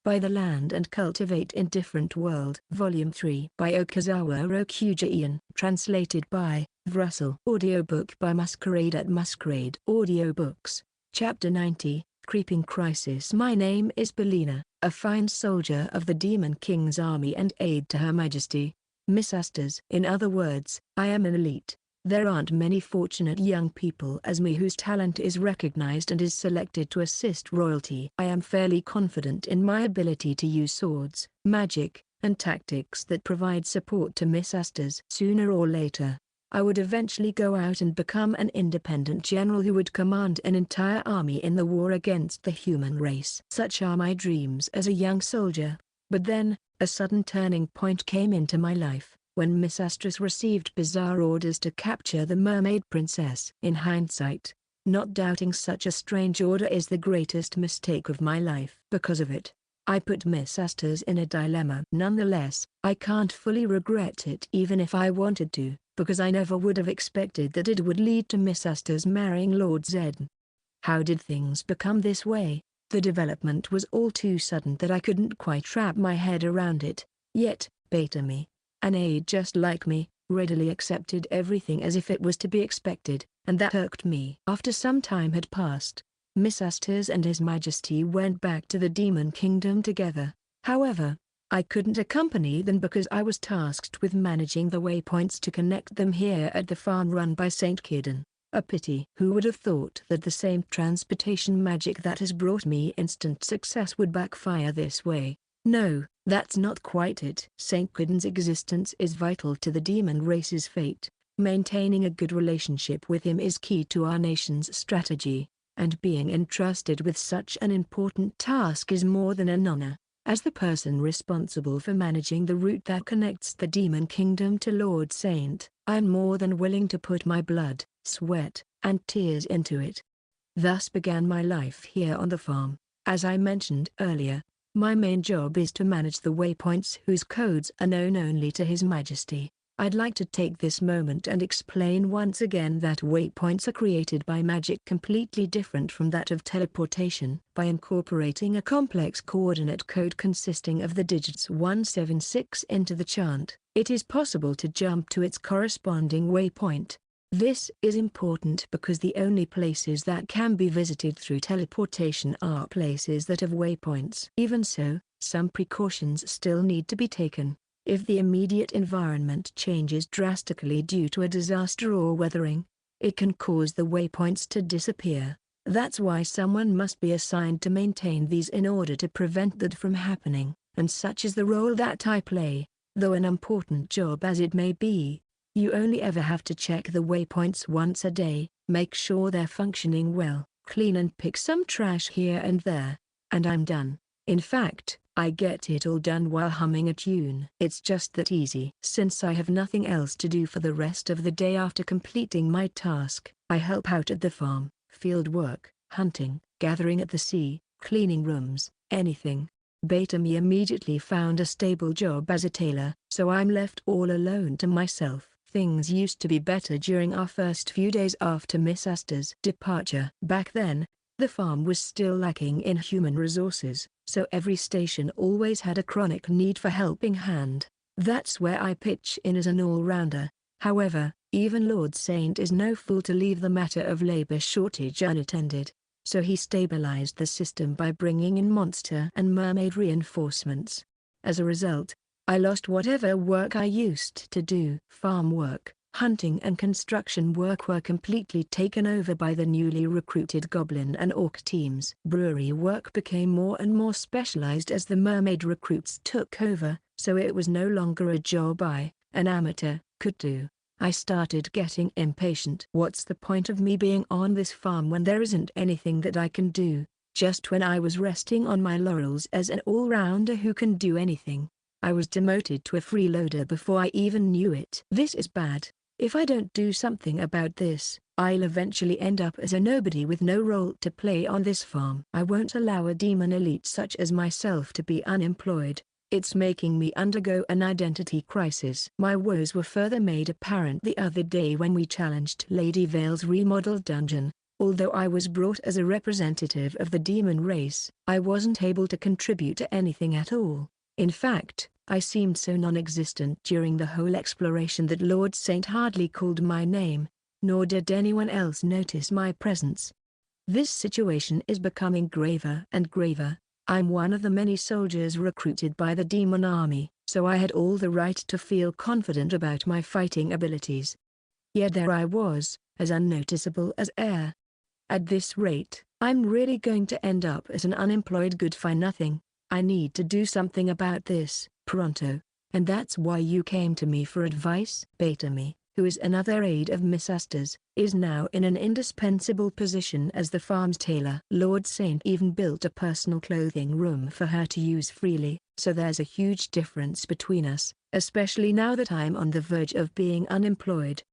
Buy the Land and Cultivate in Different World. Volume 3 by Okazawa Rokuja Ian. Translated by Russell. Audiobook by Masquerade at Masquerade. Audiobooks. Chapter 90, Creeping Crisis. My name is Belina, a fine soldier of the Demon King's army and aide to Her Majesty, Miss Astor's. In other words, I am an elite. There aren't many fortunate young people as me whose talent is recognized and is selected to assist royalty. I am fairly confident in my ability to use swords, magic, and tactics that provide support to Miss Astor's. Sooner or later, I would eventually go out and become an independent general who would command an entire army in the war against the human race. Such are my dreams as a young soldier. But then, a sudden turning point came into my life, when Miss Astor received bizarre orders to capture the Mermaid Princess. In hindsight, not doubting such a strange order is the greatest mistake of my life. Because of it, I put Miss Astor in a dilemma. Nonetheless, I can't fully regret it even if I wanted to, because I never would have expected that it would lead to Miss Astor marrying Lord Zed. How did things become this way? The development was all too sudden that I couldn't quite wrap my head around it, yet, Beta me, an aide just like me, readily accepted everything as if it was to be expected, and that irked me. After some time had passed, Miss Astor and His Majesty went back to the Demon Kingdom together. However, I couldn't accompany them because I was tasked with managing the waypoints to connect them here at the farm run by Saint Kidden. A pity. Who would have thought that the same transportation magic that has brought me instant success would backfire this way? No, that's not quite it. Saint Kidden's existence is vital to the demon race's fate. Maintaining a good relationship with him is key to our nation's strategy, and being entrusted with such an important task is more than an honor. As the person responsible for managing the route that connects the Demon Kingdom to Lord Saint, I am more than willing to put my blood, sweat, and tears into it. Thus began my life here on the farm. As I mentioned earlier, my main job is to manage the waypoints whose codes are known only to His Majesty. I'd like to take this moment and explain once again that waypoints are created by magic completely different from that of teleportation. By incorporating a complex coordinate code consisting of the digits 176 into the chant, it is possible to jump to its corresponding waypoint. This is important because the only places that can be visited through teleportation are places that have waypoints. Even so, some precautions still need to be taken. If the immediate environment changes drastically due to a disaster or weathering, it can cause the waypoints to disappear. That's why someone must be assigned to maintain these in order to prevent that from happening, and such is the role that I play. Though an important job as it may be, you only ever have to check the waypoints once a day, make sure they're functioning well, clean and pick some trash here and there, and I'm done. In fact, I get it all done while humming a tune. It's just that easy. Since I have nothing else to do for the rest of the day after completing my task, I help out at the farm, field work, hunting, gathering at the sea, cleaning rooms, anything. Beta me immediately found a stable job as a tailor, so I'm left all alone to myself. Things used to be better during our first few days after Miss Astor's departure. Back then, the farm was still lacking in human resources, so every station always had a chronic need for helping hand. That's where I pitch in as an all-rounder. However, even Lord Saint is no fool to leave the matter of labor shortage unattended, so he stabilized the system by bringing in monster and mermaid reinforcements. As a result, I lost whatever work I used to do. Farm work, hunting and construction work were completely taken over by the newly recruited goblin and orc teams. Brewery work became more and more specialized as the mermaid recruits took over, so it was no longer a job I, an amateur, could do. I started getting impatient. What's the point of me being on this farm when there isn't anything that I can do? Just when I was resting on my laurels as an all-rounder who can do anything, I was demoted to a freeloader before I even knew it. This is bad. If I don't do something about this, I'll eventually end up as a nobody with no role to play on this farm. I won't allow a demon elite such as myself to be unemployed. It's making me undergo an identity crisis. My woes were further made apparent the other day when we challenged Lady Vale's remodeled dungeon. Although I was brought as a representative of the demon race, I wasn't able to contribute to anything at all. In fact, I seemed so non-existent during the whole exploration that Lord Saint hardly called my name, nor did anyone else notice my presence. This situation is becoming graver and graver. I'm one of the many soldiers recruited by the demon army, so I had all the right to feel confident about my fighting abilities. Yet there I was, as unnoticeable as air. At this rate, I'm really going to end up as an unemployed good-for-nothing. I need to do something about this, pronto. And that's why you came to me for advice. Betami, who is another aide of Miss Astor's, is now in an indispensable position as the farm's tailor. Lord Saint even built a personal clothing room for her to use freely, so there's a huge difference between us, especially now that I'm on the verge of being unemployed.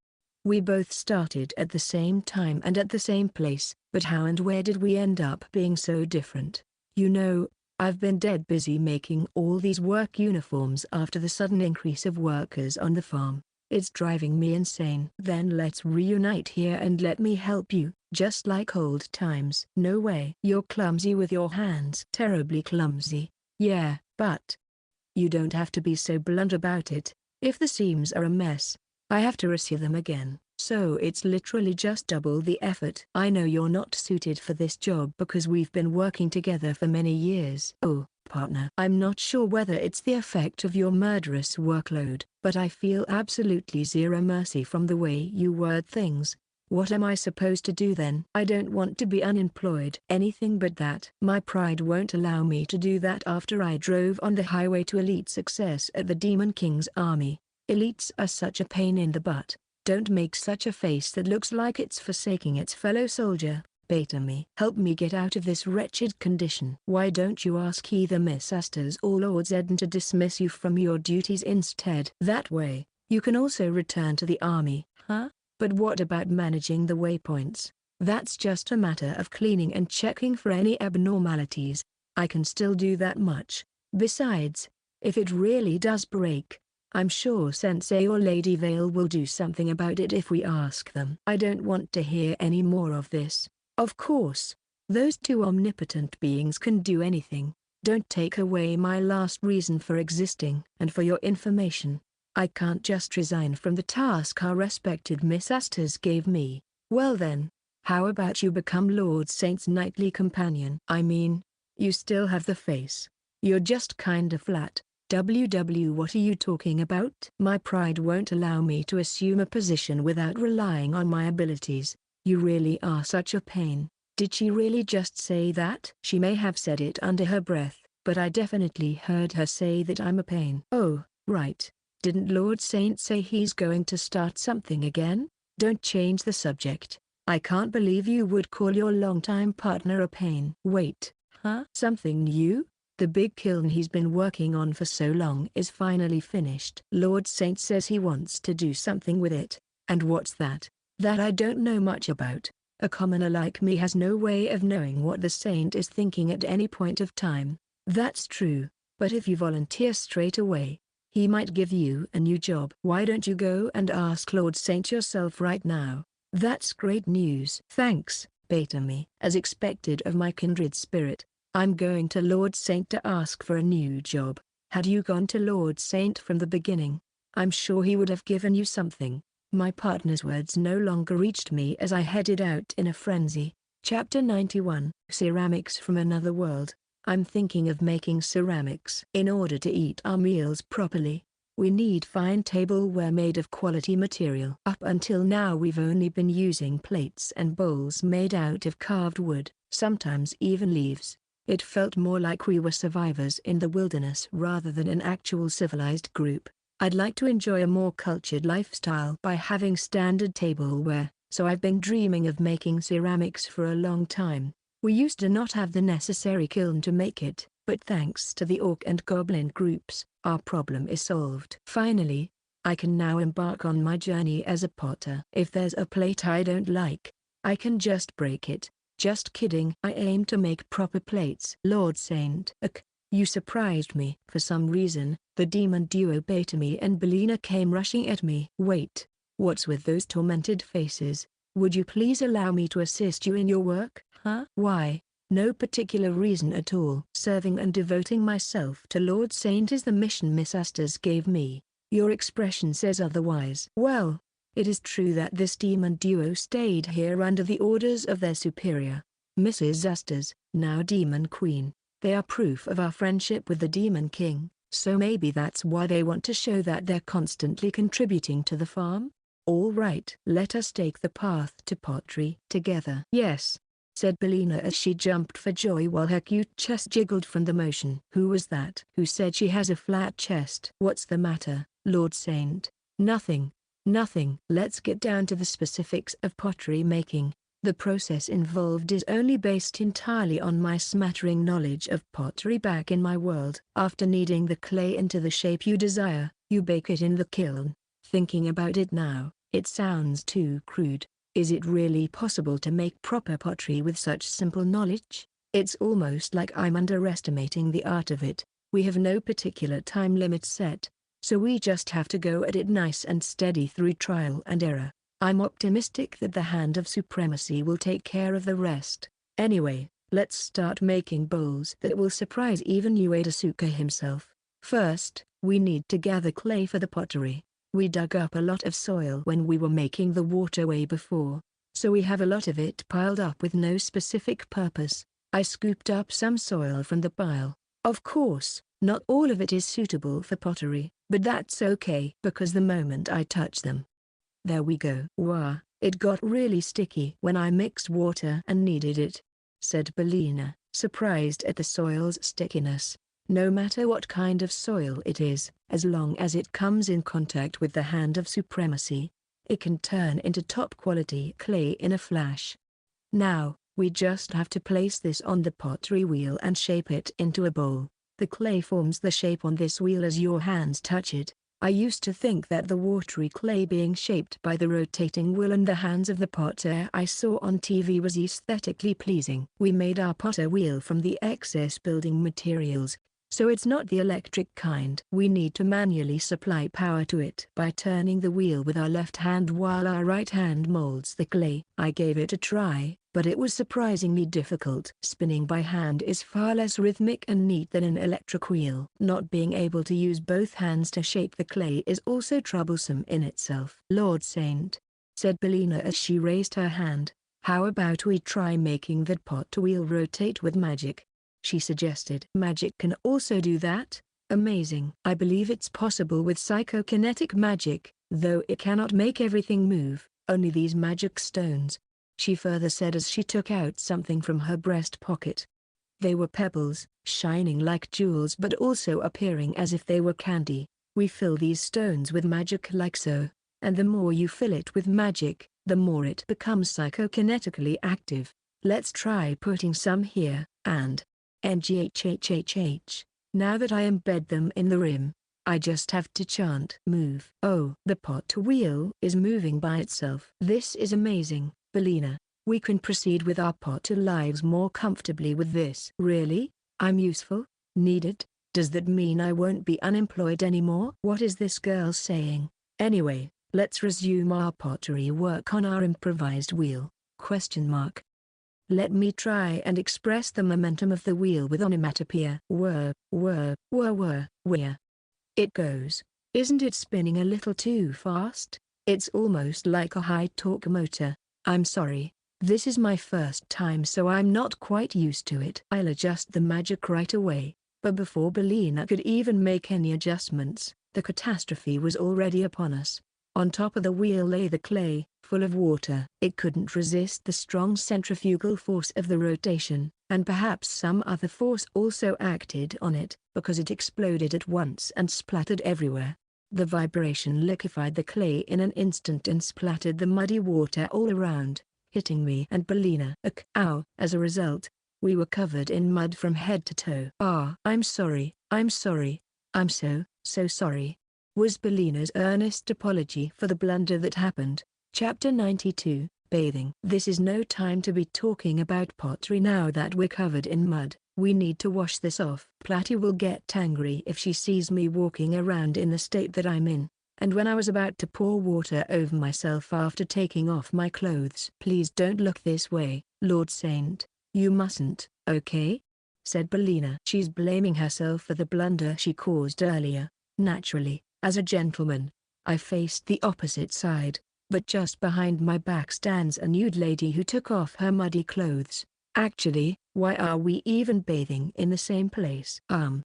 We both started at the same time and at the same place, but how and where did we end up being so different? You know, I've been dead busy making all these work uniforms after the sudden increase of workers on the farm. It's driving me insane. Then let's reunite here and let me help you, just like old times. No way. You're clumsy with your hands. Terribly clumsy. Yeah, but you don't have to be so blunt about it. If the seams are a mess, I have to resew them again. So it's literally just double the effort. I know you're not suited for this job because we've been working together for many years. Oh, partner. I'm not sure whether it's the effect of your murderous workload, but I feel absolutely zero mercy from the way you word things. What am I supposed to do then? I don't want to be unemployed. Anything but that. My pride won't allow me to do that after I drove on the highway to elite success at the Demon King's army. Elites are such a pain in the butt. Don't make such a face that looks like it's forsaking its fellow soldier. Betami, help me get out of this wretched condition. Why don't you ask either Miss Astor's or Lord Zedden to dismiss you from your duties instead? That way, you can also return to the army. Huh? But what about managing the waypoints? That's just a matter of cleaning and checking for any abnormalities. I can still do that much. Besides, if it really does break, I'm sure Sensei or Lady Vale will do something about it if we ask them. I don't want to hear any more of this. Of course, those two omnipotent beings can do anything. Don't take away my last reason for existing. And for your information, I can't just resign from the task our respected Miss Astor's gave me. Well then, how about you become Lord Saint's nightly companion? I mean, you still have the face. You're just kinda flat. What are you talking about? My pride won't allow me to assume a position without relying on my abilities. You really are such a pain. Did she really just say that? She may have said it under her breath, but I definitely heard her say that I'm a pain. Oh, right. Didn't Lord Saint say he's going to start something again? Don't change the subject. I can't believe you would call your longtime partner a pain. Wait, huh? Something new? The big kiln he's been working on for so long is finally finished. Lord Saint says he wants to do something with it. And what's that? That I don't know much about. A commoner like me has no way of knowing what the Saint is thinking at any point of time. That's true, but if you volunteer straight away, he might give you a new job. Why don't you go and ask Lord Saint yourself right now? That's great news. Thanks, Betami. As expected of my kindred spirit, I'm going to Lord Saint to ask for a new job. Had you gone to Lord Saint from the beginning, I'm sure he would have given you something. My partner's words no longer reached me as I headed out in a frenzy. Chapter 91. Ceramics from Another World. I'm thinking of making ceramics. In order to eat our meals properly, we need fine tableware made of quality material. Up until now we've only been using plates and bowls made out of carved wood, sometimes even leaves. It felt more like we were survivors in the wilderness rather than an actual civilized group. I'd like to enjoy a more cultured lifestyle by having standard tableware, so I've been dreaming of making ceramics for a long time. We used to not have the necessary kiln to make it, but thanks to the orc and goblin groups, our problem is solved. Finally, I can now embark on my journey as a potter. If there's a plate I don't like, I can just break it. Just kidding. I aim to make proper plates. Lord Saint. You surprised me. For some reason, the demon duo Betami and Belina came rushing at me. Wait, what's with those tormented faces? Would you please allow me to assist you in your work? Huh? Why? No particular reason at all. Serving and devoting myself to Lord Saint is the mission Miss Astor's gave me. Your expression says otherwise. Well, it is true that this demon duo stayed here under the orders of their superior, Mrs. Astor's, now Demon Queen. They are proof of our friendship with the Demon King, so maybe that's why they want to show that they're constantly contributing to the farm? All right. Let us take the path to pottery together. Yes, said Belina as she jumped for joy while her cute chest jiggled from the motion. Who was that? Who said she has a flat chest? What's the matter, Lord Saint? Nothing. Nothing. Let's get down to the specifics of pottery making. The process involved is only based entirely on my smattering knowledge of pottery back in my world. After kneading the clay into the shape you desire, you bake it in the kiln. Thinking about it now, it sounds too crude. Is it really possible to make proper pottery with such simple knowledge? It's almost like I'm underestimating the art of it. We have no particular time limit set, so we just have to go at it nice and steady through trial and error. I'm optimistic that the hand of supremacy will take care of the rest. Anyway, let's start making bowls that will surprise even Uedasuka himself. First, we need to gather clay for the pottery. We dug up a lot of soil when we were making the waterway before, so we have a lot of it piled up with no specific purpose. I scooped up some soil from the pile. Of course, not all of it is suitable for pottery, but that's okay because the moment I touch them, there we go. Wow, it got really sticky when I mixed water and kneaded it, said Belina, surprised at the soil's stickiness. No matter what kind of soil it is, as long as it comes in contact with the hand of supremacy, it can turn into top-quality clay in a flash. Now, we just have to place this on the pottery wheel and shape it into a bowl. The clay forms the shape on this wheel as your hands touch it. I used to think that the watery clay being shaped by the rotating wheel and the hands of the potter I saw on TV was aesthetically pleasing. We made our potter wheel from the excess building materials, so it's not the electric kind. We need to manually supply power to it by turning the wheel with our left hand while our right hand molds the clay. I gave it a try, but it was surprisingly difficult. Spinning by hand is far less rhythmic and neat than an electric wheel. Not being able to use both hands to shape the clay is also troublesome in itself. Lord Saint, said Belina as she raised her hand, how about we try making that pot wheel rotate with magic? She suggested. Magic can also do that? Amazing. I believe it's possible with psychokinetic magic, though it cannot make everything move, only these magic stones, she further said as she took out something from her breast pocket. They were pebbles, shining like jewels but also appearing as if they were candy. We fill these stones with magic like so, and the more you fill it with magic, the more it becomes psychokinetically active. Let's try putting some here, and NGHHHH. Now that I embed them in the rim, I just have to chant move. Oh, the pot wheel is moving by itself. This is amazing, Belina. We can proceed with our potter lives more comfortably with this. Really? I'm useful? Needed? Does that mean I won't be unemployed anymore? What is this girl saying? Anyway, let's resume our pottery work on our improvised wheel. Question mark. Let me try and express the momentum of the wheel with onomatopoeia. Whir, whir, whir, whir, whir. It goes. Isn't it spinning a little too fast? It's almost like a high-torque motor. I'm sorry. This is my first time so I'm not quite used to it. I'll adjust the magic right away. But before Belina could even make any adjustments, the catastrophe was already upon us. On top of the wheel lay the clay, full of water. It couldn't resist the strong centrifugal force of the rotation, and perhaps some other force also acted on it, because it exploded at once and splattered everywhere. The vibration liquefied the clay in an instant and splattered the muddy water all around, hitting me and Belina. Ow! As a result, we were covered in mud from head to toe. I'm sorry, I'm sorry. I'm so sorry, was Belina's earnest apology for the blunder that happened. Chapter 92, Bathing. This is no time to be talking about pottery now that we're covered in mud. We need to wash this off. Platty will get angry if she sees me walking around in the state that I'm in. And when I was about to pour water over myself after taking off my clothes. Please don't look this way, Lord Saint. You mustn't, okay? Said Belina. She's blaming herself for the blunder she caused earlier. Naturally, as a gentleman, I faced the opposite side, but just behind my back stands a nude lady who took off her muddy clothes. Actually, why are we even bathing in the same place?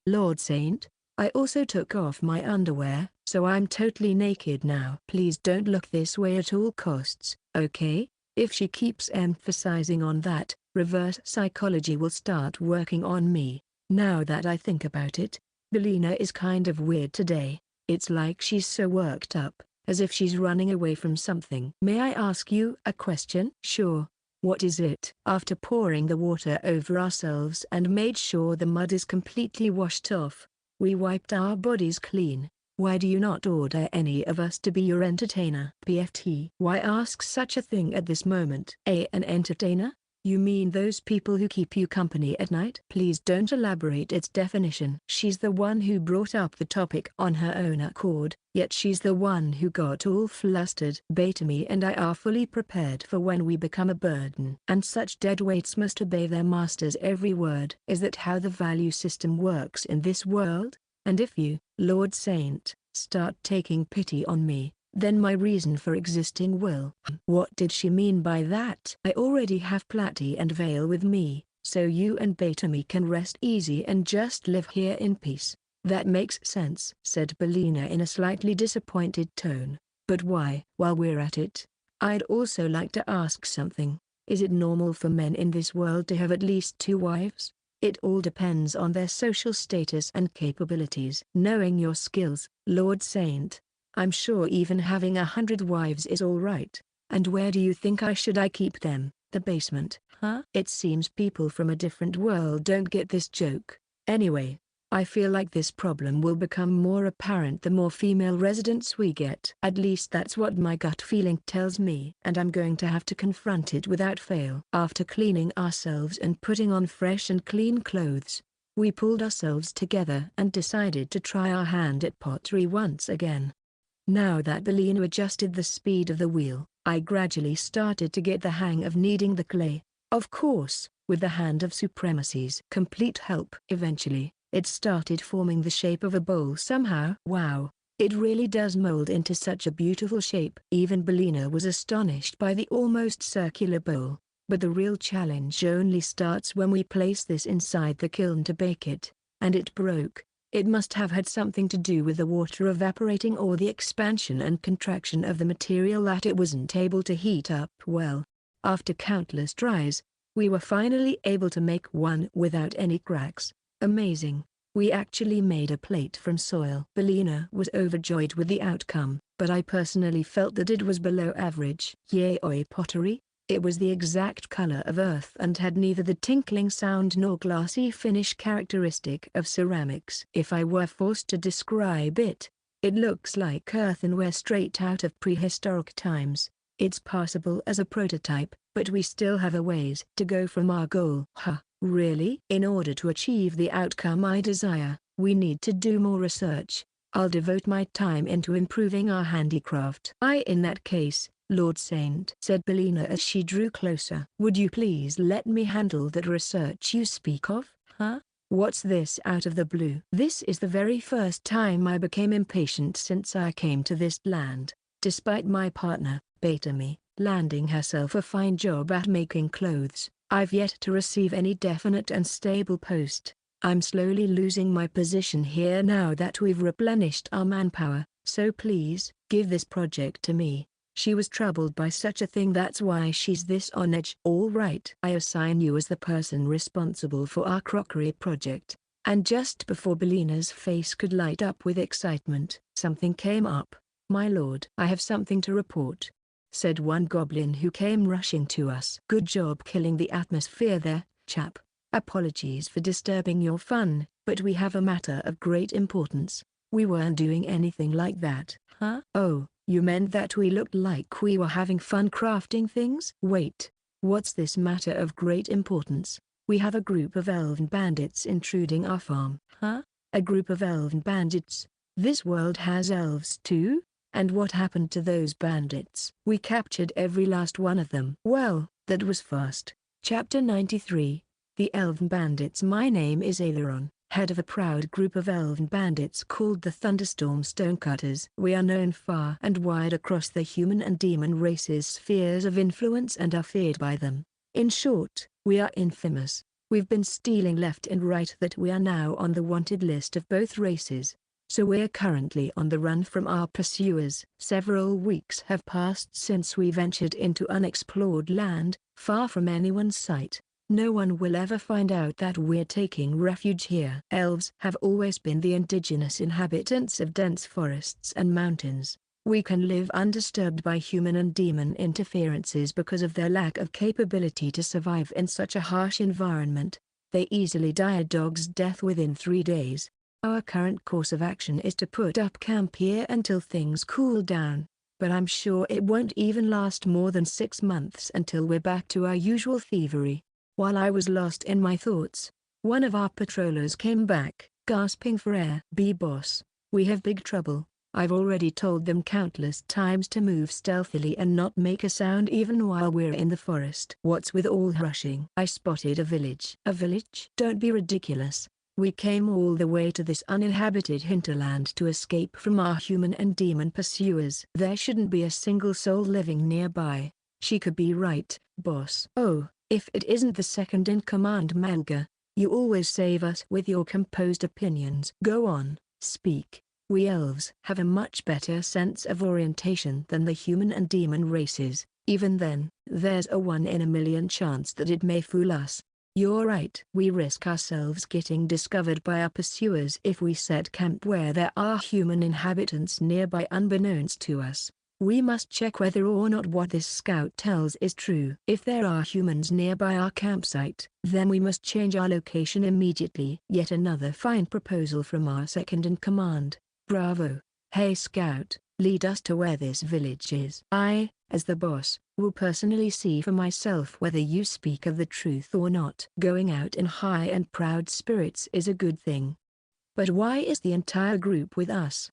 Lord Saint, I also took off my underwear, so I'm totally naked now. Please don't look this way at all costs, okay? If she keeps emphasizing on that, reverse psychology will start working on me. Now that I think about it, Belina is kind of weird today. It's like she's so worked up, as if she's running away from something. May I ask you a question? Sure. What is it? After pouring the water over ourselves and made sure the mud is completely washed off, we wiped our bodies clean. Why do you not order any of us to be your entertainer? PFT. Why ask such a thing at this moment? An entertainer? You mean those people who keep you company at night? Please don't elaborate its definition. She's the one who brought up the topic on her own accord, yet she's the one who got all flustered. Betami and I are fully prepared for when we become a burden. And such deadweights must obey their master's every word. Is that how the value system works in this world? And if you, Lord Saint, start taking pity on me, then my reason for existing will. What did she mean by that? I already have Platy and Vale with me, so you and Betami can rest easy and just live here in peace. That makes sense, said Belina in a slightly disappointed tone. But why? While we're at it, I'd also like to ask something. Is it normal for men in this world to have at least 2 wives? It all depends on their social status and capabilities. Knowing your skills, Lord Saint, I'm sure even having 100 wives is all right. And where do you think I keep them? The basement, huh? It seems people from a different world don't get this joke. Anyway, I feel like this problem will become more apparent the more female residents we get. At least that's what my gut feeling tells me. And I'm going to have to confront it without fail. After cleaning ourselves and putting on fresh and clean clothes, we pulled ourselves together and decided to try our hand at pottery once again. Now that Belina adjusted the speed of the wheel, I gradually started to get the hang of kneading the clay. Of course, with the hand of supremacy's complete help. Eventually, it started forming the shape of a bowl somehow. Wow, it really does mold into such a beautiful shape. Even Belina was astonished by the almost circular bowl, but the real challenge only starts when we place this inside the kiln to bake it, and it broke. It must have had something to do with the water evaporating or the expansion and contraction of the material that it wasn't able to heat up well. After countless tries, we were finally able to make one without any cracks. Amazing. We actually made a plate from soil. Belina was overjoyed with the outcome, but I personally felt that it was below average. Yaoi pottery? It was the exact color of earth and had neither the tinkling sound nor glassy finish characteristic of ceramics. If I were forced to describe it, it looks like earthenware straight out of prehistoric times. It's passable as a prototype, but we still have a ways to go from our goal. Really? In order to achieve the outcome I desire, we need to do more research. I'll devote my time into improving our handicraft. In that case, Lord Saint, said Belina as she drew closer. Would you please let me handle that research you speak of? What's this out of the blue? This is the very first time I became impatient since I came to this land. Despite my partner, Betami, landing herself a fine job at making clothes, I've yet to receive any definite and stable post. I'm slowly losing my position here now that we've replenished our manpower, so please, give this project to me. She was troubled by such a thing, that's why she's this on edge. All right. I assign you as the person responsible for our crockery project. And just before Belina's face could light up with excitement, something came up. My lord, I have something to report, said one goblin who came rushing to us. Good job killing the atmosphere there, chap. Apologies for disturbing your fun, but we have a matter of great importance. We weren't doing anything like that. Oh. You meant that we looked like we were having fun crafting things? Wait, what's this matter of great importance? We have a group of Elven bandits intruding our farm. A group of Elven bandits? This world has elves too? And what happened to those bandits? We captured every last one of them. Well, that was fast. Chapter 93. The Elven Bandits. My name is Aileron, head of a proud group of Elven bandits called the Thunderstorm Stonecutters. We are known far and wide across the human and demon races' spheres of influence and are feared by them. In short, we are infamous. We've been stealing left and right that we are now on the wanted list of both races. So we're currently on the run from our pursuers. Several weeks have passed since we ventured into unexplored land, far from anyone's sight. No one will ever find out that we're taking refuge here. Elves have always been the indigenous inhabitants of dense forests and mountains. We can live undisturbed by human and demon interferences because of their lack of capability to survive in such a harsh environment. They easily die a dog's death within 3 days. Our current course of action is to put up camp here until things cool down, but I'm sure it won't even last more than 6 months until we're back to our usual thievery. While I was lost in my thoughts, one of our patrollers came back, gasping for air. Boss, we have big trouble. I've already told them countless times to move stealthily and not make a sound even while we're in the forest. What's with all rushing? I spotted a village. A village? Don't be ridiculous. We came all the way to this uninhabited hinterland to escape from our human and demon pursuers. There shouldn't be a single soul living nearby. She could be right, boss. Oh, if it isn't the second-in-command Malga. You always save us with your composed opinions. Go on, speak. We elves have a much better sense of orientation than the human and demon races. Even then, there's a 1 in a million chance that it may fool us. You're right. We risk ourselves getting discovered by our pursuers if we set camp where there are human inhabitants nearby unbeknownst to us. We must check whether or not what this scout tells is true. If there are humans nearby our campsite, then we must change our location immediately. Yet another fine proposal from our second-in-command. Bravo. Hey scout, lead us to where this village is. I, as the boss, will personally see for myself whether you speak of the truth or not. Going out in high and proud spirits is a good thing. But why is the entire group with us?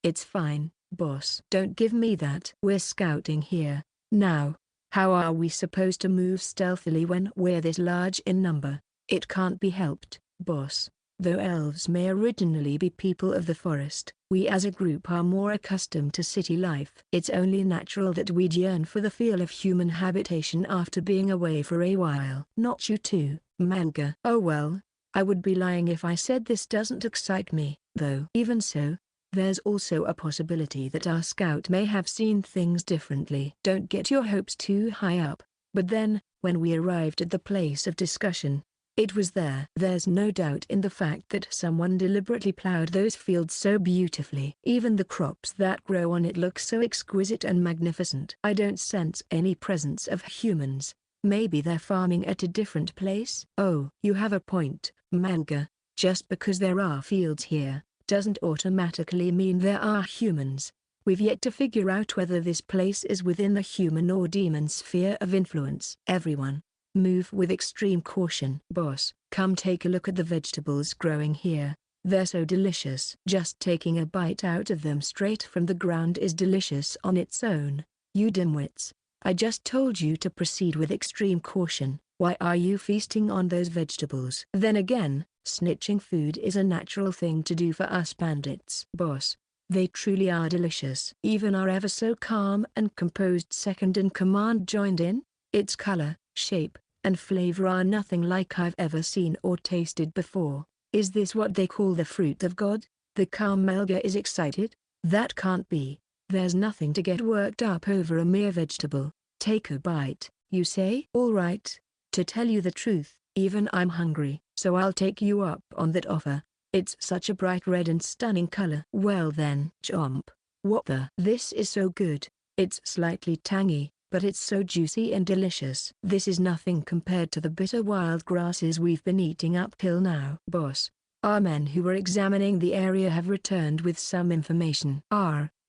It's fine, boss. Don't give me that. We're scouting here. Now, how are we supposed to move stealthily when we're this large in number? It can't be helped, boss. Though elves may originally be people of the forest, we as a group are more accustomed to city life. It's only natural that we'd yearn for the feel of human habitation after being away for a while. Not you too, Malga. Oh well, I would be lying if I said this doesn't excite me, though. Even so, there's also a possibility that our scout may have seen things differently. Don't get your hopes too high up. But then, when we arrived at the place of discussion, it was there. There's no doubt in the fact that someone deliberately plowed those fields so beautifully. Even the crops that grow on it look so exquisite and magnificent. I don't sense any presence of humans. Maybe they're farming at a different place? Oh, you have a point, Malga. Just because there are fields here, doesn't automatically mean there are humans. We've yet to figure out whether this place is within the human or demon sphere of influence. Everyone, move with extreme caution. Boss, come take a look at the vegetables growing here. They're so delicious. Just taking a bite out of them straight from the ground is delicious on its own. You dimwits. I just told you to proceed with extreme caution. Why are you feasting on those vegetables? Then again, snitching food is a natural thing to do for us bandits. Boss, they truly are delicious. Even our ever so calm and composed second-in-command joined in. Its color, shape, and flavor are nothing like I've ever seen or tasted before. Is this what they call the fruit of God? The calm Melga is excited. That can't be. There's nothing to get worked up over a mere vegetable. Take a bite, you say? All right. To tell you the truth, even I'm hungry, so I'll take you up on that offer. It's such a bright red and stunning color. Well then, chomp. What the? This is so good. It's slightly tangy, but it's so juicy and delicious. This is nothing compared to the bitter wild grasses we've been eating up till now. Boss, our men who were examining the area have returned with some information.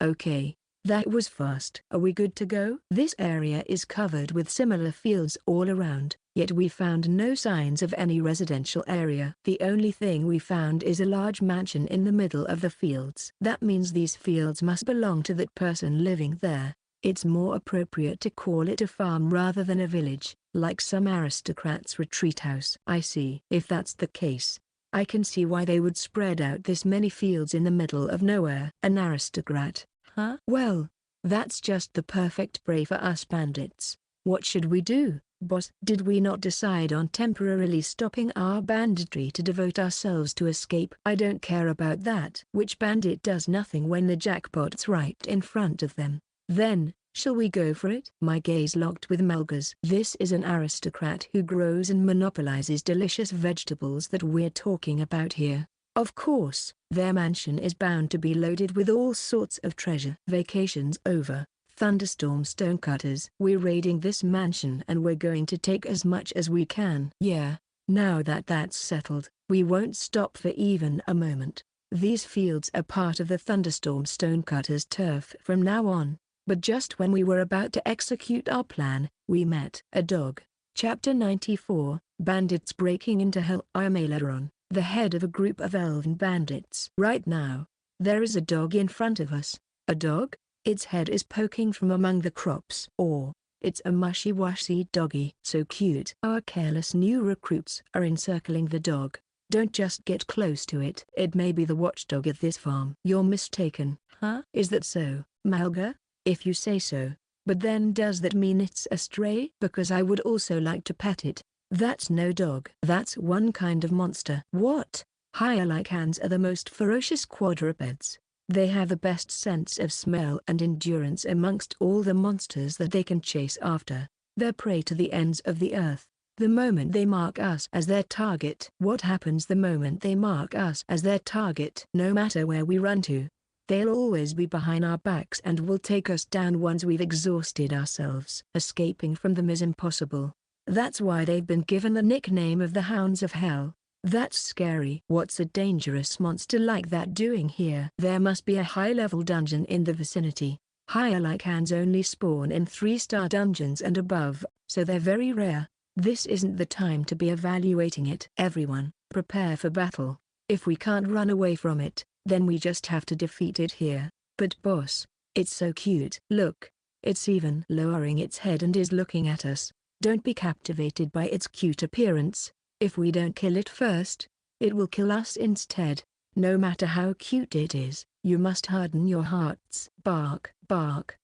Okay. That was fast. Are we good to go? This area is covered with similar fields all around, yet we found no signs of any residential area. The only thing we found is a large mansion in the middle of the fields. That means these fields must belong to that person living there. It's more appropriate to call it a farm rather than a village, like some aristocrats' retreat house. I see. If that's the case, I can see why they would spread out this many fields in the middle of nowhere. An aristocrat, huh? Well, that's just the perfect prey for us bandits. What should we do, boss? Did we not decide on temporarily stopping our banditry to devote ourselves to escape? I don't care about that. Which bandit does nothing when the jackpot's right in front of them? Then, shall we go for it? My gaze locked with Melga's. This is an aristocrat who grows and monopolizes delicious vegetables that we're talking about here. Of course, their mansion is bound to be loaded with all sorts of treasure. Vacation's over, thunderstorm stonecutters. We're raiding this mansion and we're going to take as much as we can. Yeah, now that that's settled, we won't stop for even a moment. These fields are part of the thunderstorm stonecutters' turf from now on. But just when we were about to execute our plan, we met a dog. Chapter 94, Bandits Breaking into Hell. I am Aileron, the head of a group of elven bandits. Right now, there is a dog in front of us. A dog? Its head is poking from among the crops. Or, it's a mushy-washy doggy. So cute. Our careless new recruits are encircling the dog. Don't just get close to it. It may be the watchdog at this farm. You're mistaken. Huh? Is that so, Melga? If you say so, but then does that mean it's a stray? Because I would also like to pet it. That's no dog. That's one kind of monster. What? Hyalicans are the most ferocious quadrupeds. They have the best sense of smell and endurance amongst all the monsters that they can chase after. They're prey to the ends of the earth. The moment they mark us as their target. What happens the moment they mark us as their target? No matter where we run to, they'll always be behind our backs and will take us down once we've exhausted ourselves. Escaping from them is impossible. That's why they've been given the nickname of the Hounds of Hell. That's scary. What's a dangerous monster like that doing here? There must be a high-level dungeon in the vicinity. Hyalicans only spawn in 3-star dungeons and above, so they're very rare. This isn't the time to be evaluating it. Everyone, prepare for battle. If we can't run away from it, then we just have to defeat it here. But boss, it's so cute. Look, it's even lowering its head and is looking at us. Don't be captivated by its cute appearance. If we don't kill it first, it will kill us instead. No matter how cute it is, you must harden your hearts. Bark, bark.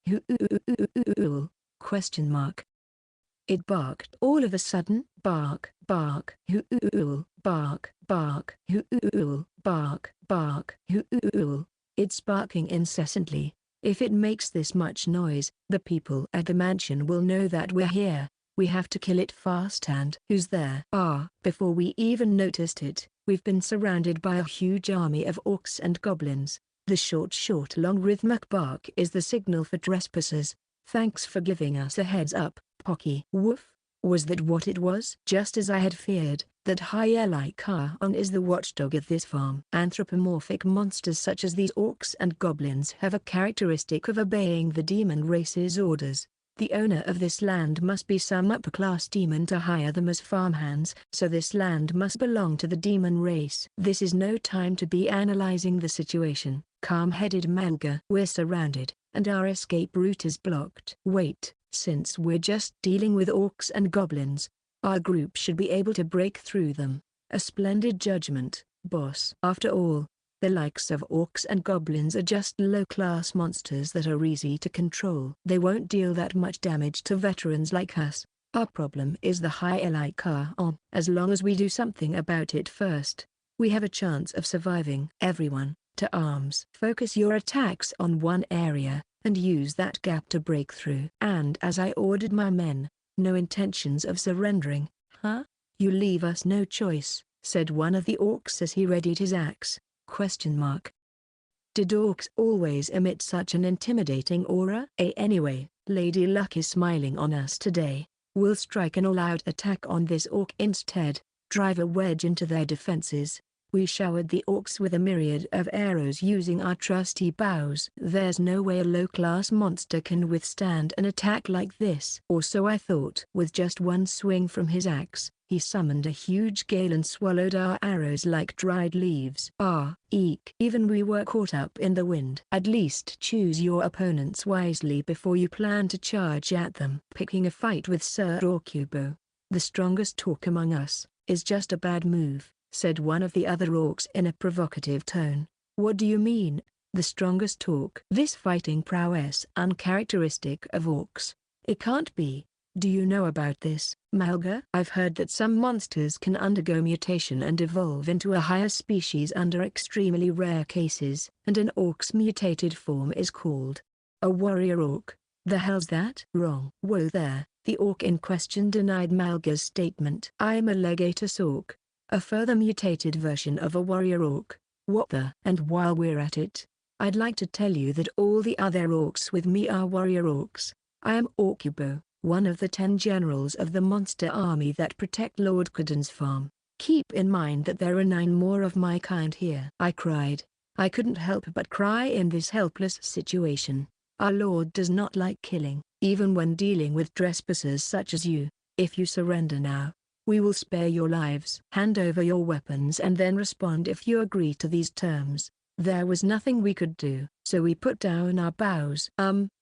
Question mark. It barked all of a sudden. Bark, bark. Bark, bark. Bark, bark. It's barking incessantly. If it makes this much noise, the people at the mansion will know that we're here. We have to kill it fast. And who's there? Before we even noticed it, we've been surrounded by a huge army of orcs and goblins. The short long rhythmic bark is the signal for trespassers. Thanks for giving us a heads up, Pocky. Woof. Was that what it was? Just as I had feared, that Hyalican is the watchdog at this farm. Anthropomorphic monsters such as these orcs and goblins have a characteristic of obeying the demon race's orders. The owner of this land must be some upper-class demon to hire them as farmhands, so this land must belong to the demon race. This is no time to be analyzing the situation. Calm-headed Melga. We're surrounded, and our escape route is blocked. Wait, since we're just dealing with orcs and goblins, our group should be able to break through them. A splendid judgment, boss. After all, the likes of orcs and goblins are just low-class monsters that are easy to control. They won't deal that much damage to veterans like us. Our problem is the Hyalican. As long as we do something about it first, we have a chance of surviving. Everyone, to arms. Focus your attacks on one area, and use that gap to break through. And as I ordered my men, no intentions of surrendering. Huh? You leave us no choice, said one of the orcs as he readied his axe. Question mark. Did orcs always emit such an intimidating aura? Anyway, Lady Luck is smiling on us today. We'll strike an all-out attack on this orc instead, drive a wedge into their defenses, We showered the orcs with a myriad of arrows using our trusty bows. There's no way a low-class monster can withstand an attack like this. Or so I thought. With just one swing from his axe, he summoned a huge gale and swallowed our arrows like dried leaves. Eek. Even we were caught up in the wind. At least choose your opponents wisely before you plan to charge at them. Picking a fight with Sir Orcubo, the strongest orc among us, is just a bad move, said one of the other orcs in a provocative tone. What do you mean, the strongest orc? This fighting prowess uncharacteristic of orcs. It can't be. Do you know about this, Malga? I've heard that some monsters can undergo mutation and evolve into a higher species under extremely rare cases, and an orc's mutated form is called a warrior orc. The hell's that? Wrong. Whoa there, the orc in question denied Malga's statement. I'm a legatus orc, a further mutated version of a warrior orc. What the? And while we're at it, I'd like to tell you that all the other orcs with me are warrior orcs. I am Orcubo, one of the 10 generals of the monster army that protect Lord Caden's farm. Keep in mind that there are 9 more of my kind here. I cried. I couldn't help but cry in this helpless situation. Our Lord does not like killing, even when dealing with trespassers such as you. If you surrender now, we will spare your lives. Hand over your weapons and then respond if you agree to these terms. There was nothing we could do, so we put down our bows.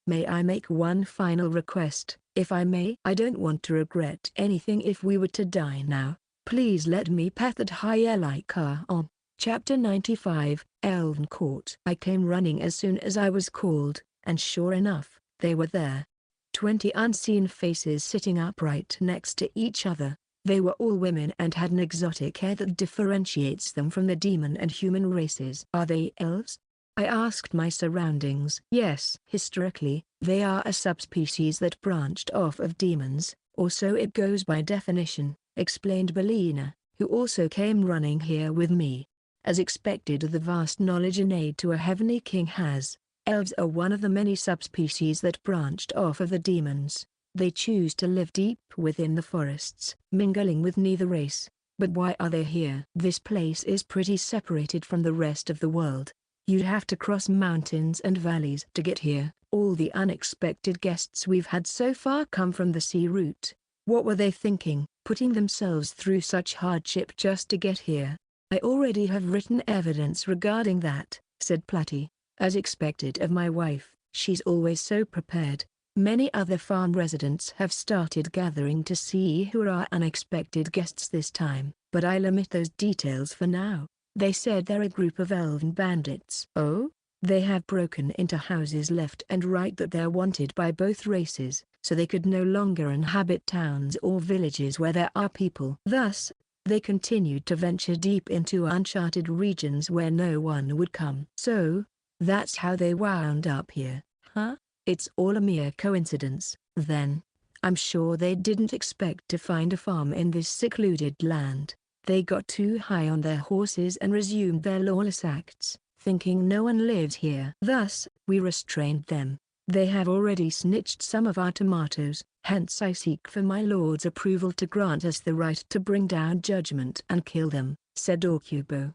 May I make one final request, if I may? I don't want to regret anything if we were to die now. Please let me pet that hyena on. Chapter 95, Elven Court. I came running as soon as I was called, and sure enough, they were there. 20 unseen faces sitting upright next to each other. They were all women and had an exotic hair that differentiates them from the demon and human races. Are they elves? I asked my surroundings. Yes. Historically, they are a subspecies that branched off of demons, or so it goes by definition, explained Belina, who also came running here with me. As expected, the vast knowledge innate to a heavenly king has, elves are one of the many subspecies that branched off of the demons. They choose to live deep within the forests, mingling with neither race. But why are they here? This place is pretty separated from the rest of the world. You'd have to cross mountains and valleys to get here. All the unexpected guests we've had so far come from the sea route. What were they thinking, putting themselves through such hardship just to get here? I already have written evidence regarding that, said Platty. As expected of my wife, she's always so prepared. Many other farm residents have started gathering to see who are our unexpected guests this time, but I'll omit those details for now. They said they're a group of elven bandits. Oh? They have broken into houses left and right that they're wanted by both races, so they could no longer inhabit towns or villages where there are people. Thus, they continued to venture deep into uncharted regions where no one would come. So, that's how they wound up here, huh? It's all a mere coincidence, then. I'm sure they didn't expect to find a farm in this secluded land. They got too high on their horses and resumed their lawless acts, thinking no one lives here. Thus, we restrained them. They have already snitched some of our tomatoes, hence I seek for my lord's approval to grant us the right to bring down judgment and kill them, said Orcubo.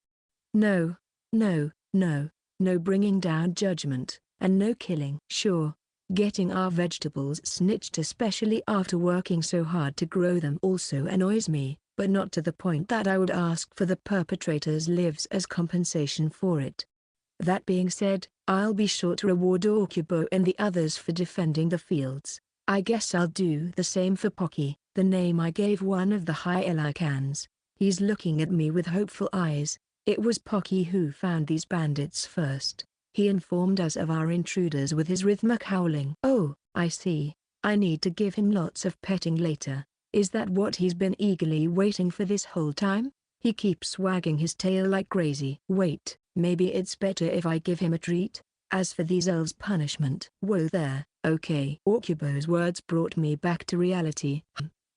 No, no, no, no bringing down judgment, and no killing. Sure. Getting our vegetables snitched especially after working so hard to grow them also annoys me, but not to the point that I would ask for the perpetrator's lives as compensation for it. That being said, I'll be sure to reward Orcubo and the others for defending the fields. I guess I'll do the same for Pocky, the name I gave one of the Hyelicans. He's looking at me with hopeful eyes. It was Pocky who found these bandits first. He informed us of our intruders with his rhythmic howling. Oh, I see. I need to give him lots of petting later. Is that what he's been eagerly waiting for this whole time? He keeps wagging his tail like crazy. Wait, maybe it's better if I give him a treat? As for these elves' punishment. Whoa there, okay. Orcubo's words brought me back to reality.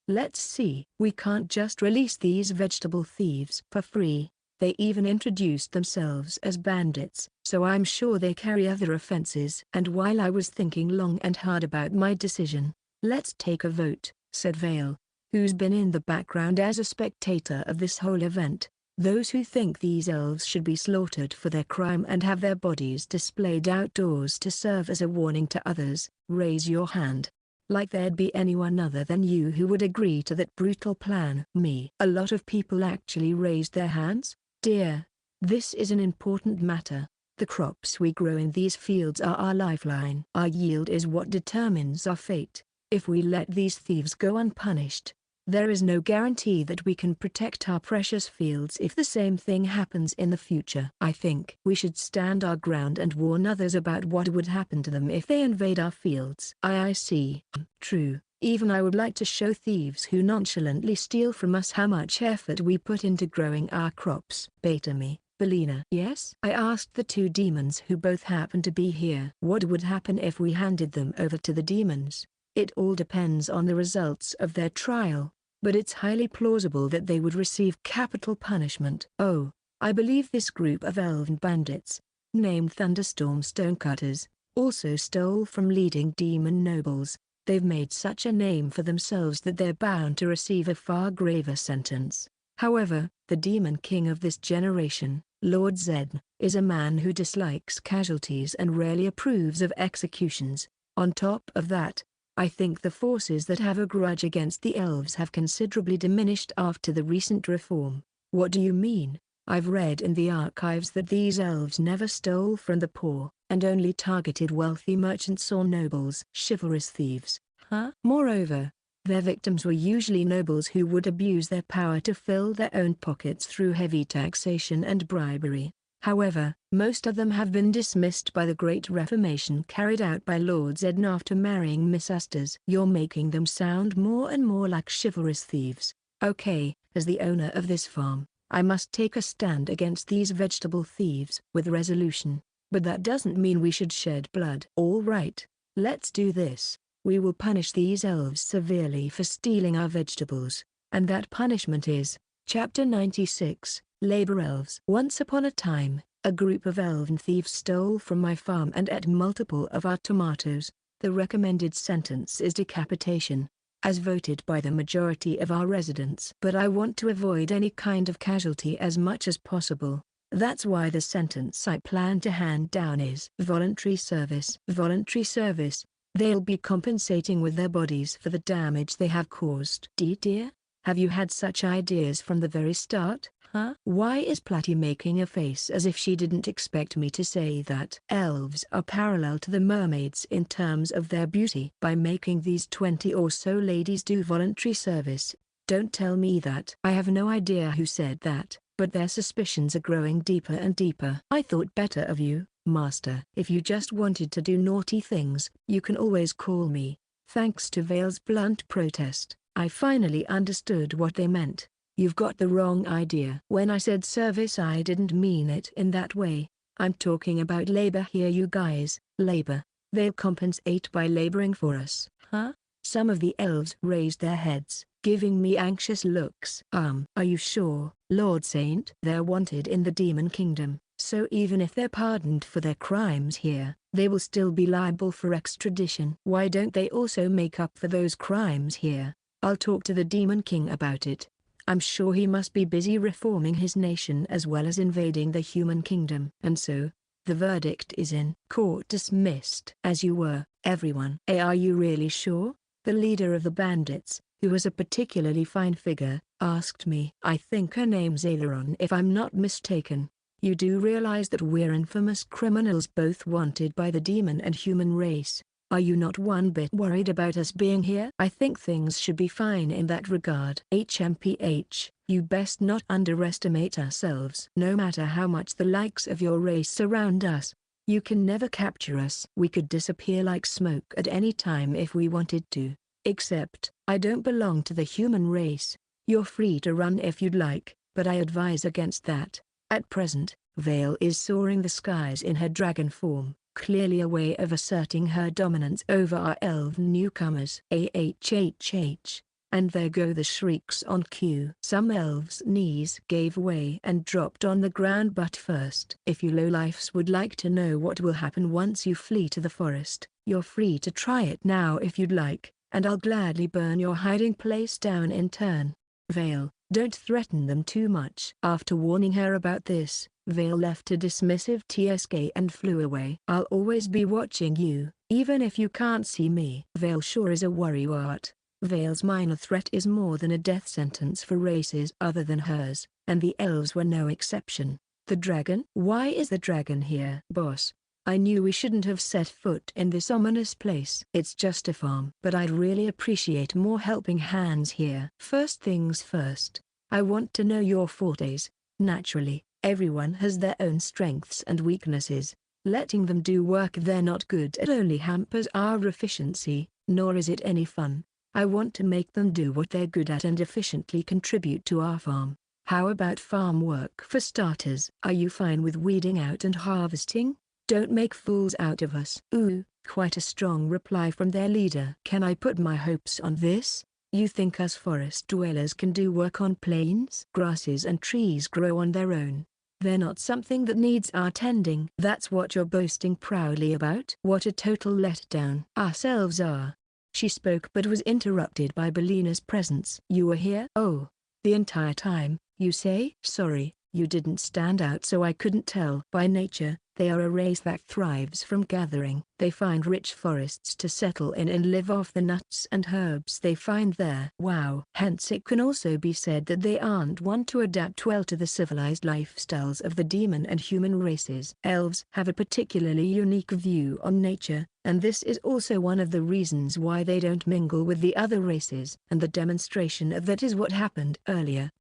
Let's see. We can't just release these vegetable thieves for free. They even introduced themselves as bandits, so I'm sure they carry other offenses. And while I was thinking long and hard about my decision, let's take a vote, said Vale, who's been in the background as a spectator of this whole event. Those who think these elves should be slaughtered for their crime and have their bodies displayed outdoors to serve as a warning to others, raise your hand. Like there'd be anyone other than you who would agree to that brutal plan. Me. A lot of people actually raised their hands. Dear, this is an important matter. The crops we grow in these fields are our lifeline. Our yield is what determines our fate. If we let these thieves go unpunished, there is no guarantee that we can protect our precious fields if the same thing happens in the future. I think we should stand our ground and warn others about what would happen to them if they invade our fields. I see. True. Even I would like to show thieves who nonchalantly steal from us how much effort we put into growing our crops. Beta me, Belina. Yes? I asked the two demons who both happen to be here. What would happen if we handed them over to the demons? It all depends on the results of their trial, but it's highly plausible that they would receive capital punishment. Oh, I believe this group of elven bandits, named Thunderstorm Stonecutters, also stole from leading demon nobles. They've made such a name for themselves that they're bound to receive a far graver sentence. However, the demon king of this generation, Lord Zed, is a man who dislikes casualties and rarely approves of executions. On top of that, I think the forces that have a grudge against the elves have considerably diminished after the recent reform. What do you mean? I've read in the archives that these elves never stole from the poor, and only targeted wealthy merchants or nobles. Chivalrous thieves, huh? Moreover, their victims were usually nobles who would abuse their power to fill their own pockets through heavy taxation and bribery. However, most of them have been dismissed by the Great Reformation carried out by Lord Zed after marrying Miss Astor's. You're making them sound more and more like chivalrous thieves. Okay, as the owner of this farm, I must take a stand against these vegetable thieves with resolution. But that doesn't mean we should shed blood. All right, let's do this. We will punish these elves severely for stealing our vegetables, and that punishment is, Chapter 96, Labor Elves. Once upon a time, a group of elven thieves stole from my farm and ate multiple of our tomatoes. The recommended sentence is decapitation, as voted by the majority of our residents. But I want to avoid any kind of casualty as much as possible. That's why the sentence I plan to hand down is voluntary service. Voluntary service. They'll be compensating with their bodies for the damage they have caused. Dear? Have you had such ideas from the very start, huh? Why is Platty making a face as if she didn't expect me to say that? Elves are parallel to the mermaids in terms of their beauty. By making these 20 or so ladies do voluntary service, don't tell me that. I have no idea who said that, but their suspicions are growing deeper and deeper. I thought better of you, Master. If you just wanted to do naughty things, you can always call me. Thanks to Vale's blunt protest, I finally understood what they meant. You've got the wrong idea. When I said service, I didn't mean it in that way. I'm talking about labor here, you guys. Labor. They'll compensate by laboring for us, huh? Some of the elves raised their heads, giving me anxious looks. Are you sure, Lord Saint? They're wanted in the Demon Kingdom, so even if they're pardoned for their crimes here, they will still be liable for extradition. Why don't they also make up for those crimes here? I'll talk to the Demon King about it. I'm sure he must be busy reforming his nation as well as invading the human kingdom. And so, the verdict is in. Court dismissed. As you were, everyone. Are you really sure? The leader of the bandits, who was a particularly fine figure, asked me. I think her name's Aileron if I'm not mistaken. You do realize that we're infamous criminals both wanted by the demon and human race. Are you not one bit worried about us being here? I think things should be fine in that regard. HMPH, you best not underestimate ourselves. No matter how much the likes of your race surround us, you can never capture us. We could disappear like smoke at any time if we wanted to. Except, I don't belong to the human race. You're free to run if you'd like, but I advise against that. At present, Vale is soaring the skies in her dragon form, clearly a way of asserting her dominance over our elven newcomers. AHHH. And there go the shrieks on cue. Some elves' knees gave way and dropped on the ground. But first, if you lowlifes would like to know what will happen once you flee to the forest, you're free to try it now if you'd like, and I'll gladly burn your hiding place down in turn. Vale, Don't threaten them too much. After warning her about this, Vale left a dismissive TSK and flew away. I'll always be watching you, even if you can't see me. Vale sure is a worrywart. Vale's minor threat is more than a death sentence for races other than hers, and the elves were no exception. The dragon? Why is the dragon here? Boss, I knew we shouldn't have set foot in this ominous place. It's just a farm. But I'd really appreciate more helping hands here. First things first, I want to know your fortes. Naturally, everyone has their own strengths and weaknesses. Letting them do work they're not good at only hampers our efficiency, nor is it any fun. I want to make them do what they're good at and efficiently contribute to our farm. How about farm work for starters? Are you fine with weeding out and harvesting? Don't make fools out of us. Ooh, quite a strong reply from their leader. Can I put my hopes on this? You think us forest dwellers can do work on plains? Grasses and trees grow on their own. They're not something that needs our tending. That's what you're boasting proudly about? What a total letdown. Ourselves are. She spoke but was interrupted by Belina's presence. You were here? Oh, the entire time, you say? Sorry, you didn't stand out so I couldn't tell. By nature, they are a race that thrives from gathering. They find rich forests to settle in and live off the nuts and herbs they find there. Wow. Hence it can also be said that they aren't one to adapt well to the civilized lifestyles of the demon and human races. Elves have a particularly unique view on nature, and this is also one of the reasons why they don't mingle with the other races. And the demonstration of that is what happened earlier.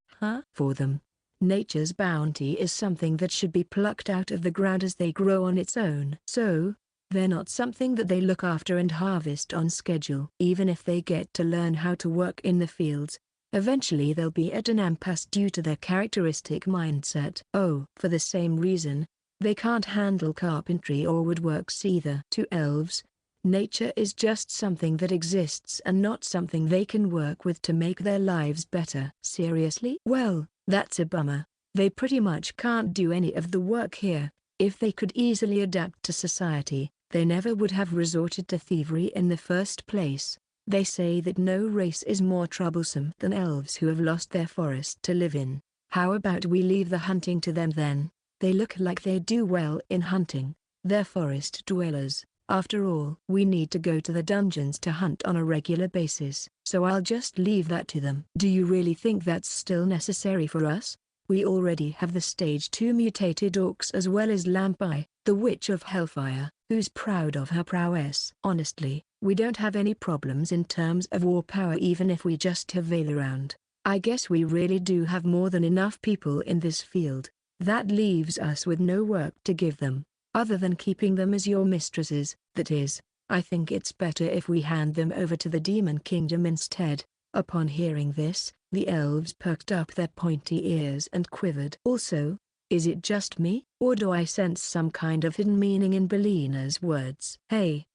For them, nature's bounty is something that should be plucked out of the ground as they grow on its own. So, they're not something that they look after and harvest on schedule. Even if they get to learn how to work in the fields, eventually they'll be at an impasse due to their characteristic mindset. Oh, for the same reason, they can't handle carpentry or woodworks either. To elves, nature is just something that exists and not something they can work with to make their lives better. Seriously? Well, that's a bummer. They pretty much can't do any of the work here. If they could easily adapt to society, they never would have resorted to thievery in the first place. They say that no race is more troublesome than elves who have lost their forest to live in. How about we leave the hunting to them then? They look like they do well in hunting. They're forest dwellers. After all, we need to go to the dungeons to hunt on a regular basis, so I'll just leave that to them. Do you really think that's still necessary for us? We already have the stage 2 mutated orcs as well as Lampai, the Witch of Hellfire, who's proud of her prowess. Honestly, we don't have any problems in terms of war power even if we just have Vale around. I guess we really do have more than enough people in this field. That leaves us with no work to give them, other than keeping them as your mistresses. That is, I think it's better if we hand them over to the Demon Kingdom instead. Upon hearing this, the elves perked up their pointy ears and quivered. Also, is it just me, or do I sense some kind of hidden meaning in Belina's words? Hey,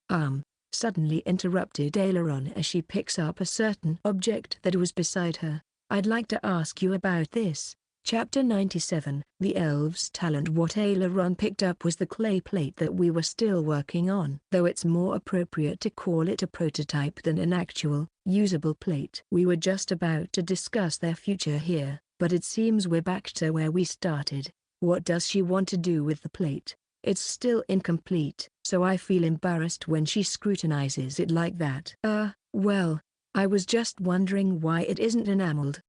suddenly interrupted Aileron as she picks up a certain object that was beside her. I'd like to ask you about this. Chapter 97. The Elves' Talent. What Aileron picked up was the clay plate that we were still working on, though it's more appropriate to call it a prototype than an actual, usable plate. We were just about to discuss their future here, but it seems we're back to where we started. What does she want to do with the plate? It's still incomplete, so I feel embarrassed when she scrutinizes it like that. Well, I was just wondering why it isn't enameled.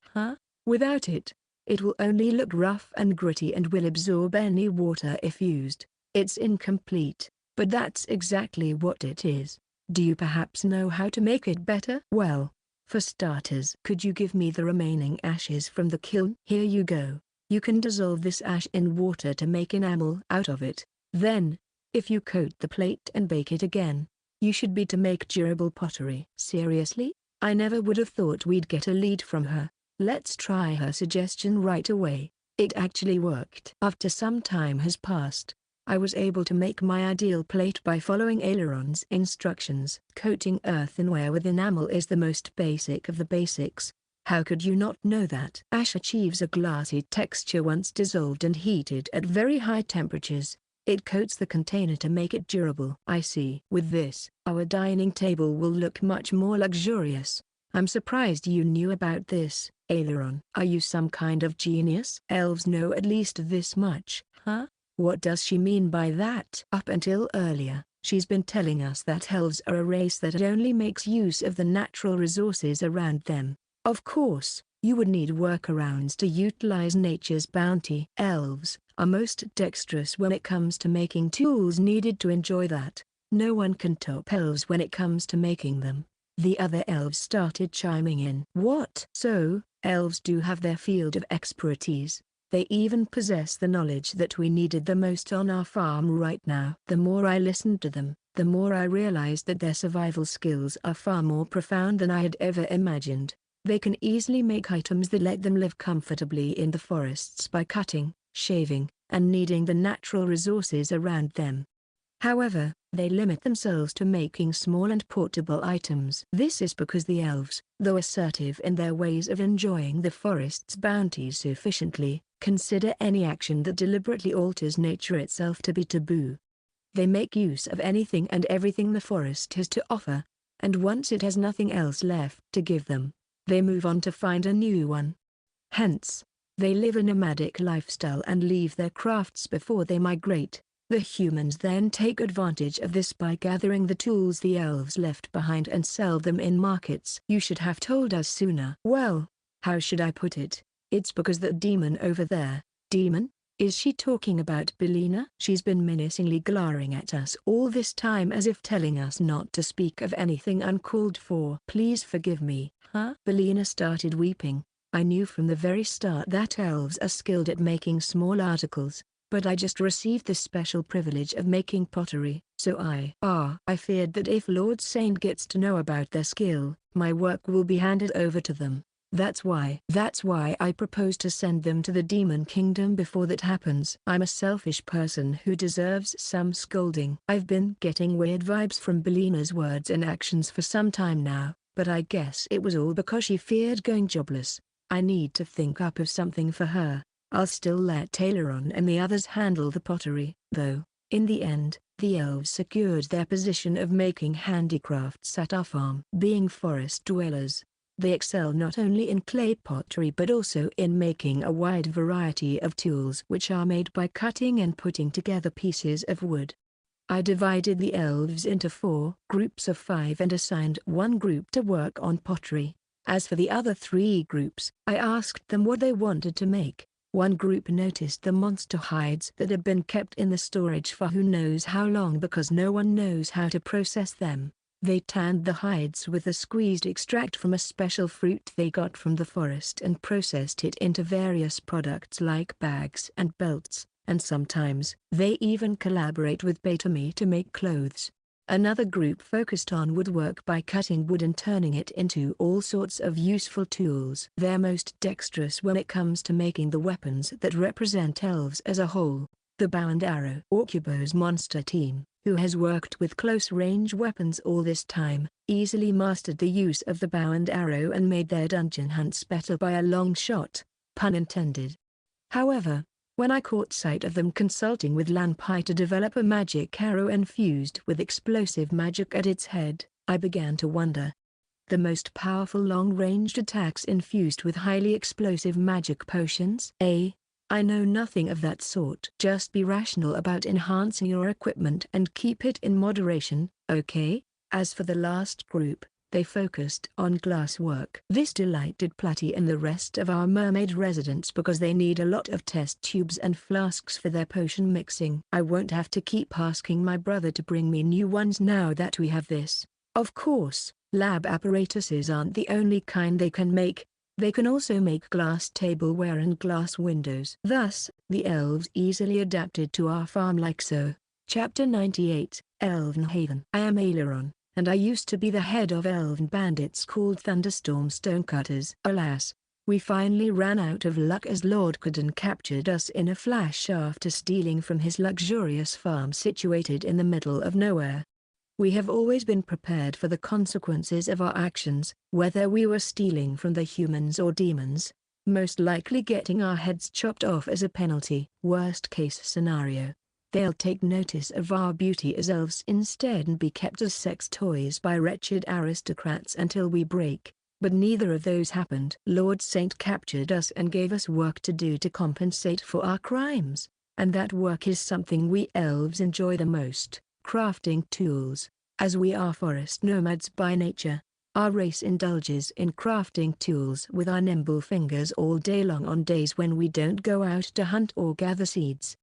Without it, it will only look rough and gritty and will absorb any water if used. It's incomplete, but that's exactly what it is. Do you perhaps know how to make it better? Well, for starters, could you give me the remaining ashes from the kiln? Here you go. You can dissolve this ash in water to make enamel out of it. Then, if you coat the plate and bake it again, you should be to make durable pottery. Seriously? I never would have thought we'd get a lead from her. Let's try her suggestion right away. It actually worked. After some time has passed, I was able to make my ideal plate by following Aileron's instructions. Coating earthenware with enamel is the most basic of the basics. How could you not know that? Ash achieves a glassy texture once dissolved and heated at very high temperatures. It coats the container to make it durable. I see. With this, our dining table will look much more luxurious. I'm surprised you knew about this. Aileron, are you some kind of genius? Elves know at least this much. Huh? What does she mean by that? Up until earlier, she's been telling us that elves are a race that only makes use of the natural resources around them. Of course, you would need workarounds to utilize nature's bounty. Elves are most dexterous when it comes to making tools needed to enjoy that. No one can top elves when it comes to making them. The other elves started chiming in. What? So, elves do have their field of expertise. They even possess the knowledge that we needed the most on our farm right now. The more I listened to them, the more I realized that their survival skills are far more profound than I had ever imagined. They can easily make items that let them live comfortably in the forests by cutting, shaving, and kneading the natural resources around them. However, they limit themselves to making small and portable items. This is because the elves, though assertive in their ways of enjoying the forest's bounties sufficiently, consider any action that deliberately alters nature itself to be taboo. They make use of anything and everything the forest has to offer, and once it has nothing else left to give them, they move on to find a new one. Hence, they live a nomadic lifestyle and leave their crafts before they migrate. The humans then take advantage of this by gathering the tools the elves left behind and sell them in markets. You should have told us sooner. Well, how should I put it? It's because that demon over there. Demon? Is she talking about Belina? She's been menacingly glaring at us all this time as if telling us not to speak of anything uncalled for. Please forgive me. Huh? Belina started weeping. I knew from the very start that elves are skilled at making small articles. But I just received the special privilege of making pottery, so I feared that if Lord Saint gets to know about their skill, my work will be handed over to them. That's why I propose to send them to the Demon Kingdom before that happens. I'm a selfish person who deserves some scolding. I've been getting weird vibes from Belina's words and actions for some time now, but I guess it was all because she feared going jobless. I need to think up of something for her. I'll still let Tailoron and the others handle the pottery, though. In the end, the elves secured their position of making handicrafts at our farm. Being forest dwellers, they excel not only in clay pottery but also in making a wide variety of tools which are made by cutting and putting together pieces of wood. I divided the elves into 4 groups of 5 and assigned one group to work on pottery. As for the other 3 groups, I asked them what they wanted to make. One group noticed the monster hides that had been kept in the storage for who knows how long because no one knows how to process them. They tanned the hides with a squeezed extract from a special fruit they got from the forest and processed it into various products like bags and belts, and sometimes they even collaborate with Betami to make clothes. Another group focused on woodwork by cutting wood and turning it into all sorts of useful tools. They're most dexterous when it comes to making the weapons that represent elves as a whole. The bow and arrow Okubo's monster team, who has worked with close-range weapons all this time, easily mastered the use of the bow and arrow and made their dungeon hunts better by a long shot, pun intended. However, when I caught sight of them consulting with Lanpai to develop a magic arrow infused with explosive magic at its head, I began to wonder. The most powerful long-ranged attacks infused with highly explosive magic potions? I know nothing of that sort. Just be rational about enhancing your equipment and keep it in moderation, okay? As for the last group, they focused on glasswork. This delighted Platy and the rest of our mermaid residents because they need a lot of test tubes and flasks for their potion mixing. I won't have to keep asking my brother to bring me new ones now that we have this. Of course, lab apparatuses aren't the only kind they can make. They can also make glass tableware and glass windows. Thus, the elves easily adapted to our farm like so. Chapter 98, Elven Haven. I am Aileron, and I used to be the head of Elven bandits called Thunderstorm Stonecutters. Alas, we finally ran out of luck as Lord Cordon captured us in a flash after stealing from his luxurious farm situated in the middle of nowhere. We have always been prepared for the consequences of our actions, whether we were stealing from the humans or demons, most likely getting our heads chopped off as a penalty. Worst case scenario, they'll take notice of our beauty as elves instead and be kept as sex toys by wretched aristocrats until we break. But neither of those happened. Lord Saint captured us and gave us work to do to compensate for our crimes. And that work is something we elves enjoy the most, crafting tools. As we are forest nomads by nature, our race indulges in crafting tools with our nimble fingers all day long on days when we don't go out to hunt or gather seeds.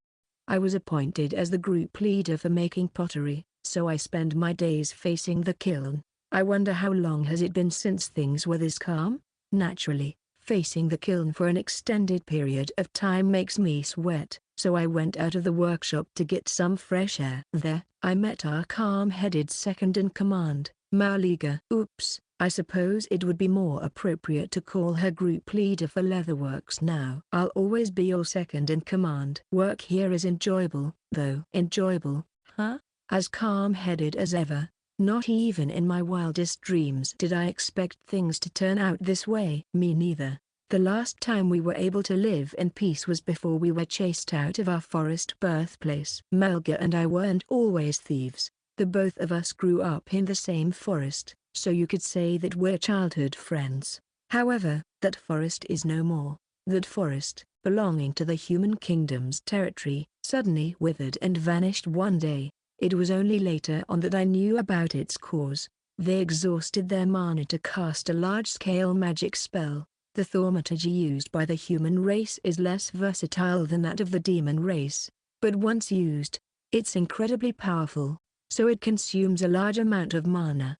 I was appointed as the group leader for making pottery, so I spend my days facing the kiln. I wonder how long has it been since things were this calm? Naturally, facing the kiln for an extended period of time makes me sweat, so I went out of the workshop to get some fresh air. There, I met our calm-headed second-in-command, Maliga. Oops, I suppose it would be more appropriate to call her group leader for Leatherworks now. I'll always be your second-in-command. Work here is enjoyable, though. Enjoyable, huh? As calm-headed as ever. Not even in my wildest dreams did I expect things to turn out this way. Me neither. The last time we were able to live in peace was before we were chased out of our forest birthplace. Melga and I weren't always thieves. The both of us grew up in the same forest, so you could say that we're childhood friends. However, that forest is no more. That forest, belonging to the human kingdom's territory, suddenly withered and vanished one day. It was only later on that I knew about its cause. They exhausted their mana to cast a large-scale magic spell. The thaumaturgy used by the human race is less versatile than that of the demon race, but once used, it's incredibly powerful, so it consumes a large amount of mana.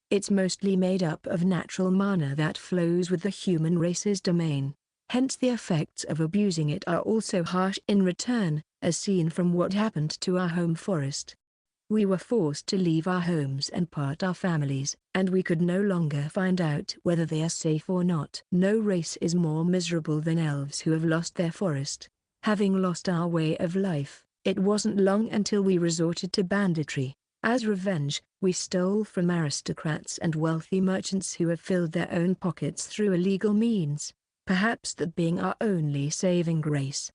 It's mostly made up of natural mana that flows with the human race's domain. Hence the effects of abusing it are also harsh in return, as seen from what happened to our home forest. We were forced to leave our homes and part our families, and we could no longer find out whether they are safe or not. No race is more miserable than elves who have lost their forest. Having lost our way of life, it wasn't long until we resorted to banditry. As revenge, we stole from aristocrats and wealthy merchants who have filled their own pockets through illegal means, perhaps that being our only saving grace.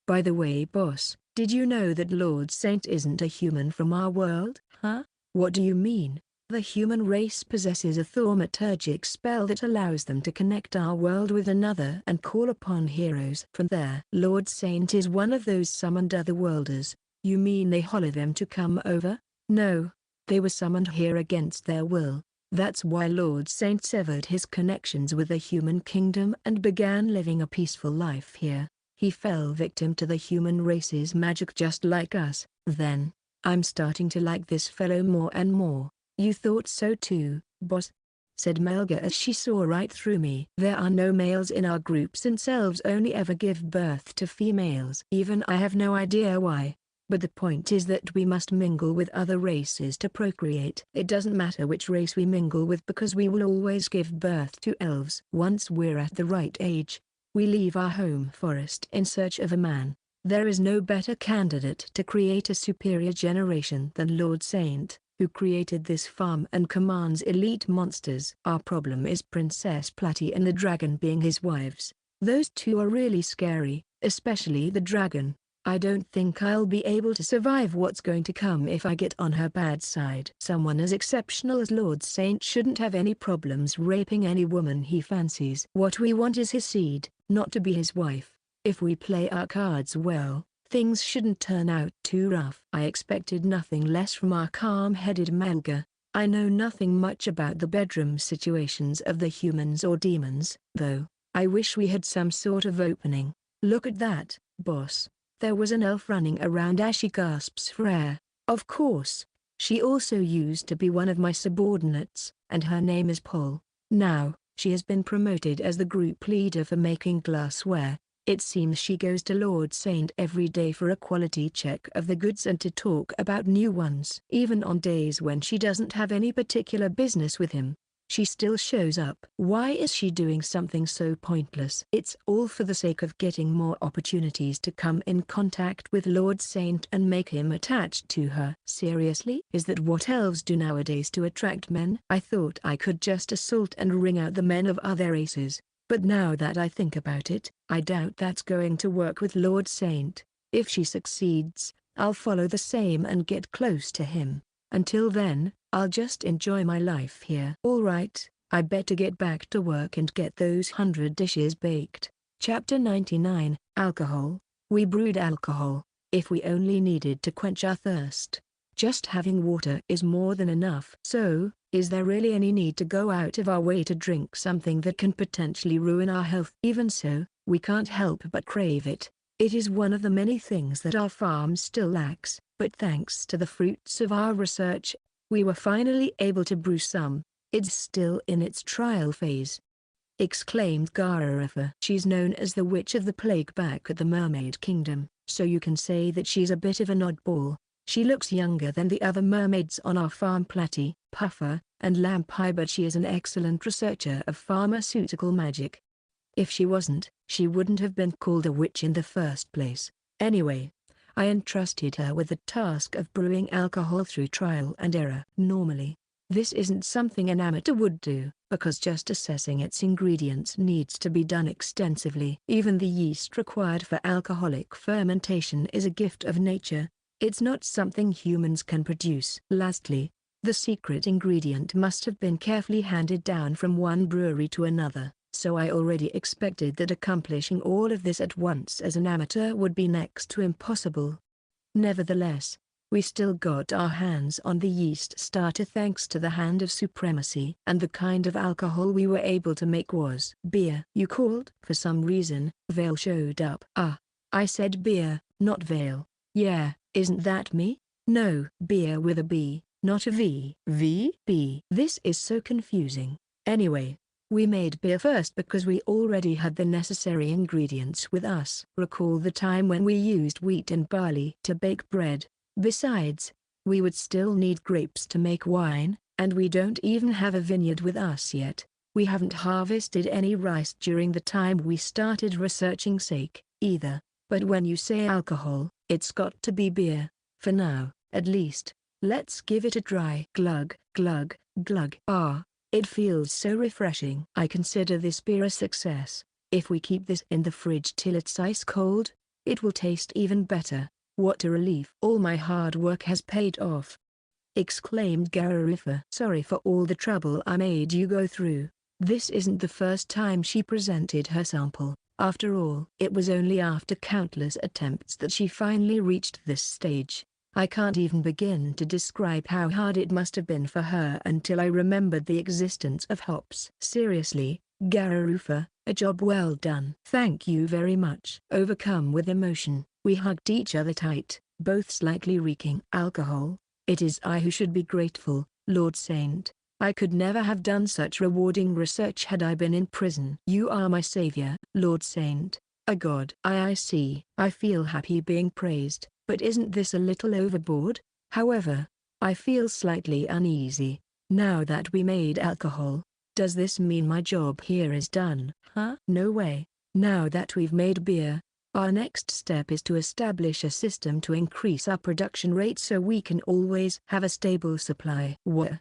By the way, boss, did you know that Lord Saint isn't a human from our world? Huh? What do you mean? The human race possesses a thaumaturgic spell that allows them to connect our world with another and call upon heroes from there. Lord Saint is one of those summoned otherworlders. You mean they hollow them to come over? No. They were summoned here against their will. That's why Lord Saint severed his connections with the human kingdom and began living a peaceful life here. He fell victim to the human race's magic just like us. Then, I'm starting to like this fellow more and more. You thought so too, boss? Said Melga as she saw right through me. There are no males in our group since elves only ever give birth to females. Even I have no idea why. But the point is that we must mingle with other races to procreate. It doesn't matter which race we mingle with because we will always give birth to elves. Once we're at the right age, we leave our home forest in search of a man. There is no better candidate to create a superior generation than Lord Saint, who created this farm and commands elite monsters. Our problem is Princess Platy and the dragon being his wives. Those two are really scary, especially the dragon. I don't think I'll be able to survive what's going to come if I get on her bad side. Someone as exceptional as Lord Saint shouldn't have any problems raping any woman he fancies. What we want is his seed, not to be his wife. If we play our cards well, things shouldn't turn out too rough. I expected nothing less from our calm-headed Melga. I know nothing much about the bedroom situations of the humans or demons, though. I wish we had some sort of opening. Look at that, boss. There was an elf running around as she gasps for air. Of course. She also used to be one of my subordinates, and her name is Pol. Now, she has been promoted as the group leader for making glassware. It seems she goes to Lord Saint every day for a quality check of the goods and to talk about new ones. Even on days when she doesn't have any particular business with him, she still shows up. Why is she doing something so pointless? It's all for the sake of getting more opportunities to come in contact with Lord Saint and make him attached to her. Seriously? Is that what elves do nowadays to attract men? I thought I could just assault and wring out the men of other races, but now that I think about it, I doubt that's going to work with Lord Saint. If she succeeds, I'll follow the same and get close to him. Until then, I'll just enjoy my life here. Alright, I better get back to work and get those 100 dishes baked. Chapter 99, Alcohol. We brewed alcohol, if we only needed to quench our thirst. Just having water is more than enough. So, is there really any need to go out of our way to drink something that can potentially ruin our health? Even so, we can't help but crave it. It is one of the many things that our farm still lacks, but thanks to the fruits of our research, we were finally able to brew some. It's still in its trial phase, exclaimed Gararifa. She's known as the Witch of the Plague back at the Mermaid Kingdom, so you can say that she's a bit of an oddball. She looks younger than the other mermaids on our farm, Platty, Puffer, and Lampi, but she is an excellent researcher of pharmaceutical magic. If she wasn't, she wouldn't have been called a witch in the first place. Anyway, I entrusted her with the task of brewing alcohol through trial and error. Normally, this isn't something an amateur would do, because just assessing its ingredients needs to be done extensively. Even the yeast required for alcoholic fermentation is a gift of nature. It's not something humans can produce. Lastly, the secret ingredient must have been carefully handed down from one brewery to another, so I already expected that accomplishing all of this at once as an amateur would be next to impossible. Nevertheless, we still got our hands on the yeast starter thanks to the hand of supremacy, and the kind of alcohol we were able to make was beer. You called? For some reason, Vale showed up. Ah, I said beer, not Vale. Yeah, isn't that me? No, beer with a B, not a V. B. This is so confusing. Anyway, we made beer first because we already had the necessary ingredients with us. Recall the time when we used wheat and barley to bake bread. Besides, we would still need grapes to make wine, and we don't even have a vineyard with us yet. We haven't harvested any rice during the time we started researching sake, either. But when you say alcohol, it's got to be beer. For now, at least. Let's give it a try. Glug, glug, glug. Ah, it feels so refreshing. I consider this beer a success. If we keep this in the fridge till it's ice cold, it will taste even better. What a relief. All my hard work has paid off, exclaimed Gararifa. Sorry for all the trouble I made you go through. This isn't the first time she presented her sample. After all, it was only after countless attempts that she finally reached this stage. I can't even begin to describe how hard it must have been for her until I remembered the existence of hops. Seriously, Gararifa, a job well done. Thank you very much. Overcome with emotion, we hugged each other tight, both slightly reeking alcohol. It is I who should be grateful, Lord Saint. I could never have done such rewarding research had I been in prison. You are my savior, Lord Saint, a god. I see. I feel happy being praised, but isn't this a little overboard? However, I feel slightly uneasy. Now that we made alcohol, does this mean my job here is done? Huh? No way. Now that we've made beer, our next step is to establish a system to increase our production rate so we can always have a stable supply.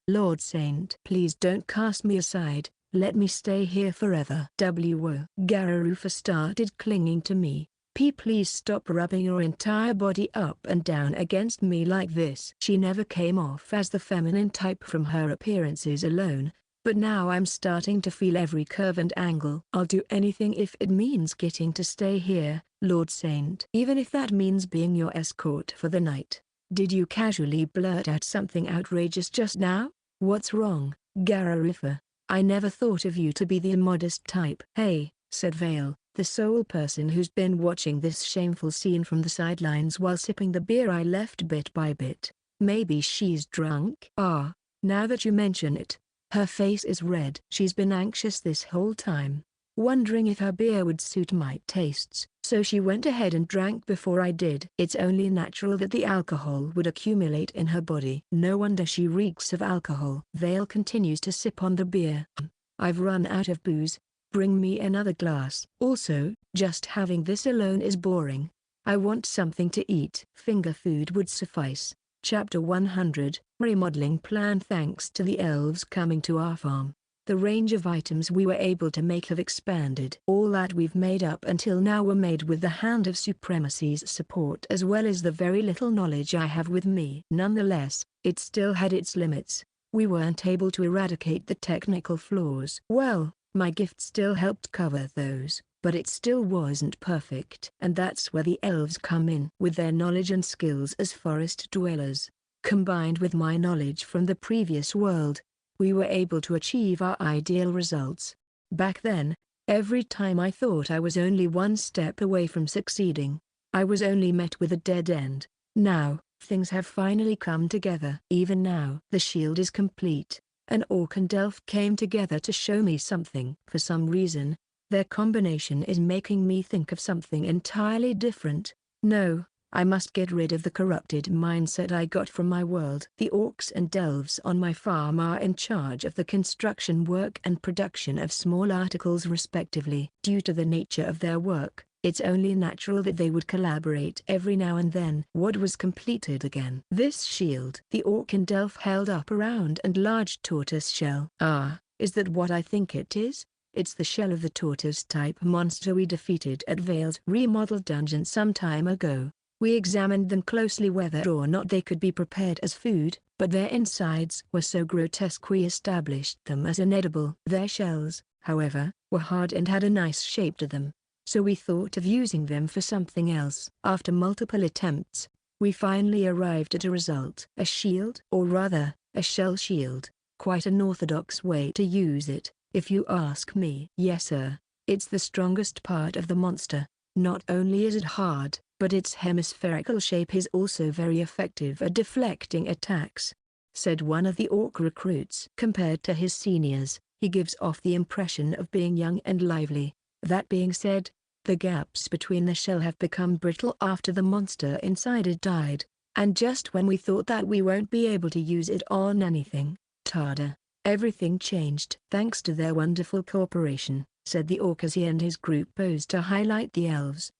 Lord Saint, please don't cast me aside, let me stay here forever. Gararifa started clinging to me. Please stop rubbing your entire body up and down against me like this. She never came off as the feminine type from her appearances alone, but now I'm starting to feel every curve and angle. I'll do anything if it means getting to stay here, Lord Saint. Even if that means being your escort for the night. Did you casually blurt out something outrageous just now? What's wrong, Gararifa? I never thought of you to be the immodest type. Hey, said Vale, the sole person who's been watching this shameful scene from the sidelines while sipping the beer I left bit by bit. Maybe she's drunk? Ah, now that you mention it. Her face is red. She's been anxious this whole time, wondering if her beer would suit my tastes, so she went ahead and drank before I did. It's only natural that the alcohol would accumulate in her body. No wonder she reeks of alcohol. Vale continues to sip on the beer. I've run out of booze. Bring me another glass. Also, just having this alone is boring. I want something to eat. Finger food would suffice. Chapter 100, Remodeling Plan. Thanks to the elves coming to our farm, the range of items we were able to make have expanded. All that we've made up until now were made with the hand of supremacy's support as well as the very little knowledge I have with me. Nonetheless, it still had its limits. We weren't able to eradicate the technical flaws. Well, my gift still helped cover those, but it still wasn't perfect. And that's where the elves come in. With their knowledge and skills as forest dwellers, combined with my knowledge from the previous world, we were able to achieve our ideal results. Back then, every time I thought I was only one step away from succeeding, I was only met with a dead end. Now, things have finally come together. Even now, the shield is complete. An orc and elf came together to show me something. For some reason, their combination is making me think of something entirely different. No, I must get rid of the corrupted mindset I got from my world. The orcs and elves on my farm are in charge of the construction work and production of small articles respectively. Due to the nature of their work, it's only natural that they would collaborate every now and then. What was completed again? This shield. The orc and elf held up a round and large tortoise shell. Ah, is that what I think it is? It's the shell of the tortoise-type monster we defeated at Vale's remodeled dungeon some time ago. We examined them closely whether or not they could be prepared as food, but their insides were so grotesque we established them as inedible. Their shells, however, were hard and had a nice shape to them, so we thought of using them for something else. After multiple attempts, we finally arrived at a result. A shield, or rather, a shell shield. Quite an orthodox way to use it, if you ask me. Yes sir, it's the strongest part of the monster. Not only is it hard, but its hemispherical shape is also very effective at deflecting attacks, said one of the orc recruits. Compared to his seniors, he gives off the impression of being young and lively. That being said, the gaps between the shell have become brittle after the monster inside it died, and just when we thought that we won't be able to use it on anything, tada, everything changed. Thanks to their wonderful cooperation, said the orc as he and his group posed to highlight the elves.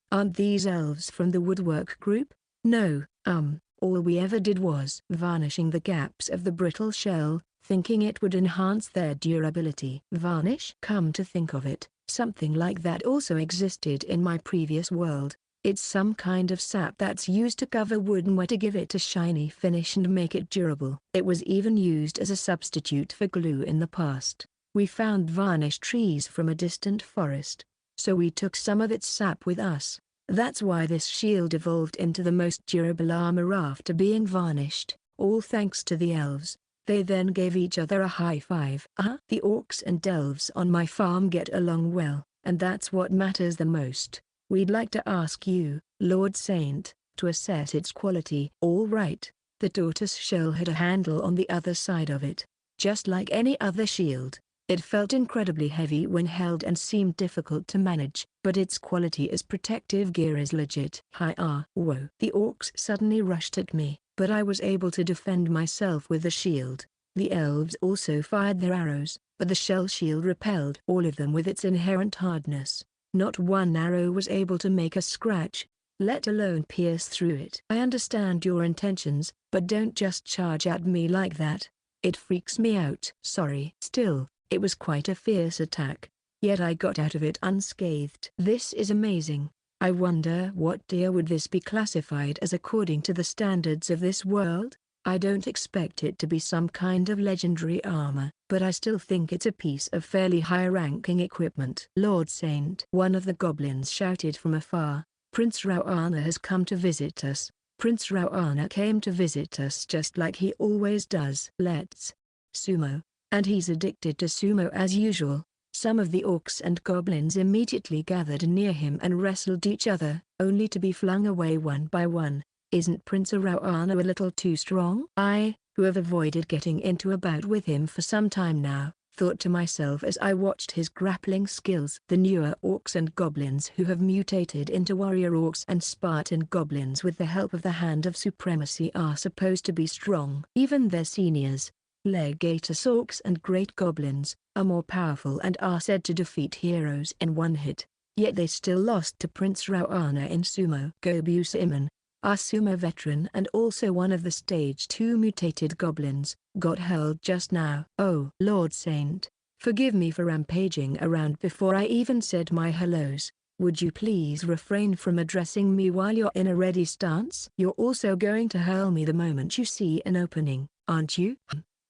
Aren't these elves from the woodwork group? No, all we ever did was varnishing the gaps of the brittle shell, thinking it would enhance their durability. Varnish? Come to think of it, something like that also existed in my previous world. It's some kind of sap that's used to cover wooden ware to give it a shiny finish and make it durable. It was even used as a substitute for glue in the past. We found varnish trees from a distant forest, so we took some of its sap with us. That's why this shield evolved into the most durable armor after being varnished, all thanks to the elves. They then gave each other a high five. The orcs and elves on my farm get along well, and that's what matters the most. We'd like to ask you, Lord Saint, to assess its quality. All right. The tortoise shell had a handle on the other side of it, just like any other shield. It felt incredibly heavy when held and seemed difficult to manage, but its quality as protective gear is legit. Whoa. The orcs suddenly rushed at me, but I was able to defend myself with the shield. The elves also fired their arrows, but the shell shield repelled all of them with its inherent hardness. Not one arrow was able to make a scratch, let alone pierce through it. I understand your intentions, but don't just charge at me like that. It freaks me out. Sorry. Still, it was quite a fierce attack, yet I got out of it unscathed. This is amazing. I wonder what tier would this be classified as according to the standards of this world? I don't expect it to be some kind of legendary armor, but I still think it's a piece of fairly high-ranking equipment. Lord Saint, one of the goblins shouted from afar, Prince Rauana has come to visit us. Prince Rauana came to visit us just like he always does. Let's sumo. And he's addicted to sumo as usual. Some of the orcs and goblins immediately gathered near him and wrestled each other, only to be flung away one by one. Isn't Prince Rauana a little too strong? I, who have avoided getting into a bout with him for some time now, thought to myself as I watched his grappling skills. The newer orcs and goblins who have mutated into warrior orcs and Spartan goblins with the help of the Hand of Supremacy are supposed to be strong. Even their seniors, Legatus orcs and great goblins, are more powerful and are said to defeat heroes in one hit, yet they still lost to Prince Rauana in sumo. Gobu Simon, our sumo veteran and also one of the stage 2 mutated goblins, got hurled just now. Oh Lord Saint, forgive me for rampaging around before I even said my hellos. Would you please refrain from addressing me while you're in a ready stance? You're also going to hurl me the moment you see an opening, aren't you?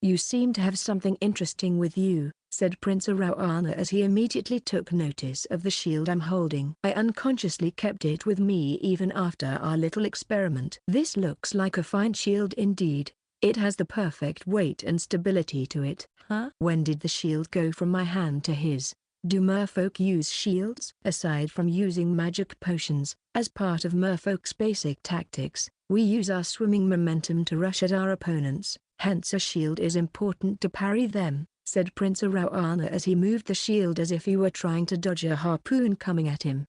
You seem to have something interesting with you, said Prince Arawana as he immediately took notice of the shield I'm holding. I unconsciously kept it with me even after our little experiment. This looks like a fine shield indeed. It has the perfect weight and stability to it. Huh? When did the shield go from my hand to his? Do merfolk use shields? Aside from using magic potions, as part of merfolk's basic tactics, we use our swimming momentum to rush at our opponents, hence a shield is important to parry them, said Prince Arawana as he moved the shield as if he were trying to dodge a harpoon coming at him.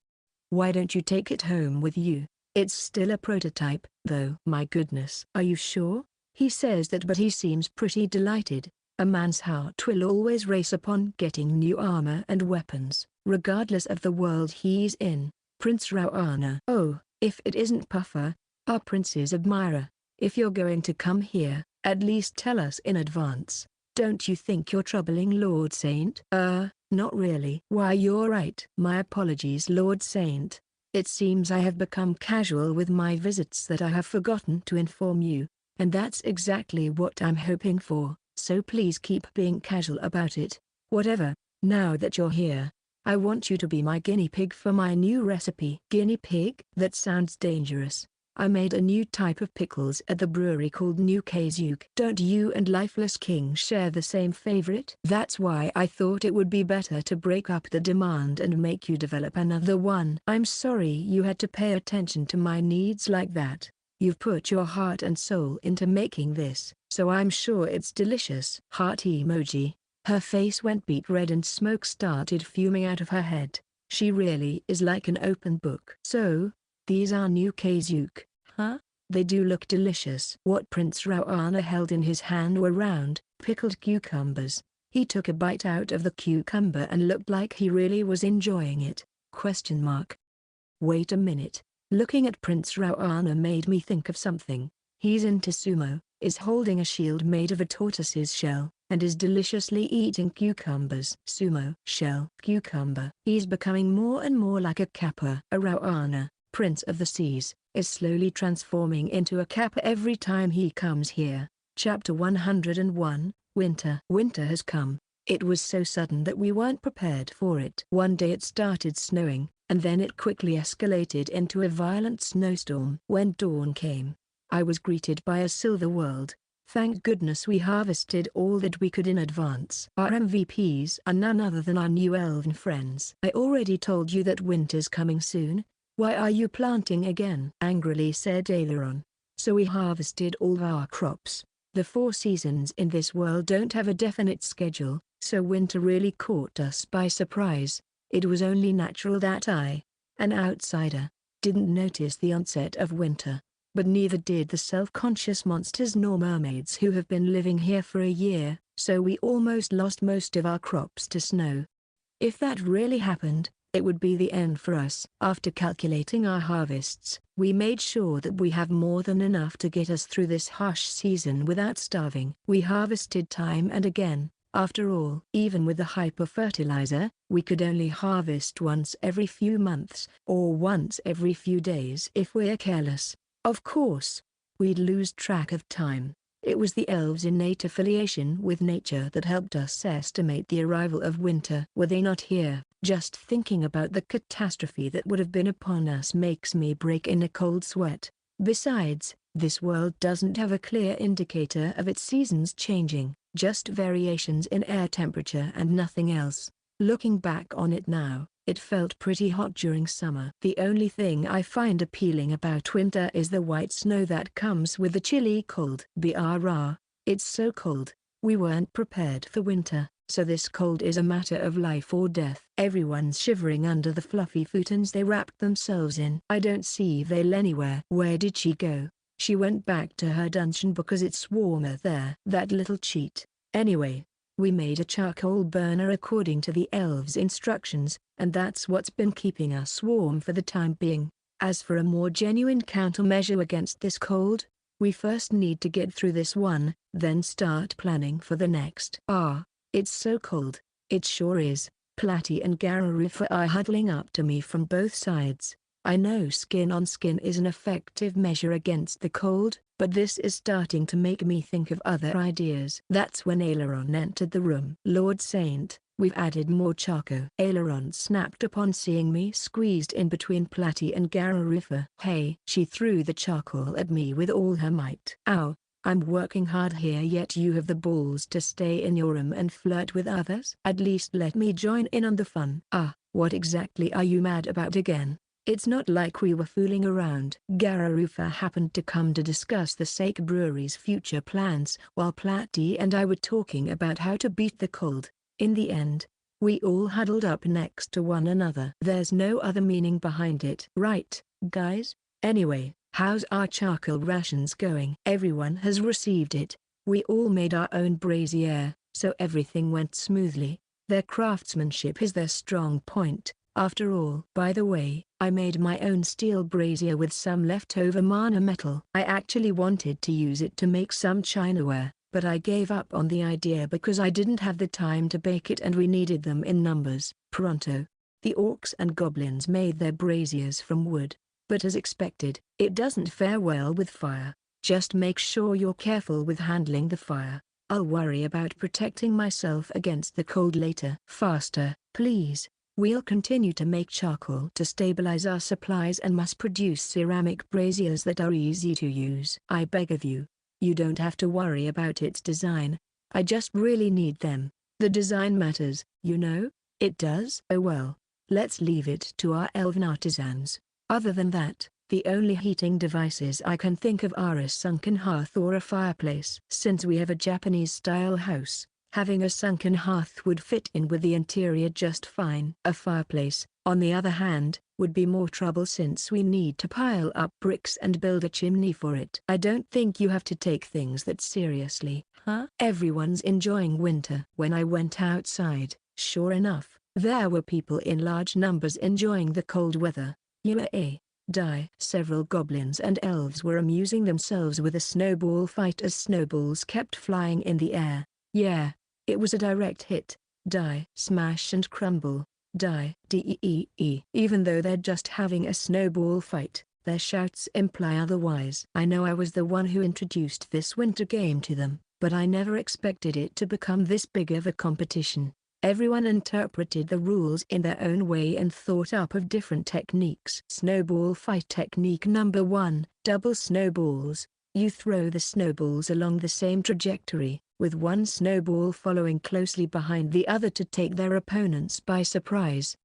Why don't you take it home with you? It's still a prototype, though. My goodness. Are you sure? He says that, but he seems pretty delighted. A man's heart will always race upon getting new armor and weapons, regardless of the world he's in. Prince Rawana. Oh, if it isn't Puffer, our prince's admirer. If you're going to come here, at least tell us in advance. Don't you think you're troubling Lord Saint? Not really. Why, you're right. My apologies, Lord Saint. It seems I have become casual with my visits that I have forgotten to inform you, and that's exactly what I'm hoping for. So please keep being casual about it. Whatever. Now that you're here, I want you to be my guinea pig for my new recipe. Guinea pig? That sounds dangerous. I made a new type of pickles at the brewery called New Kaizuk. Don't you and Lifeless King share the same favorite? That's why I thought it would be better to break up the demand and make you develop another one. I'm sorry you had to pay attention to my needs like that. You've put your heart and soul into making this, so I'm sure it's delicious. Heart emoji. Her face went beet red and smoke started fuming out of her head. She really is like an open book. So, these are new Kaizuk, huh? They do look delicious. What Prince Rawana held in his hand were round, pickled cucumbers. He took a bite out of the cucumber and looked like he really was enjoying it. Question mark. Wait a minute. Looking at Prince Rawana made me think of something. He's into sumo, is holding a shield made of a tortoise's shell, and is deliciously eating cucumbers. Sumo, shell, cucumber. He's becoming more and more like a kappa. Rawana, Prince of the Seas, is slowly transforming into a kappa every time he comes here. Chapter 101, Winter. Winter has come. It was so sudden that we weren't prepared for it. One day it started snowing, and then it quickly escalated into a violent snowstorm. When dawn came, I was greeted by a silver world. Thank goodness we harvested all that we could in advance. Our MVPs are none other than our new elven friends. I already told you that winter's coming soon. Why are you planting again? Angrily said Aileron. So we harvested all our crops. The 4 seasons in this world don't have a definite schedule, so winter really caught us by surprise. It was only natural that I, an outsider, didn't notice the onset of winter, but neither did the self-conscious monsters nor mermaids who have been living here for a year, so we almost lost most of our crops to snow. If that really happened, it would be the end for us. After calculating our harvests, we made sure that we have more than enough to get us through this harsh season without starving. We harvested time and again. After all, even with the hyper-fertilizer, we could only harvest once every few months, or once every few days if we're careless. Of course, we'd lose track of time. It was the elves' innate affiliation with nature that helped us estimate the arrival of winter. Were they not here, just thinking about the catastrophe that would have been upon us makes me break in a cold sweat. Besides, this world doesn't have a clear indicator of its seasons changing, just variations in air temperature and nothing else. Looking back on it now, it felt pretty hot during summer. The only thing I find appealing about winter is the white snow that comes with the chilly cold. Brrrr, it's so cold. We weren't prepared for winter, so this cold is a matter of life or death. Everyone's shivering under the fluffy futons they wrapped themselves in. I don't see Vale anywhere. Where did she go? She went back to her dungeon because it's warmer there. That little cheat. Anyway, we made a charcoal burner according to the elves' instructions, and that's what's been keeping us warm for the time being. As for a more genuine countermeasure against this cold, we first need to get through this one, then start planning for the next. It's so cold. It sure is. Platy and Garufa are huddling up to me from both sides. I know skin on skin is an effective measure against the cold, but this is starting to make me think of other ideas. That's when Aileron entered the room. Lord Saint, we've added more charcoal. Aileron snapped upon seeing me squeezed in between Platy and Garufa. Hey! She threw the charcoal at me with all her might. Ow! I'm working hard here, yet you have the balls to stay in your room and flirt with others? At least let me join in on the fun. Ah, what exactly are you mad about again? It's not like we were fooling around. Garufa happened to come to discuss the Sake Brewery's future plans while Platy and I were talking about how to beat the cold. In the end, we all huddled up next to one another. There's no other meaning behind it. Right, guys? Anyway, how's our charcoal rations going? Everyone has received it. We all made our own brazier, so everything went smoothly. Their craftsmanship is their strong point, after all. By the way, I made my own steel brazier with some leftover mana metal. I actually wanted to use it to make some chinaware, but I gave up on the idea because I didn't have the time to bake it and we needed them in numbers. Pronto. The orcs and goblins made their braziers from wood, but as expected, it doesn't fare well with fire. Just make sure you're careful with handling the fire. I'll worry about protecting myself against the cold later. Faster, please. We'll continue to make charcoal to stabilize our supplies and mass produce ceramic braziers that are easy to use. I beg of you. You don't have to worry about its design. I just really need them. The design matters, you know? It does? Oh well. Let's leave it to our elven artisans. Other than that, the only heating devices I can think of are a sunken hearth or a fireplace. Since we have a Japanese-style house, having a sunken hearth would fit in with the interior just fine. A fireplace, on the other hand, would be more trouble since we need to pile up bricks and build a chimney for it. I don't think you have to take things that seriously, huh? Everyone's enjoying winter. When I went outside, sure enough, there were people in large numbers enjoying the cold weather. Several goblins and elves were amusing themselves with a snowball fight as snowballs kept flying in the air. Yeah, it was a direct hit. Smash and crumble. Even though they're just having a snowball fight, their shouts imply otherwise. I know I was the one who introduced this winter game to them, but I never expected it to become this big of a competition. Everyone interpreted the rules in their own way and thought up of different techniques. Snowball fight technique number 1, double snowballs. You throw the snowballs along the same trajectory, with one snowball following closely behind the other to take their opponents by surprise.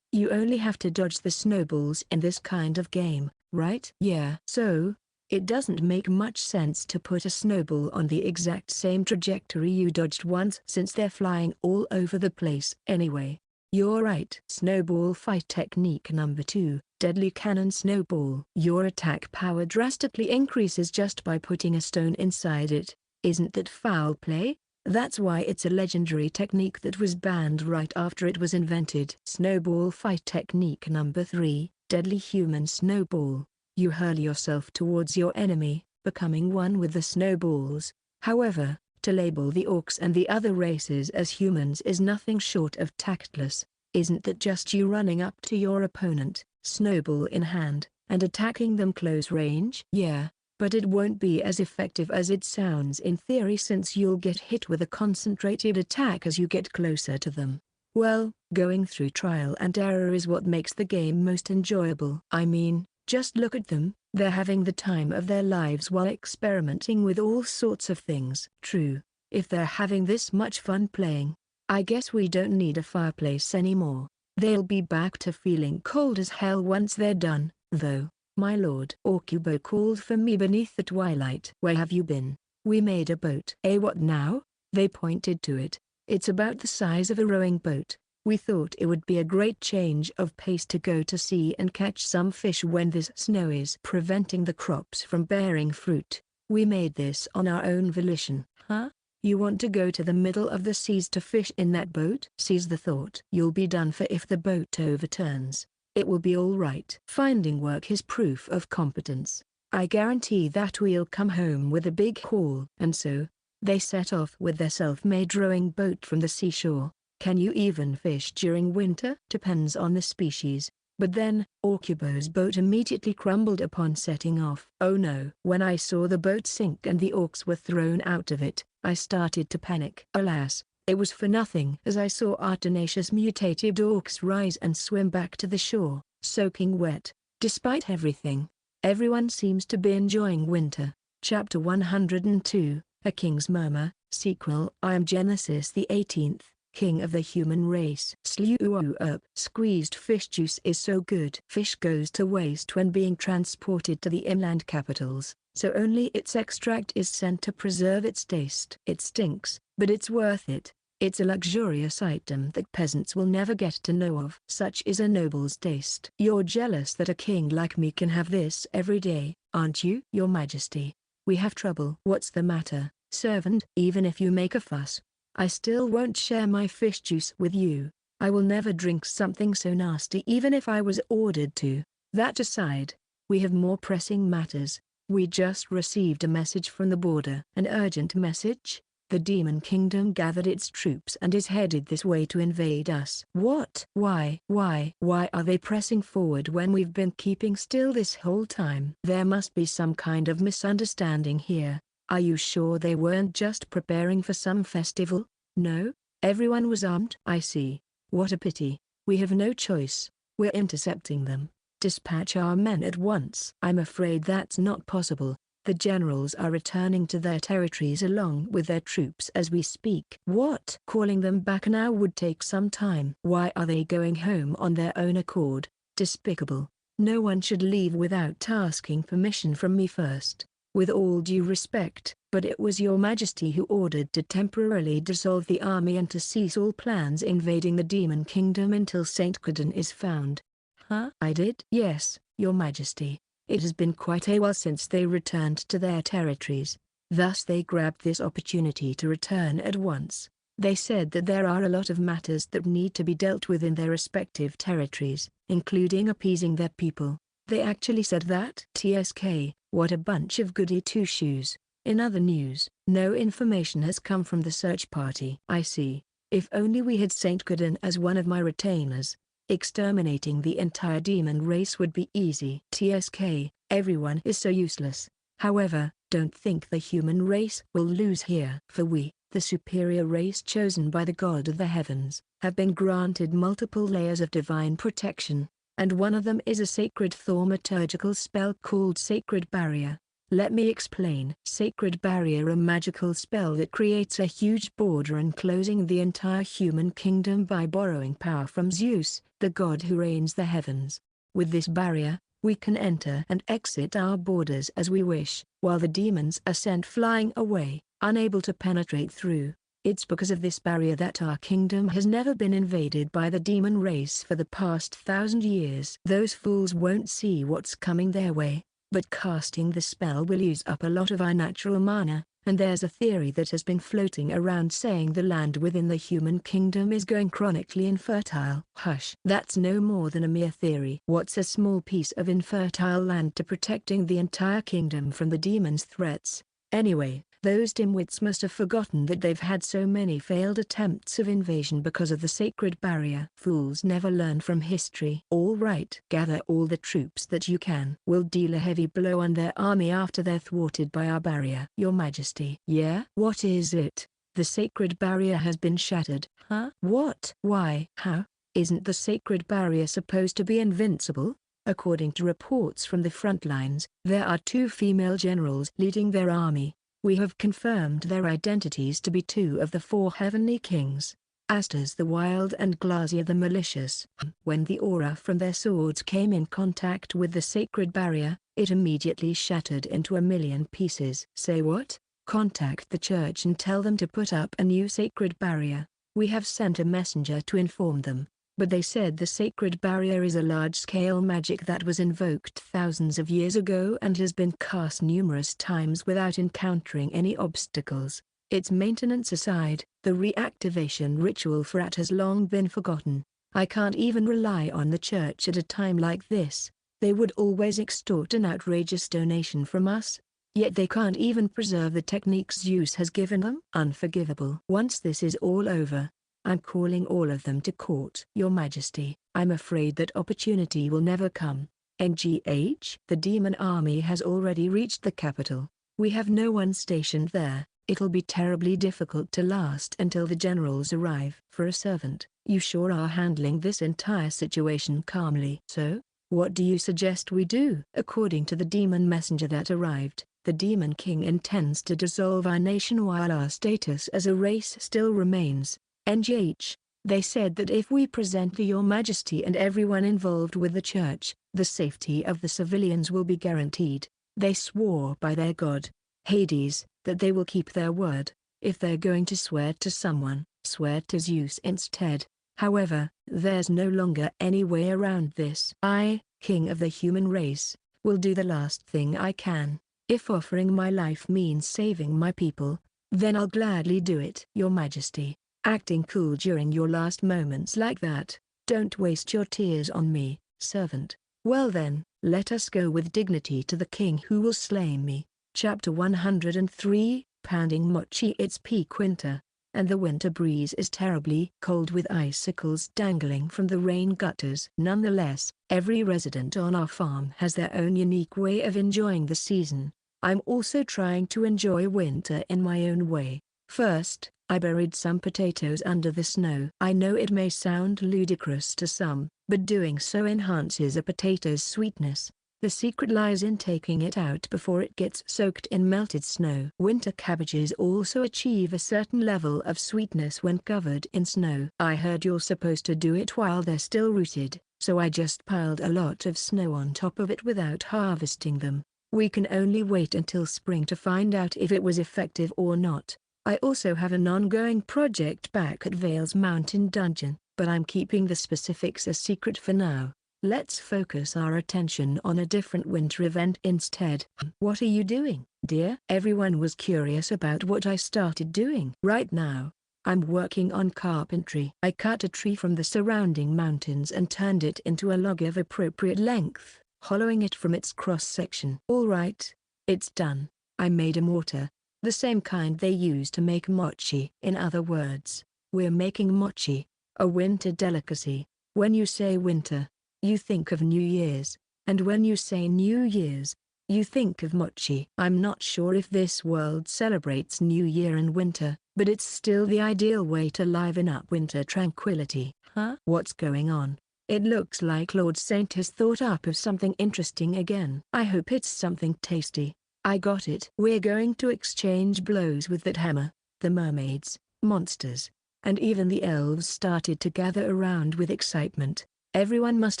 You only have to dodge the snowballs in this kind of game, right? Yeah. So, it doesn't make much sense to put a snowball on the exact same trajectory you dodged once since they're flying all over the place anyway. You're right. Snowball fight technique number 2, deadly cannon snowball. Your attack power drastically increases just by putting a stone inside it. Isn't that foul play? That's why it's a legendary technique that was banned right after it was invented. Snowball fight technique number 3, deadly human snowball. You hurl yourself towards your enemy, becoming one with the snowballs. However, to label the orcs and the other races as humans is nothing short of tactless. Isn't that just you running up to your opponent, snowball in hand, and attacking them close range? Yeah, but it won't be as effective as it sounds in theory since you'll get hit with a concentrated attack as you get closer to them. Well, going through trial and error is what makes the game most enjoyable. I mean, just look at them, they're having the time of their lives while experimenting with all sorts of things. True, if they're having this much fun playing, I guess we don't need a fireplace anymore. They'll be back to feeling cold as hell once they're done, though. My lord Orcubo called for me beneath the twilight. Where have you been? We made a boat. What now? They pointed to it. It's about the size of a rowing boat. We thought it would be a great change of pace to go to sea and catch some fish when this snow is preventing the crops from bearing fruit. We made this on our own volition. Huh? You want to go to the middle of the seas to fish in that boat? Seize the thought. You'll be done for if the boat overturns. It will be all right. Finding work is proof of competence. I guarantee that we'll come home with a big haul. And so, they set off with their self-made rowing boat from the seashore. Can you even fish during winter? Depends on the species. But then, Orcubo's boat immediately crumbled upon setting off. Oh no! When I saw the boat sink and the orcs were thrown out of it, I started to panic. Alas, it was for nothing as I saw our tenacious mutated orcs rise and swim back to the shore, soaking wet. Despite everything, everyone seems to be enjoying winter. Chapter 102, A King's Murmur, Sequel. I am Genesis the 18th, King of the human race. Slew up. Squeezed fish juice is so good. Fish goes to waste when being transported to the inland capitals, so only its extract is sent to preserve its taste. It stinks, but it's worth it. It's a luxurious item that peasants will never get to know of. Such is a noble's taste. You're jealous that a king like me can have this every day, aren't you? Your Majesty, we have trouble. What's the matter, servant? Even if you make a fuss, I still won't share my fish juice with you. I will never drink something so nasty even if I was ordered to. That aside, we have more pressing matters. We just received a message from the border. An urgent message? The demon kingdom gathered its troops and is headed this way to invade us. What? Why are they pressing forward when we've been keeping still this whole time? There must be some kind of misunderstanding here. Are you sure they weren't just preparing for some festival? No? Everyone was armed? I see. What a pity. We have no choice. We're intercepting them. Dispatch our men at once. I'm afraid that's not possible. The generals are returning to their territories along with their troops as we speak. What? Calling them back now would take some time. Why are they going home on their own accord? Despicable. No one should leave without asking permission from me first. With all due respect, but it was your Majesty who ordered to temporarily dissolve the army and to cease all plans invading the demon kingdom until Saint Caden is found. Huh? I did? Yes, your Majesty. It has been quite a while since they returned to their territories. Thus they grabbed this opportunity to return at once. They said that there are a lot of matters that need to be dealt with in their respective territories, including appeasing their people. They actually said that? TSK, what a bunch of goody two-shoes. In other news, no information has come from the search party. I see. If only we had Saint Caden as one of my retainers. Exterminating the entire demon race would be easy. TSK, everyone is so useless. However, don't think the human race will lose here. For we, the superior race chosen by the God of the heavens, have been granted multiple layers of divine protection, and one of them is a sacred thaumaturgical spell called Sacred Barrier. Let me explain. Sacred Barrier, a magical spell that creates a huge border enclosing the entire human kingdom by borrowing power from Zeus, the god who reigns the heavens. With this barrier, we can enter and exit our borders as we wish, while the demons are sent flying away, unable to penetrate through. It's because of this barrier that our kingdom has never been invaded by the demon race for the past 1,000 years. Those fools won't see what's coming their way. But casting the spell will use up a lot of our natural mana, and there's a theory that has been floating around saying the land within the human kingdom is going chronically infertile. Hush. That's no more than a mere theory. What's a small piece of infertile land to protecting the entire kingdom from the demons' threats? Anyway, those dimwits must have forgotten that they've had so many failed attempts of invasion because of the sacred barrier. Fools never learn from history. All right. Gather all the troops that you can. We'll deal a heavy blow on their army after they're thwarted by our barrier. Your Majesty. Yeah? What is it? The sacred barrier has been shattered. Huh? What? Why? How? Isn't the sacred barrier supposed to be invincible? According to reports from the front lines, there are 2 female generals leading their army. We have confirmed their identities to be 2 of the 4 heavenly kings, Astas the wild and Glasia the malicious. When the aura from their swords came in contact with the sacred barrier, it immediately shattered into a million pieces. Say what? Contact the church and tell them to put up a new sacred barrier. We have sent a messenger to inform them, but they said the sacred barrier is a large-scale magic that was invoked thousands of years ago and has been cast numerous times without encountering any obstacles. Its maintenance aside, the reactivation ritual for it has long been forgotten. I can't even rely on the church at a time like this. They would always extort an outrageous donation from us. Yet they can't even preserve the techniques Zeus has given them. Unforgivable. Once this is all over, I'm calling all of them to court. Your Majesty, I'm afraid that opportunity will never come. NGH? The demon army has already reached the capital. We have no one stationed there. It'll be terribly difficult to last until the generals arrive. For a servant, you sure are handling this entire situation calmly. So, what do you suggest we do? According to the demon messenger that arrived, the Demon King intends to dissolve our nation while our status as a race still remains. NGH, they said that if we present to Your Majesty and everyone involved with the church, the safety of the civilians will be guaranteed. They swore by their god, Hades, that they will keep their word. If they're going to swear to someone, swear to Zeus instead. However, there's no longer any way around this. I, king of the human race, will do the last thing I can. If offering my life means saving my people, then I'll gladly do it. Your Majesty, acting cool during your last moments like that, don't waste your tears on me, servant. Well then, let us go with dignity to the king who will slay me. Chapter 103, Pounding Mochi. It's peak winter, and the winter breeze is terribly cold with icicles dangling from the rain gutters. Nonetheless, every resident on our farm has their own unique way of enjoying the season. I'm also trying to enjoy winter in my own way. First, I buried some potatoes under the snow. I know it may sound ludicrous to some, but doing so enhances a potato's sweetness. The secret lies in taking it out before it gets soaked in melted snow. Winter cabbages also achieve a certain level of sweetness when covered in snow. I heard you're supposed to do it while they're still rooted, so I just piled a lot of snow on top of it without harvesting them. We can only wait until spring to find out if it was effective or not. I also have an ongoing project back at Vale's Mountain Dungeon, but I'm keeping the specifics a secret for now. Let's focus our attention on a different winter event instead. What are you doing, dear? Everyone was curious about what I started doing. Right now, I'm working on carpentry. I cut a tree from the surrounding mountains and turned it into a log of appropriate length, hollowing it from its cross-section. All right, it's done. I made a mortar, the same kind they use to make mochi. In other words, we're making mochi, a winter delicacy. When you say winter, you think of New Year's, and when you say New Year's, you think of mochi. I'm not sure if this world celebrates New Year in winter, but it's still the ideal way to liven up winter tranquility. Huh? What's going on? It looks like Lord Saint has thought up of something interesting again. I hope it's something tasty. I got it. We're going to exchange blows with that hammer. The mermaids, monsters, and even the elves started to gather around with excitement. Everyone must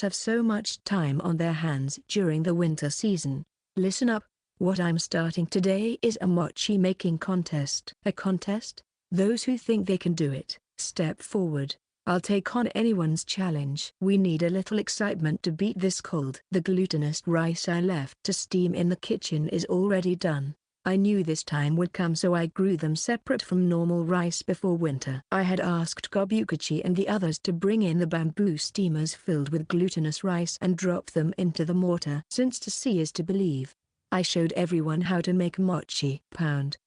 have so much time on their hands during the winter season. Listen up, what I'm starting today is a mochi making contest. A contest? Those who think they can do it, step forward. I'll take on anyone's challenge. We need a little excitement to beat this cold. The glutinous rice I left to steam in the kitchen is already done. I knew this time would come, so I grew them separate from normal rice before winter. I had asked Kobukachi and the others to bring in the bamboo steamers filled with glutinous rice and drop them into the mortar. Since to see is to believe, I showed everyone how to make mochi. Pound.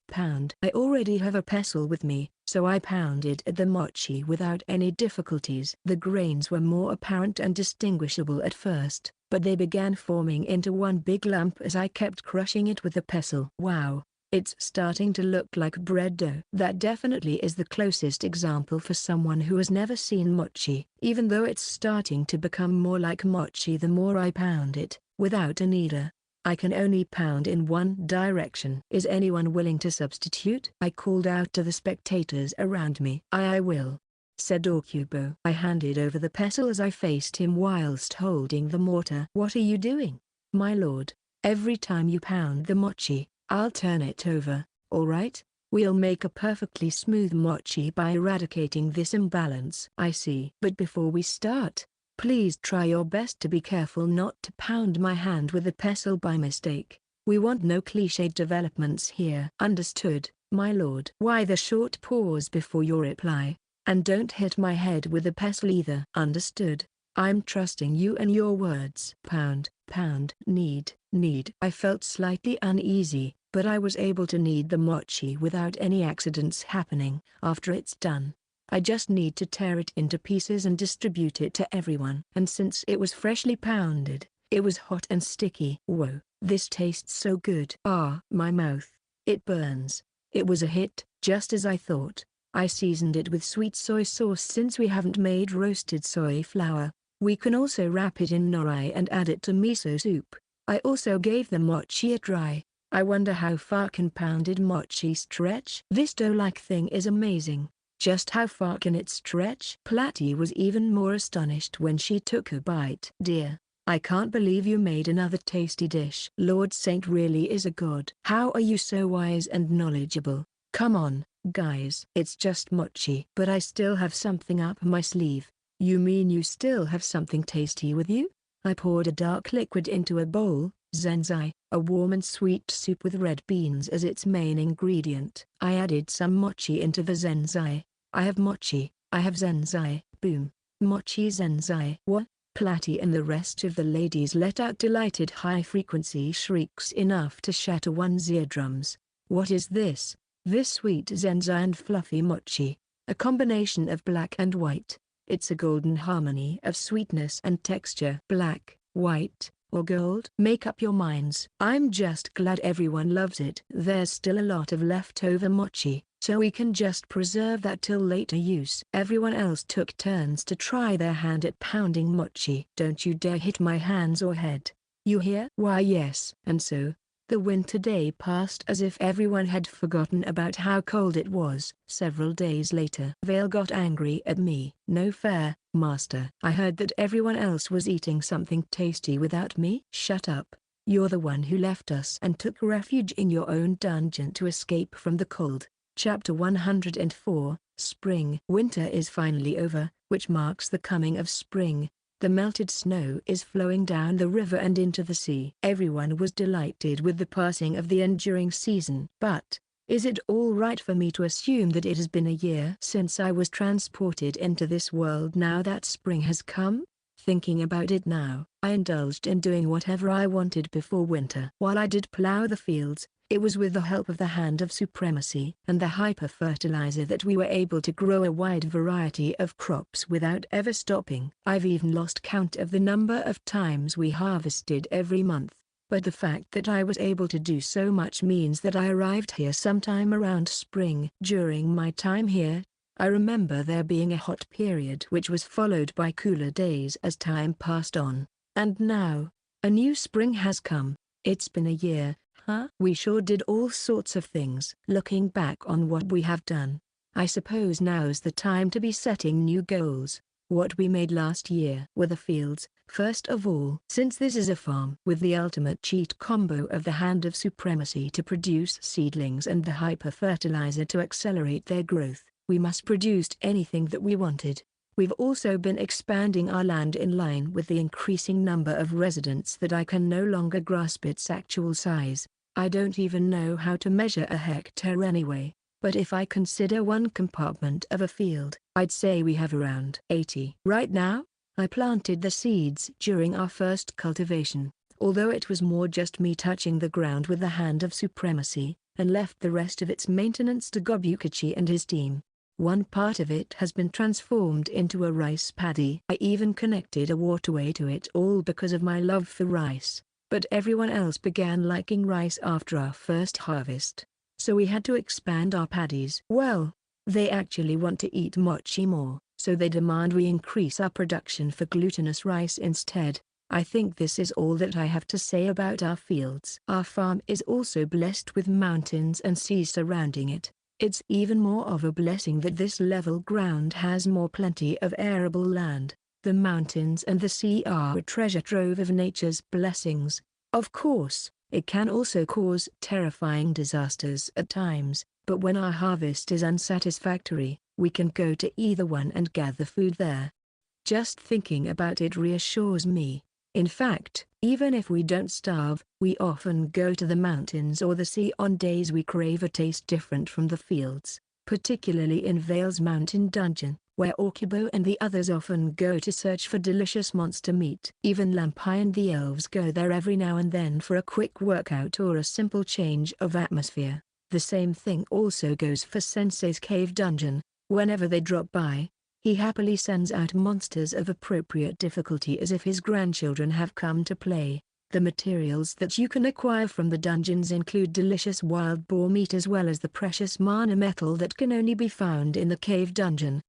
I already have a pestle with me, so I pounded at the mochi without any difficulties. The grains were more apparent and distinguishable at first, but they began forming into one big lump as I kept crushing it with the pestle. Wow, it's starting to look like bread dough. That definitely is the closest example for someone who has never seen mochi. Even though it's starting to become more like mochi the more I pound it, without a kneader, I can only pound in one direction. Is anyone willing to substitute? I called out to the spectators around me. I will, said Okubo. I handed over the pestle as I faced him whilst holding the mortar. What are you doing, my lord? Every time you pound the mochi, I'll turn it over, all right? We'll make a perfectly smooth mochi by eradicating this imbalance. I see. But before we start, please try your best to be careful not to pound my hand with the pestle by mistake. We want no cliched developments here. Understood, my lord. Why the short pause before your reply? And don't hit my head with the pestle either. Understood. I'm trusting you and your words. Pound, knead. I felt slightly uneasy, but I was able to knead the mochi without any accidents happening. After it's done, I just need to tear it into pieces and distribute it to everyone. And since it was freshly pounded, it was hot and sticky. Whoa, this tastes so good. Ah, my mouth. It burns. It was a hit, just as I thought. I seasoned it with sweet soy sauce since we haven't made roasted soy flour. We can also wrap it in nori and add it to miso soup. I also gave the mochi a try. I wonder how far can pounded mochi stretch? This dough-like thing is amazing. Just how far can it stretch? Platty was even more astonished when she took a bite. Dear, I can't believe you made another tasty dish. Lord Saint really is a god. How are you so wise and knowledgeable? Come on, guys. It's just mochi. But I still have something up my sleeve. You mean you still have something tasty with you? I poured a dark liquid into a bowl, zenzai, a warm and sweet soup with red beans as its main ingredient. I added some mochi into the zenzai. I have mochi, I have zenzai, boom. Mochi zenzai. What? Platty and the rest of the ladies let out delighted high-frequency shrieks enough to shatter one's eardrums. What is this? This sweet zenzai and fluffy mochi, a combination of black and white. It's a golden harmony of sweetness and texture. Black, white, or gold? Make up your minds. I'm just glad everyone loves it. There's still a lot of leftover mochi, so we can just preserve that till later use. Everyone else took turns to try their hand at pounding mochi. Don't you dare hit my hands or head. You hear? Why yes. And so, the winter day passed as if everyone had forgotten about how cold it was. Several days later, Vale got angry at me. No fair, master. I heard that everyone else was eating something tasty without me. Shut up. You're the one who left us and took refuge in your own dungeon to escape from the cold. Chapter 104, Spring. Winter is finally over, which marks the coming of spring. The melted snow is flowing down the river and into the sea. Everyone was delighted with the passing of the enduring season. But, is it all right for me to assume that it has been a year since I was transported into this world now that spring has come? Thinking about it now, I indulged in doing whatever I wanted before winter. While I did plow the fields, it was with the help of the Hand of Supremacy and the hyper-fertilizer that we were able to grow a wide variety of crops without ever stopping. I've even lost count of the number of times we harvested every month, but the fact that I was able to do so much means that I arrived here sometime around spring. During my time here, I remember there being a hot period which was followed by cooler days as time passed on. And now, a new spring has come. It's been a year. Huh? We sure did all sorts of things. Looking back on what we have done, I suppose now's the time to be setting new goals. What we made last year were the fields, first of all. Since this is a farm with the ultimate cheat combo of the Hand of Supremacy to produce seedlings and the hyper-fertilizer to accelerate their growth, we must produce anything that we wanted. We've also been expanding our land in line with the increasing number of residents that I can no longer grasp its actual size. I don't even know how to measure a hectare anyway, but if I consider one compartment of a field, I'd say we have around 80. Right now, I planted the seeds during our first cultivation, although it was more just me touching the ground with the Hand of Supremacy, and left the rest of its maintenance to Gobukachi and his team. One part of it has been transformed into a rice paddy. I even connected a waterway to it, all because of my love for rice. But everyone else began liking rice after our first harvest, so we had to expand our paddies. Well, they actually want to eat mochi more, so they demand we increase our production for glutinous rice instead. I think this is all that I have to say about our fields. Our farm is also blessed with mountains and seas surrounding it. It's even more of a blessing that this level ground has more plenty of arable land. The mountains and the sea are a treasure trove of nature's blessings. Of course, it can also cause terrifying disasters at times, but when our harvest is unsatisfactory, we can go to either one and gather food there. Just thinking about it reassures me. In fact, even if we don't starve, we often go to the mountains or the sea on days we crave a taste different from the fields, particularly in Vale's mountain dungeon, where Orkibo and the others often go to search for delicious monster meat. Even Lampai and the elves go there every now and then for a quick workout or a simple change of atmosphere. The same thing also goes for Sensei's cave dungeon, Whenever they drop by, he happily sends out monsters of appropriate difficulty as if his grandchildren have come to play. The materials that you can acquire from the dungeons include delicious wild boar meat as well as the precious mana metal that can only be found in the cave dungeon.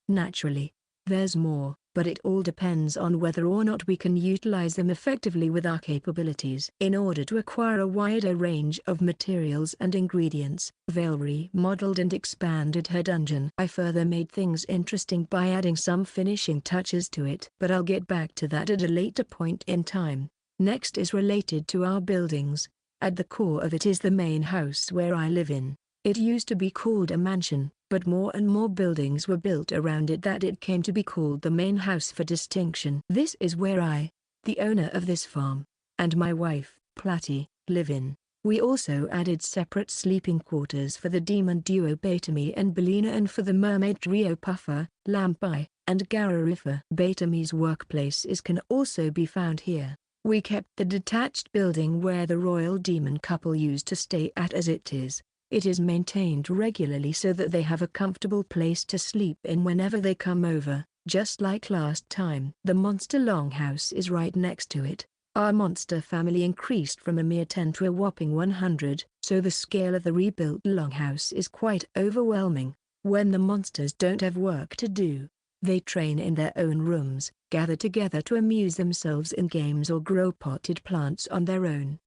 Naturally, there's more, but it all depends on whether or not we can utilize them effectively with our capabilities. In order to acquire a wider range of materials and ingredients, Vale remodeled and expanded her dungeon. I further made things interesting by adding some finishing touches to it, but I'll get back to that at a later point in time. Next is related to our buildings. At the core of it is the main house where I live in. It used to be called a mansion, but more and more buildings were built around it that it came to be called the main house for distinction. This is where I, the owner of this farm, and my wife, Platty, live in. We also added separate sleeping quarters for the demon duo Betami and Belina and for the mermaid trio Puffer, Lampi, and Gararifa. Betami's workplace can also be found here. We kept the detached building where the royal demon couple used to stay at as it is. It is maintained regularly so that they have a comfortable place to sleep in whenever they come over, just like last time. The monster longhouse is right next to it. Our monster family increased from a mere 10 to a whopping 100, so the scale of the rebuilt longhouse is quite overwhelming. When the monsters don't have work to do, they train in their own rooms, gather together to amuse themselves in games or grow potted plants on their own.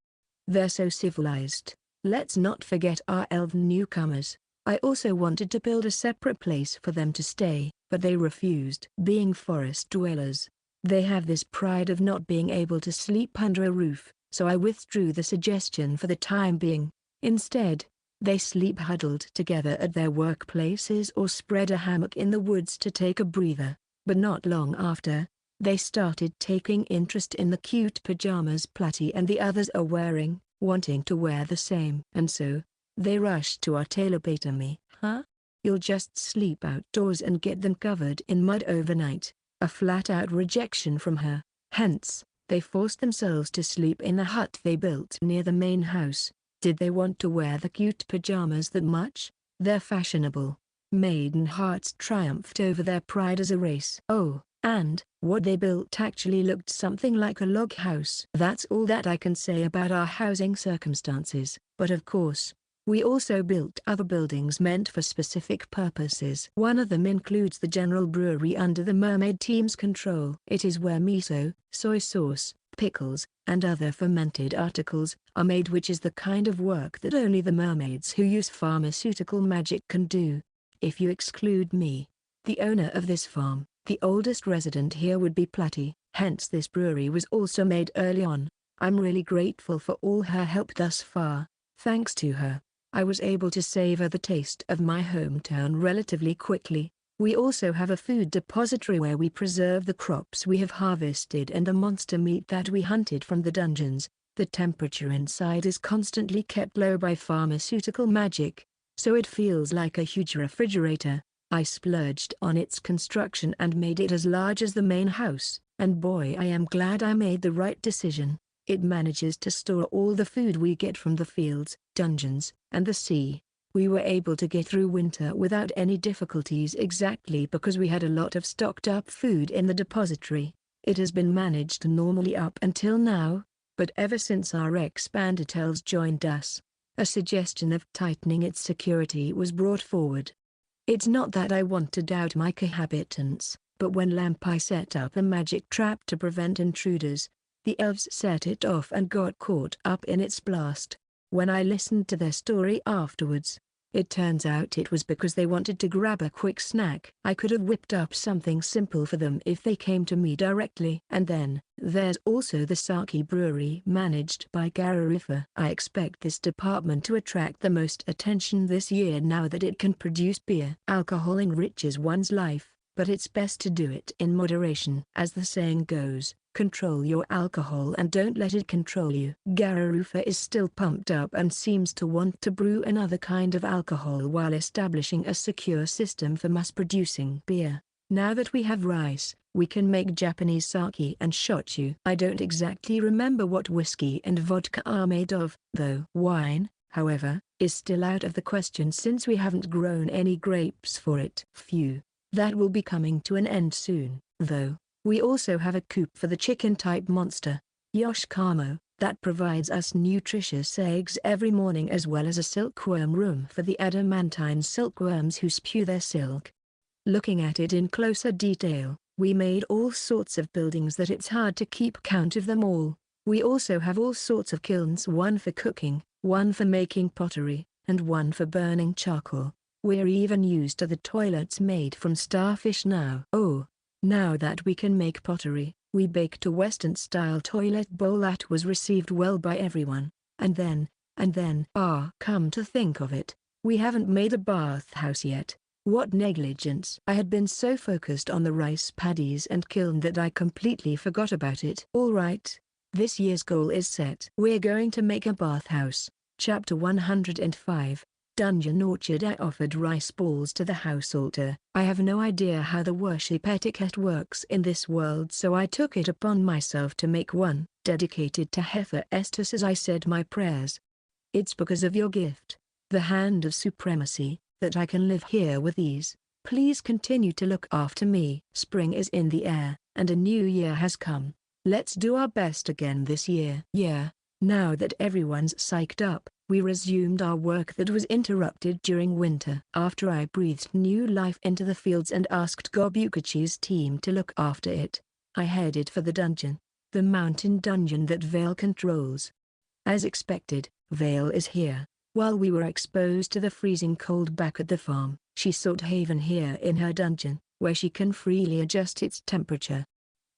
They're so civilized. Let's not forget our elven newcomers. I also wanted to build a separate place for them to stay, but they refused. Being forest dwellers, they have this pride of not being able to sleep under a roof, so I withdrew the suggestion for the time being. Instead, they sleep huddled together at their workplaces or spread a hammock in the woods to take a breather. But not long after, they started taking interest in the cute pajamas Platty and the others are wearing, wanting to wear the same. And so, they rushed to our tailor Betami. Huh? You'll just sleep outdoors and get them covered in mud overnight. A flat-out rejection from her. Hence, they forced themselves to sleep in a hut they built near the main house. Did they want to wear the cute pajamas that much? They're fashionable. Maiden hearts triumphed over their pride as a race. Oh, and what they built actually looked something like a log house. That's all that I can say about our housing circumstances, but of course, we also built other buildings meant for specific purposes. One of them includes the general brewery under the Mermaid team's control. It is where miso, soy sauce, pickles, and other fermented articles are made, which is the kind of work that only the mermaids who use pharmaceutical magic can do. If you exclude me, the owner of this farm, the oldest resident here would be Platty. Hence this brewery was also made early on. I'm really grateful for all her help thus far. Thanks to her, I was able to savor the taste of my hometown relatively quickly. We also have a food depository where we preserve the crops we have harvested and the monster meat that we hunted from the dungeons. The temperature inside is constantly kept low by pharmaceutical magic, so it feels like a huge refrigerator. I splurged on its construction and made it as large as the main house, and boy, I am glad I made the right decision. It manages to store all the food we get from the fields, dungeons, and the sea. We were able to get through winter without any difficulties exactly because we had a lot of stocked up food in the depository. It has been managed normally up until now, but ever since our expanded elves joined us, a suggestion of tightening its security was brought forward. It's not that I want to doubt my cohabitants, but when Lampi set up a magic trap to prevent intruders, the elves set it off and got caught up in its blast. When I listened to their story afterwards, it turns out it was because they wanted to grab a quick snack. I could have whipped up something simple for them if they came to me directly. And then, there's also the sake brewery managed by Gararifa. I expect this department to attract the most attention this year now that it can produce beer. Alcohol enriches one's life, but it's best to do it in moderation. As the saying goes, control your alcohol and don't let it control you. Gararufa is still pumped up and seems to want to brew another kind of alcohol while establishing a secure system for mass-producing beer. Now that we have rice, we can make Japanese sake and shochu. I don't exactly remember what whiskey and vodka are made of, though. Wine, however, is still out of the question since we haven't grown any grapes for it. Phew. That will be coming to an end soon, though. We also have a coop for the chicken-type monster, Yoshikamo, that provides us nutritious eggs every morning as well as a silkworm room for the adamantine silkworms who spew their silk. Looking at it in closer detail, we made all sorts of buildings that it's hard to keep count of them all. We also have all sorts of kilns, one for cooking, one for making pottery, and one for burning charcoal. We're even used to the toilets made from starfish now. Oh, now that we can make pottery, we baked a Western-style toilet bowl that was received well by everyone. And then, come to think of it, we haven't made a bathhouse yet. What negligence! I had been so focused on the rice paddies and kiln that I completely forgot about it. Alright, this year's goal is set. We're going to make a bathhouse. Chapter 105, Dungeon Orchard. I offered rice balls to the house altar. I have no idea how the worship etiquette works in this world, so I took it upon myself to make one, dedicated to Hephaestus as I said my prayers. It's because of your gift, the Hand of Supremacy, that I can live here with ease. Please continue to look after me. Spring is in the air, and a new year has come. Let's do our best again this year. Yeah, now that everyone's psyched up, we resumed our work that was interrupted during winter. After I breathed new life into the fields and asked Gobukachi's team to look after it, I headed for the dungeon, the mountain dungeon that Vale controls. As expected, Vale is here. While we were exposed to the freezing cold back at the farm, she sought haven here in her dungeon, where she can freely adjust its temperature.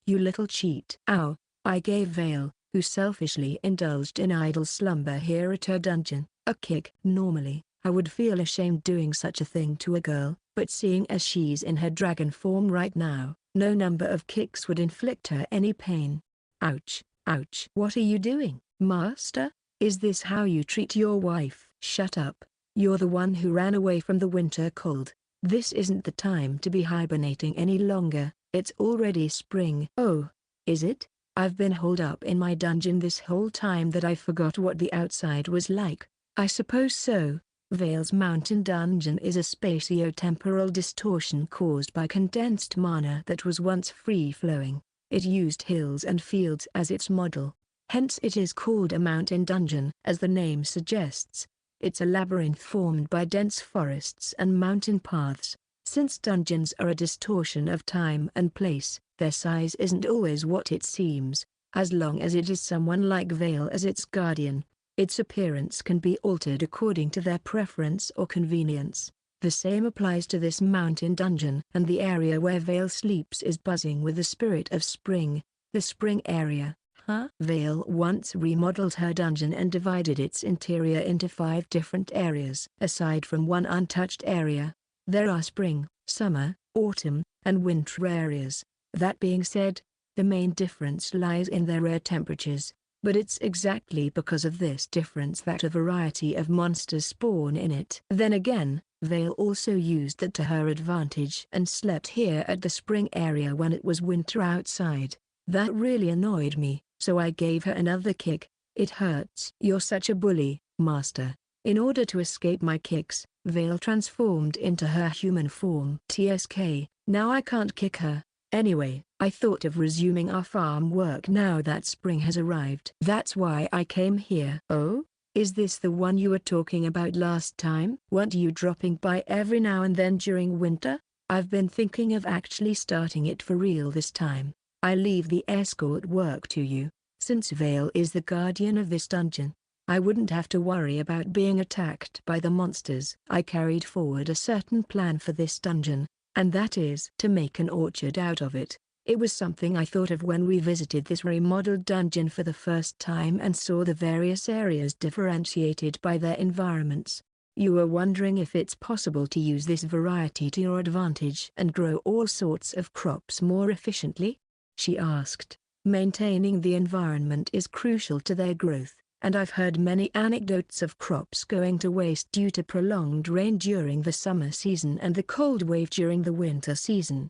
You little cheat! Ow! I gave Vale, who selfishly indulged in idle slumber here at her dungeon, a kick. Normally, I would feel ashamed doing such a thing to a girl, but seeing as she's in her dragon form right now, no number of kicks would inflict her any pain. Ouch! Ouch! What are you doing, master? Is this how you treat your wife? Shut up. You're the one who ran away from the winter cold. This isn't the time to be hibernating any longer. It's already spring. Oh, is it? I've been holed up in my dungeon this whole time that I forgot what the outside was like. I suppose so. Vale's mountain dungeon is a spatio-temporal distortion caused by condensed mana that was once free-flowing. It used hills and fields as its model. Hence it is called a mountain dungeon. As the name suggests, it's a labyrinth formed by dense forests and mountain paths. Since dungeons are a distortion of time and place, their size isn't always what it seems. As long as it is someone like Vale as its guardian, its appearance can be altered according to their preference or convenience. The same applies to this mountain dungeon, and the area where Vale sleeps is buzzing with the spirit of spring. The spring area. Vale once remodeled her dungeon and divided its interior into 5 different areas. Aside from one untouched area, there are spring, summer, autumn, and winter areas. That being said, the main difference lies in their air temperatures, but it's exactly because of this difference that a variety of monsters spawn in it. Then again, Vale also used that to her advantage and slept here at the spring area when it was winter outside. That really annoyed me, so I gave her another kick. It hurts. You're such a bully, master. In order to escape my kicks, Vale transformed into her human form. TSK, now I can't kick her. Anyway, I thought of resuming our farm work now that spring has arrived. That's why I came here. Oh? Is this the one you were talking about last time? Weren't you dropping by every now and then during winter? I've been thinking of actually starting it for real this time. I leave the escort work to you. Since Vale is the guardian of this dungeon, I wouldn't have to worry about being attacked by the monsters. I carried forward a certain plan for this dungeon, and that is to make an orchard out of it. It was something I thought of when we visited this remodeled dungeon for the first time and saw the various areas differentiated by their environments. You were wondering if it's possible to use this variety to your advantage and grow all sorts of crops more efficiently? She asked. Maintaining the environment is crucial to their growth, and I've heard many anecdotes of crops going to waste due to prolonged rain during the summer season and the cold wave during the winter season.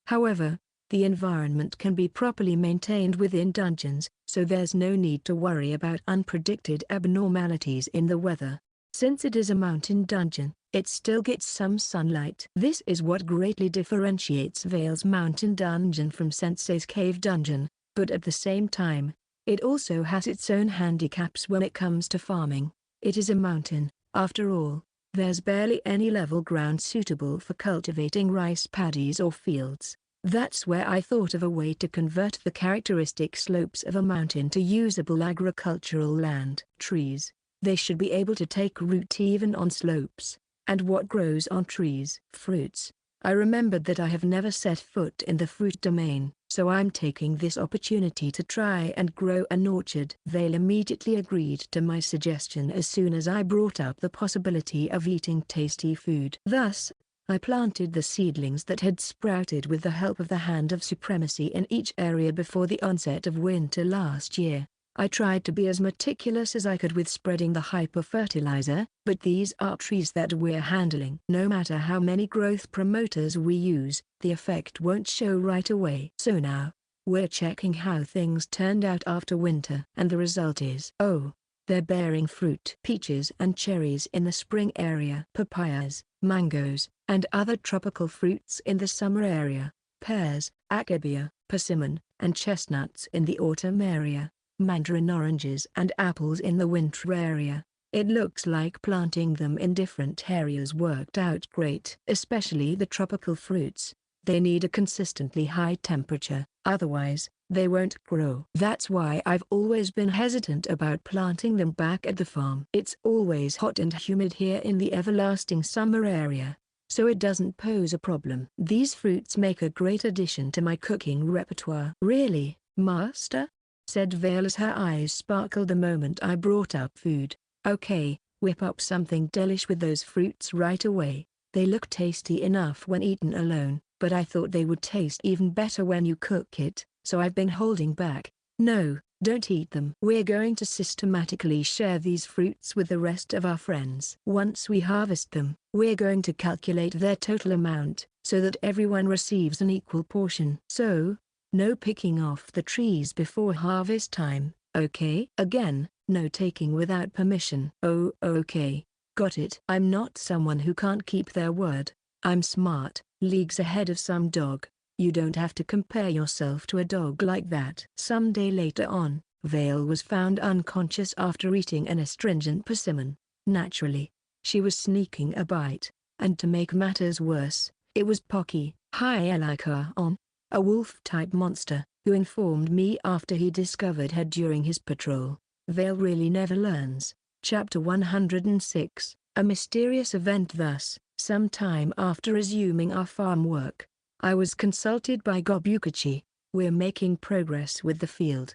However, the environment can be properly maintained within dungeons, so there's no need to worry about unpredicted abnormalities in the weather. Since it is a mountain dungeon, it still gets some sunlight. This is what greatly differentiates Vale's mountain dungeon from Sensei's cave dungeon, but at the same time, it also has its own handicaps when it comes to farming. It is a mountain, after all. There's barely any level ground suitable for cultivating rice paddies or fields. That's where I thought of a way to convert the characteristic slopes of a mountain to usable agricultural land. Trees. They should be able to take root even on slopes. And what grows on trees? Fruits. I remembered that I have never set foot in the fruit domain, so I'm taking this opportunity to try and grow an orchard. Vale immediately agreed to my suggestion as soon as I brought up the possibility of eating tasty food. Thus, I planted the seedlings that had sprouted with the help of the Hand of Supremacy in each area before the onset of winter last year. I tried to be as meticulous as I could with spreading the hyper-fertilizer, but these are trees that we're handling. No matter how many growth promoters we use, the effect won't show right away. So now, we're checking how things turned out after winter. And the result is, oh, they're bearing fruit. Peaches and cherries in the spring area. Papayas, mangoes, and other tropical fruits in the summer area. Pears, acebia, persimmon, and chestnuts in the autumn area. Mandarin oranges and apples in the winter area. It looks like planting them in different areas worked out great. Especially the tropical fruits. They need a consistently high temperature, otherwise, they won't grow. That's why I've always been hesitant about planting them back at the farm. It's always hot and humid here in the everlasting summer area, so it doesn't pose a problem. These fruits make a great addition to my cooking repertoire. Really, Master? Said Vale as her eyes sparkled the moment I brought up food. Okay, whip up something delish with those fruits right away. They look tasty enough when eaten alone, but I thought they would taste even better when you cook it, so I've been holding back. No, don't eat them. We're going to systematically share these fruits with the rest of our friends. Once we harvest them, we're going to calculate their total amount, so that everyone receives an equal portion. So, no picking off the trees before harvest time, okay? Again, no taking without permission. Oh, okay. Got it. I'm not someone who can't keep their word. I'm smart, leagues ahead of some dog. You don't have to compare yourself to a dog like that. Some day later on, Vale was found unconscious after eating an astringent persimmon. Naturally, she was sneaking a bite, and to make matters worse, it was Pocky, Hyalikaon, a wolf-type monster, who informed me after he discovered her during his patrol. Vale really never learns. Chapter 106, A Mysterious Event. Thus, some time after resuming our farm work, I was consulted by Gobukachi. We're making progress with the field.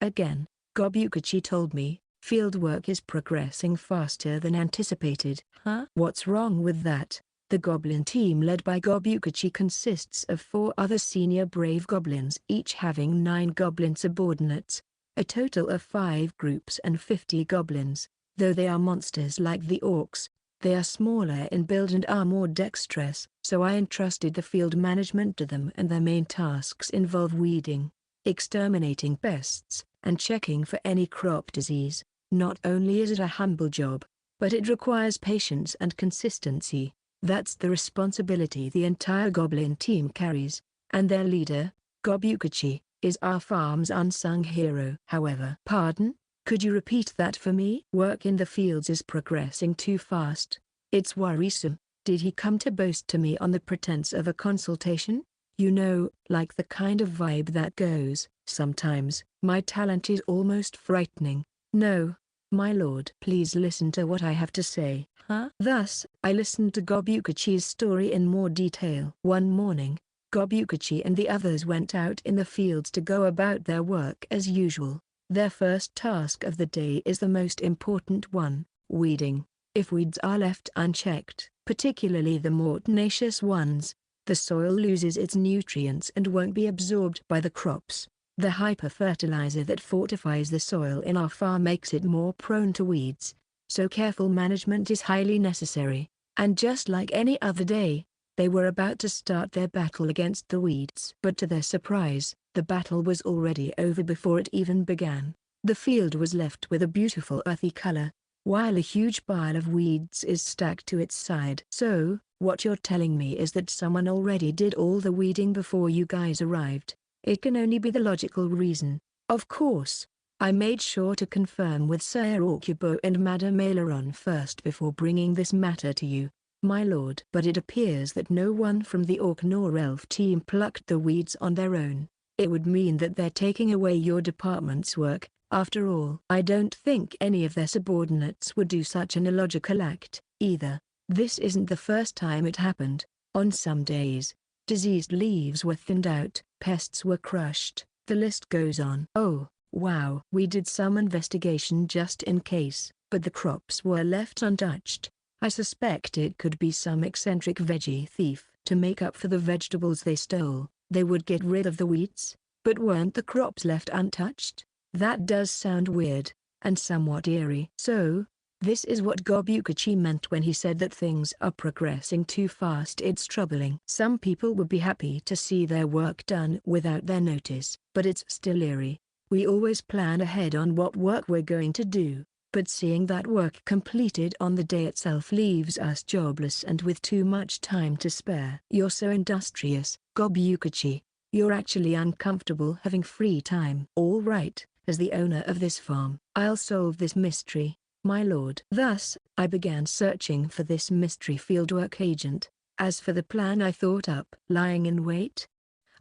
Again, Gobukachi told me, field work is progressing faster than anticipated. Huh? What's wrong with that? The goblin team led by Gobukachi consists of 4 other senior brave goblins, each having 9 goblin subordinates, a total of 5 groups and 50 goblins. Though they are monsters like the orcs, they are smaller in build and are more dexterous, so I entrusted the field management to them, and their main tasks involve weeding, exterminating pests, and checking for any crop disease. Not only is it a humble job, but it requires patience and consistency. That's the responsibility the entire goblin team carries, and their leader, Gobukachi, is our farm's unsung hero. However, pardon? Could you repeat that for me? Work in the fields is progressing too fast. It's worrisome. Did he come to boast to me on the pretense of a consultation? You know, like the kind of vibe that goes, sometimes, my talent is almost frightening. No, my lord. Please listen to what I have to say. Huh? Thus, I listened to Gobukachi's story in more detail. One morning, Gobukachi and the others went out in the fields to go about their work as usual. Their first task of the day is the most important one, weeding. If weeds are left unchecked, particularly the more tenacious ones, the soil loses its nutrients and won't be absorbed by the crops. The hyper-fertilizer that fortifies the soil in our farm makes it more prone to weeds, so careful management is highly necessary. And just like any other day, they were about to start their battle against the weeds. But to their surprise, the battle was already over before it even began. The field was left with a beautiful earthy color, while a huge pile of weeds is stacked to its side. So, what you're telling me is that someone already did all the weeding before you guys arrived. It can only be the logical reason. Of course. I made sure to confirm with Sir Okubo and Madame Aileron first before bringing this matter to you, my lord. But it appears that no one from the Orc nor Elf team plucked the weeds on their own. It would mean that they're taking away your department's work. After all, I don't think any of their subordinates would do such an illogical act, either. This isn't the first time it happened. On some days, diseased leaves were thinned out, pests were crushed, the list goes on. Oh, wow. We did some investigation just in case, but the crops were left untouched. I suspect it could be some eccentric veggie thief. To make up for the vegetables they stole, they would get rid of the weeds. But weren't the crops left untouched? That does sound weird, and somewhat eerie. So, this is what Gobukachi meant when he said that things are progressing too fast. It's troubling. Some people would be happy to see their work done without their notice, but it's still eerie. We always plan ahead on what work we're going to do, but seeing that work completed on the day itself leaves us jobless and with too much time to spare. You're so industrious, Gobukachi. You're actually uncomfortable having free time. All right, as the owner of this farm, I'll solve this mystery, my lord. Thus, I began searching for this mystery fieldwork agent. As for the plan I thought up, lying in wait?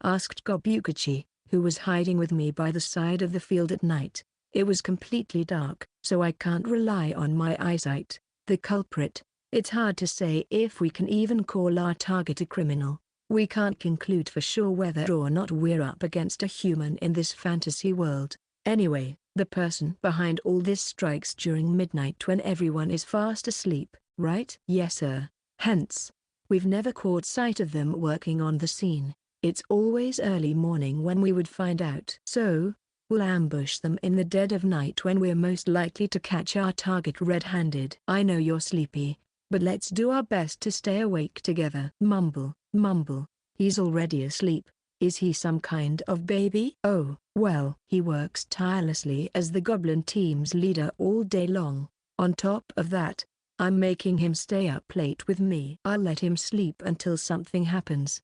Asked Gobukachi, who was hiding with me by the side of the field at night. It was completely dark, so I can't rely on my eyesight. The culprit. It's hard to say if we can even call our target a criminal. We can't conclude for sure whether or not we're up against a human in this fantasy world. Anyway, the person behind all this strikes during midnight when everyone is fast asleep, right? Yes sir. Hence, we've never caught sight of them working on the scene. It's always early morning when we would find out. So, we'll ambush them in the dead of night when we're most likely to catch our target red-handed. I know you're sleepy, but let's do our best to stay awake together. Mumble, mumble. He's already asleep. Is he some kind of baby? Oh, well, he works tirelessly as the goblin team's leader all day long. On top of that, I'm making him stay up late with me. I'll let him sleep until something happens.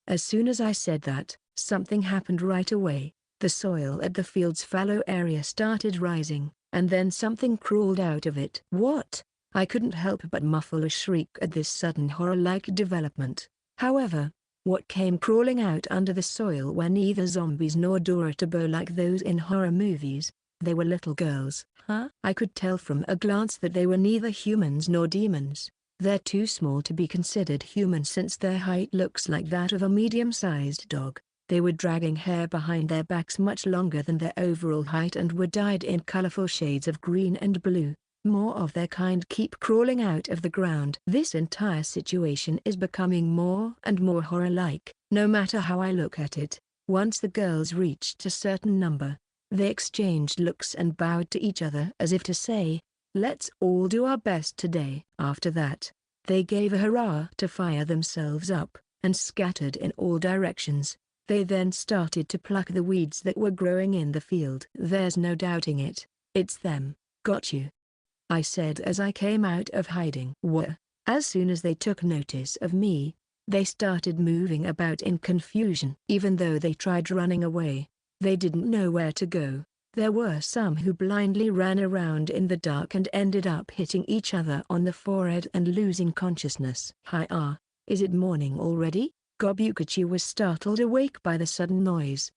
As soon as I said that, something happened right away. The soil at the field's fallow area started rising, and then something crawled out of it. What? I couldn't help but muffle a shriek at this sudden horror-like development. However, what came crawling out under the soil were neither zombies nor Dorotabo like those in horror movies. They were little girls. Huh? I could tell from a glance that they were neither humans nor demons. They're too small to be considered human since their height looks like that of a medium-sized dog. They were dragging hair behind their backs much longer than their overall height and were dyed in colorful shades of green and blue. More of their kind keep crawling out of the ground. This entire situation is becoming more and more horror-like, no matter how I look at it. Once the girls reached a certain number, they exchanged looks and bowed to each other as if to say, "Let's all do our best today." After that, they gave a hurrah to fire themselves up, and scattered in all directions. They then started to pluck the weeds that were growing in the field. There's no doubting it. It's them. Got you, I said as I came out of hiding. As soon as they took notice of me, they started moving about in confusion. Even though they tried running away, they didn't know where to go. There were some who blindly ran around in the dark and ended up hitting each other on the forehead and losing consciousness. Is it morning already? Gobukachi was startled awake by the sudden noise.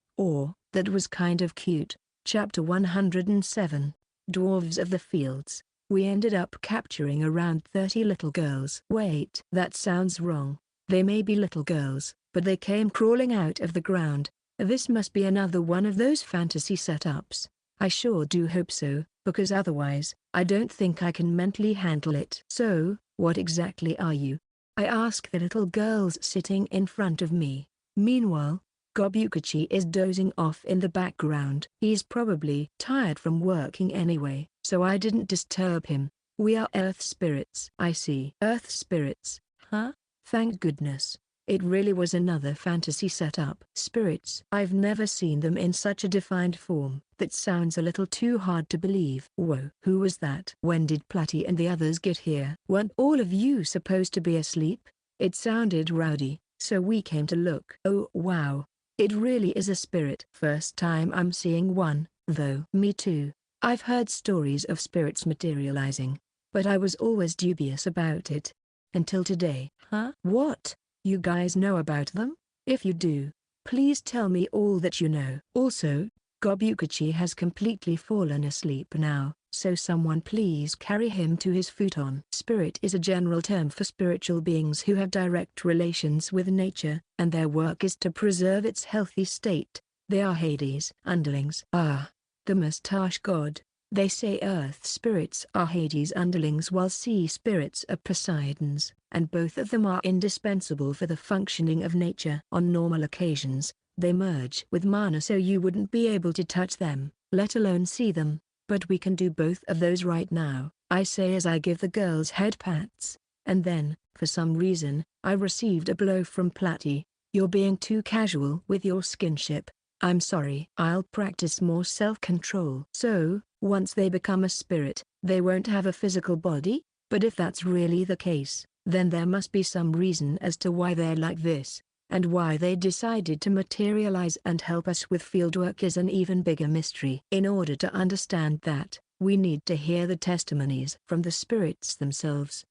That was kind of cute. Chapter 107, Dwarves of the Fields. We ended up capturing around 30 little girls. Wait, that sounds wrong. They may be little girls, but they came crawling out of the ground. This must be another one of those fantasy setups. I sure do hope so, because otherwise, I don't think I can mentally handle it. So, what exactly are you? I ask the little girls sitting in front of me. Meanwhile, Gobukachi is dozing off in the background. He's probably tired from working anyway, so I didn't disturb him. We are earth spirits. I see. Earth spirits, huh? Thank goodness. It really was another fantasy setup. Spirits. I've never seen them in such a defined form. That sounds a little too hard to believe. Whoa. Who was that? When did Platty and the others get here? Weren't all of you supposed to be asleep? It sounded rowdy, so we came to look. Oh wow. It really is a spirit. First time I'm seeing one, though. Me too. I've heard stories of spirits materializing, but I was always dubious about it. Until today. Huh? What? You guys know about them? If you do, please tell me all that you know. Also, Gobukachi has completely fallen asleep now, so someone please carry him to his futon. Spirit is a general term for spiritual beings who have direct relations with nature, and their work is to preserve its healthy state. They are Hades' underlings. Ah, the mustache god. They say earth spirits are Hades' underlings while sea spirits are Poseidon's, and both of them are indispensable for the functioning of nature. On normal occasions, they merge with mana so you wouldn't be able to touch them, let alone see them, but we can do both of those right now, I say as I give the girls head pats. And then, for some reason, I received a blow from Platty. You're being too casual with your skinship. I'm sorry. I'll practice more self-control. So, once they become a spirit, they won't have a physical body? But if that's really the case, then there must be some reason as to why they're like this, and why they decided to materialize and help us with fieldwork is an even bigger mystery. In order to understand that, we need to hear the testimonies from the spirits themselves.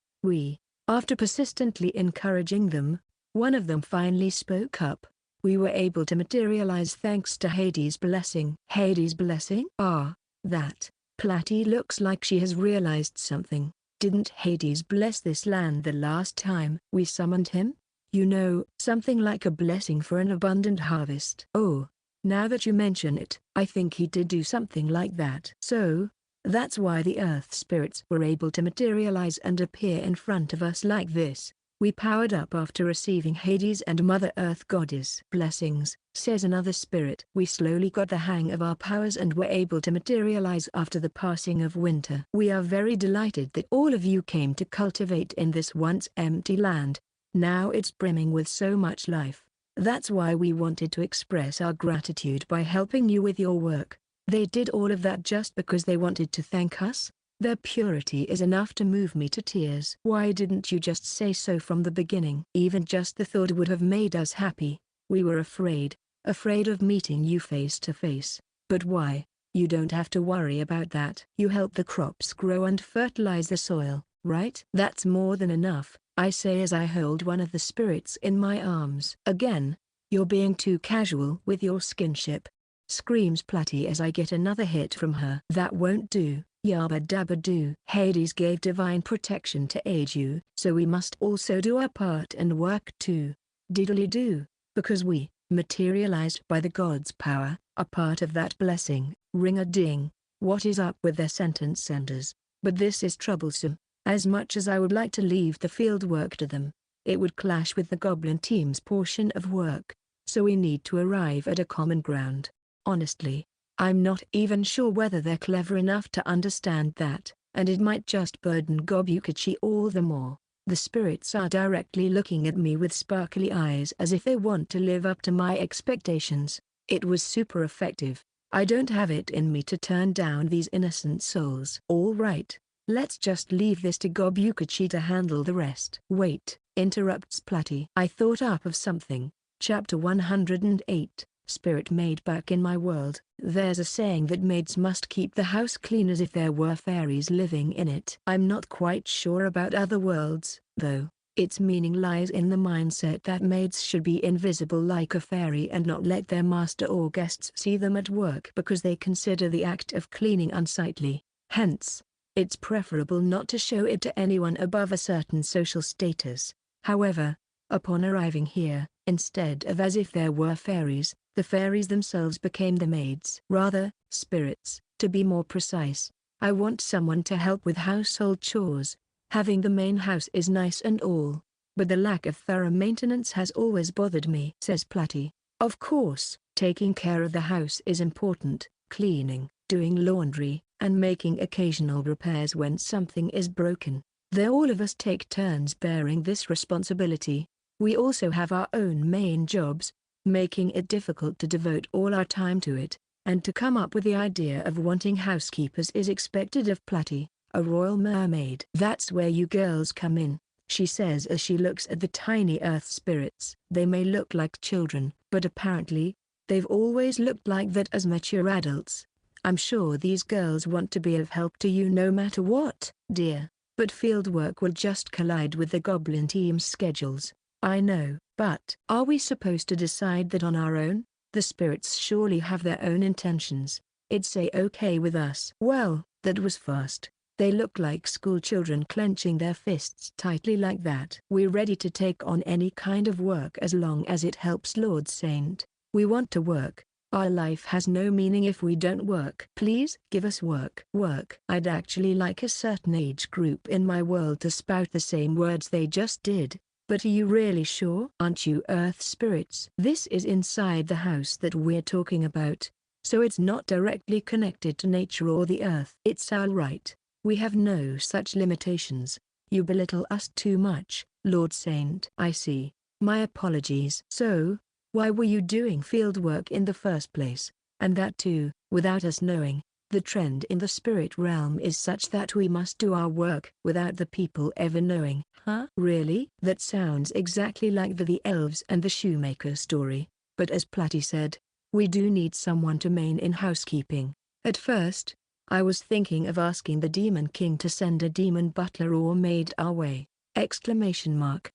After persistently encouraging them, one of them finally spoke up. We were able to materialize thanks to Hades' blessing. Hades' blessing? Ah, that. Platty looks like she has realized something. Didn't Hades bless this land the last time we summoned him? You know, something like a blessing for an abundant harvest. Oh, now that you mention it, I think he did do something like that. So, that's why the earth spirits were able to materialize and appear in front of us like this. We powered up after receiving Hades and Mother Earth Goddess blessings, says another spirit. We slowly got the hang of our powers and were able to materialize after the passing of winter. We are very delighted that all of you came to cultivate in this once empty land. Now it's brimming with so much life. That's why we wanted to express our gratitude by helping you with your work. They did all of that just because they wanted to thank us? Their purity is enough to move me to tears. Why didn't you just say so from the beginning? Even just the thought would have made us happy. We were afraid of meeting you face to face. But why? You don't have to worry about that. You help the crops grow and fertilize the soil, right? That's more than enough, I say as I hold one of the spirits in my arms. Again, you're being too casual with your skinship. Screams Platty as I get another hit from her. That won't do. Yabba dabba do. Hades gave divine protection to aid you, so we must also do our part and work too. Diddly do, because we, materialized by the god's power, are part of that blessing. Ring-a-ding. What is up with their sentence senders? But this is troublesome. As much as I would like to leave the field work to them, it would clash with the goblin team's portion of work, so we need to arrive at a common ground. Honestly, I'm not even sure whether they're clever enough to understand that, and it might just burden Gobukachi all the more. The spirits are directly looking at me with sparkly eyes as if they want to live up to my expectations. It was super effective. I don't have it in me to turn down these innocent souls. All right, let's just leave this to Gobukachi to handle the rest. Wait, interrupts Platty. I thought up of something. Chapter 108. Spirit Maid back in my world. There's a saying that maids must keep the house clean as if there were fairies living in it. I'm not quite sure about other worlds, though. Its meaning lies in the mindset that maids should be invisible like a fairy and not let their master or guests see them at work because they consider the act of cleaning unsightly. Hence, it's preferable not to show it to anyone above a certain social status. However, upon arriving here, instead of as if there were fairies, the fairies themselves became the maids. Rather, spirits, to be more precise. I want someone to help with household chores. Having the main house is nice and all, but the lack of thorough maintenance has always bothered me, says Platty. Of course, taking care of the house is important, cleaning, doing laundry, and making occasional repairs when something is broken. All of us take turns bearing this responsibility. We also have our own main jobs, making it difficult to devote all our time to it, and to come up with the idea of wanting housekeepers is expected of Platy, a royal mermaid. That's where you girls come in, she says as she looks at the tiny earth spirits. They may look like children, but apparently, they've always looked like that as mature adults. I'm sure these girls want to be of help to you no matter what, dear, but fieldwork will just collide with the goblin team's schedules. I know, but are we supposed to decide that on our own? The spirits surely have their own intentions. It's okay with us. Well, that was fast. They look like school children clenching their fists tightly like that. We're ready to take on any kind of work as long as it helps Lord Saint. We want to work. Our life has no meaning if we don't work. Please give us work. Work. I'd actually like a certain age group in my world to spout the same words they just did. But are you really sure? Aren't you earth spirits? This is inside the house that we're talking about, so it's not directly connected to nature or the earth. It's all right. We have no such limitations. You belittle us too much, Lord Saint. I see. My apologies. So, why were you doing fieldwork in the first place? And that too, without us knowing. The trend in the spirit realm is such that we must do our work without the people ever knowing. Huh? Really? That sounds exactly like the Elves and the shoemaker story. But as Platy said, we do need someone to main in housekeeping. At first, I was thinking of asking the Demon King to send a demon butler or maid our way. Exclamation mark.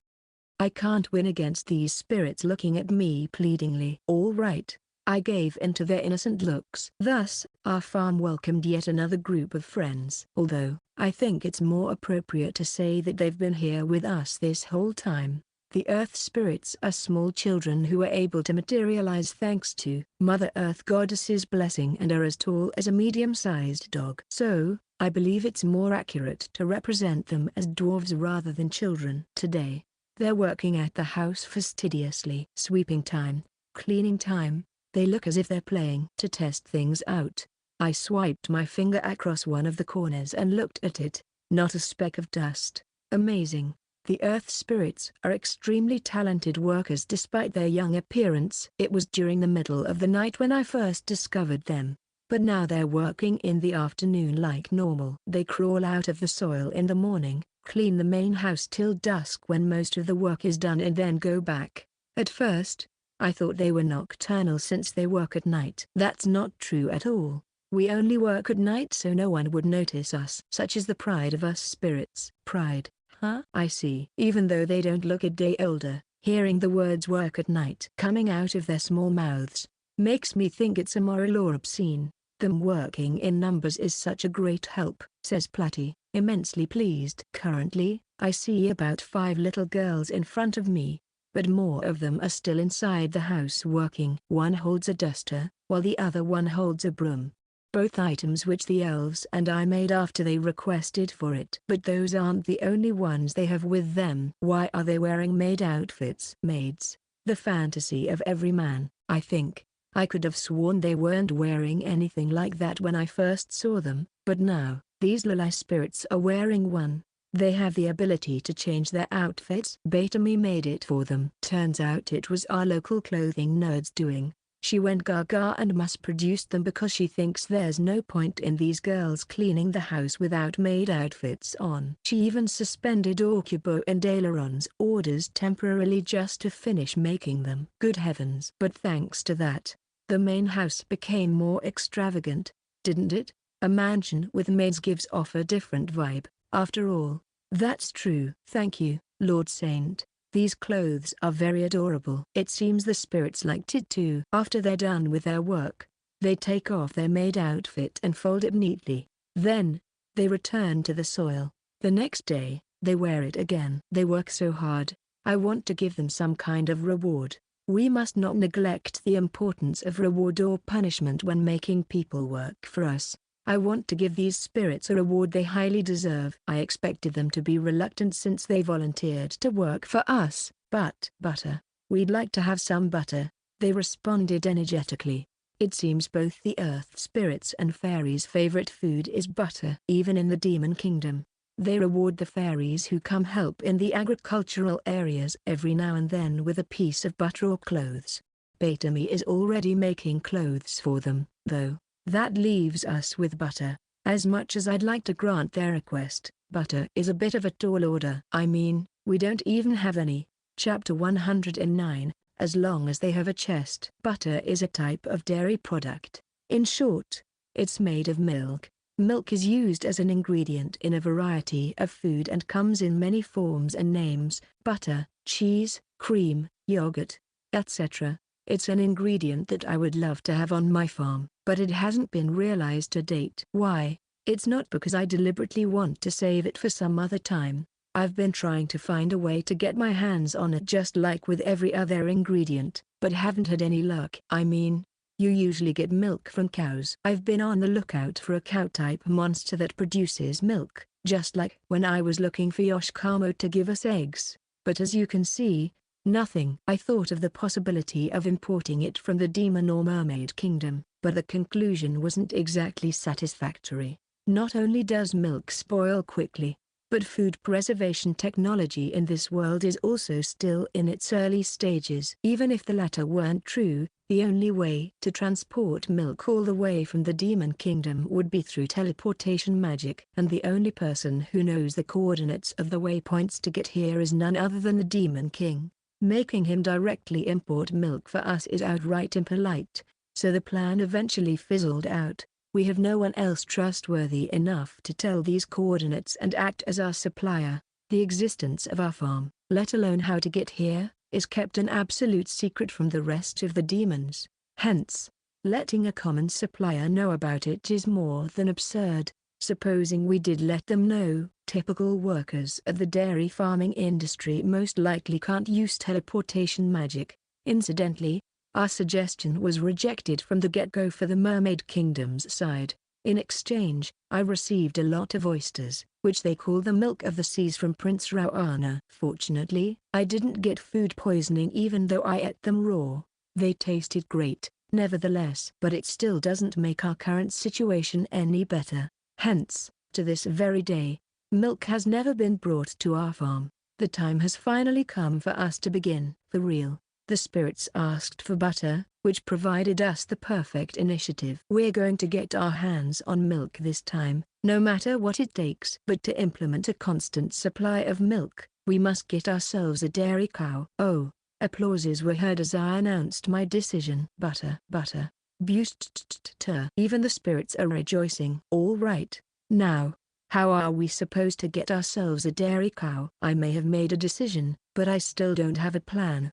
I can't win against these spirits looking at me pleadingly. All right. I gave in to their innocent looks. Thus, our farm welcomed yet another group of friends. Although, I think it's more appropriate to say that they've been here with us this whole time. The Earth spirits are small children who are able to materialize thanks to Mother Earth Goddess's blessing and are as tall as a medium-sized dog. So, I believe it's more accurate to represent them as dwarves rather than children. Today, they're working at the house fastidiously. Sweeping time, cleaning time. They look as if they're playing. To test things out, I swiped my finger across one of the corners and looked at it. Not a speck of dust. Amazing. The Earth spirits are extremely talented workers despite their young appearance. It was during the middle of the night when I first discovered them, but now they're working in the afternoon like normal. They crawl out of the soil in the morning, clean the main house till dusk when most of the work is done and then go back. At first, I thought they were nocturnal since they work at night. That's not true at all. We only work at night so no one would notice us. Such is the pride of us spirits. Pride, huh? I see. Even though they don't look a day older, hearing the words work at night coming out of their small mouths, makes me think it's immoral or obscene. Them working in numbers is such a great help, says Platy, immensely pleased. Currently, I see about 5 little girls in front of me, but more of them are still inside the house working. One holds a duster, while the other one holds a broom. Both items which the elves and I made after they requested for it. But those aren't the only ones they have with them. Why are they wearing maid outfits? Maids, the fantasy of every man, I think. I could have sworn they weren't wearing anything like that when I first saw them, but now, these Lulai spirits are wearing one. They have the ability to change their outfits. Betami made it for them. Turns out it was our local clothing nerd's doing. She went gaga and mass-produced them because she thinks there's no point in these girls cleaning the house without maid outfits on. She even suspended Orcubo and Aileron's orders temporarily just to finish making them. Good heavens. But thanks to that, the main house became more extravagant, didn't it? A mansion with maids gives off a different vibe. After all, that's true. Thank you, Lord Saint. These clothes are very adorable. It seems the spirits liked it too. After they're done with their work, they take off their maid outfit and fold it neatly. Then, they return to the soil. The next day, they wear it again. They work so hard. I want to give them some kind of reward. We must not neglect the importance of reward or punishment when making people work for us. I want to give these spirits a reward they highly deserve. I expected them to be reluctant since they volunteered to work for us, but butter. We'd like to have some butter, they responded energetically. It seems both the earth spirits and fairies' favorite food is butter. Even in the demon kingdom, They reward the fairies who come help in the agricultural areas every now and then with a piece of butter or clothes. Batami is already making clothes for them, though. That leaves us with butter. As much as I'd like to grant their request, butter is a bit of a tall order. I mean, we don't even have any. Chapter 109, as long as they have a chest. Butter is a type of dairy product. In short, it's made of milk. Milk is used as an ingredient in a variety of food and comes in many forms and names: butter, cheese, cream, yogurt, etc. It's an ingredient that I would love to have on my farm, but it hasn't been realized to date. Why? It's not because I deliberately want to save it for some other time. I've been trying to find a way to get my hands on it just like with every other ingredient, but haven't had any luck. I mean, you usually get milk from cows. I've been on the lookout for a cow-type monster that produces milk, just like when I was looking for Yoshikamo to give us eggs, but as you can see, nothing. I thought of the possibility of importing it from the demon or mermaid kingdom, but the conclusion wasn't exactly satisfactory. Not only does milk spoil quickly, but food preservation technology in this world is also still in its early stages. Even if the latter weren't true, the only way to transport milk all the way from the demon kingdom would be through teleportation magic. And the only person who knows the coordinates of the waypoints to get here is none other than the demon king. Making him directly import milk for us is outright impolite, so the plan eventually fizzled out. We have no one else trustworthy enough to tell these coordinates and act as our supplier. The existence of our farm, let alone how to get here, is kept an absolute secret from the rest of the demons. Hence, letting a common supplier know about it is more than absurd. Supposing we did let them know, typical workers of the dairy farming industry most likely can't use teleportation magic. Incidentally, our suggestion was rejected from the get-go for the Mermaid Kingdom's side. In exchange, I received a lot of oysters, which they call the milk of the seas from Prince Rauana. Fortunately, I didn't get food poisoning even though I ate them raw. They tasted great, nevertheless. But it still doesn't make our current situation any better. Hence, to this very day, milk has never been brought to our farm. The time has finally come for us to begin. For real. The spirits asked for butter, which provided us the perfect initiative. We're going to get our hands on milk this time, no matter what it takes. But to implement a constant supply of milk, we must get ourselves a dairy cow. Oh, applauses were heard as I announced my decision. Butter, butter, Busty. Even the spirits are rejoicing. All right, now, how are we supposed to get ourselves a dairy cow? I may have made a decision, but I still don't have a plan.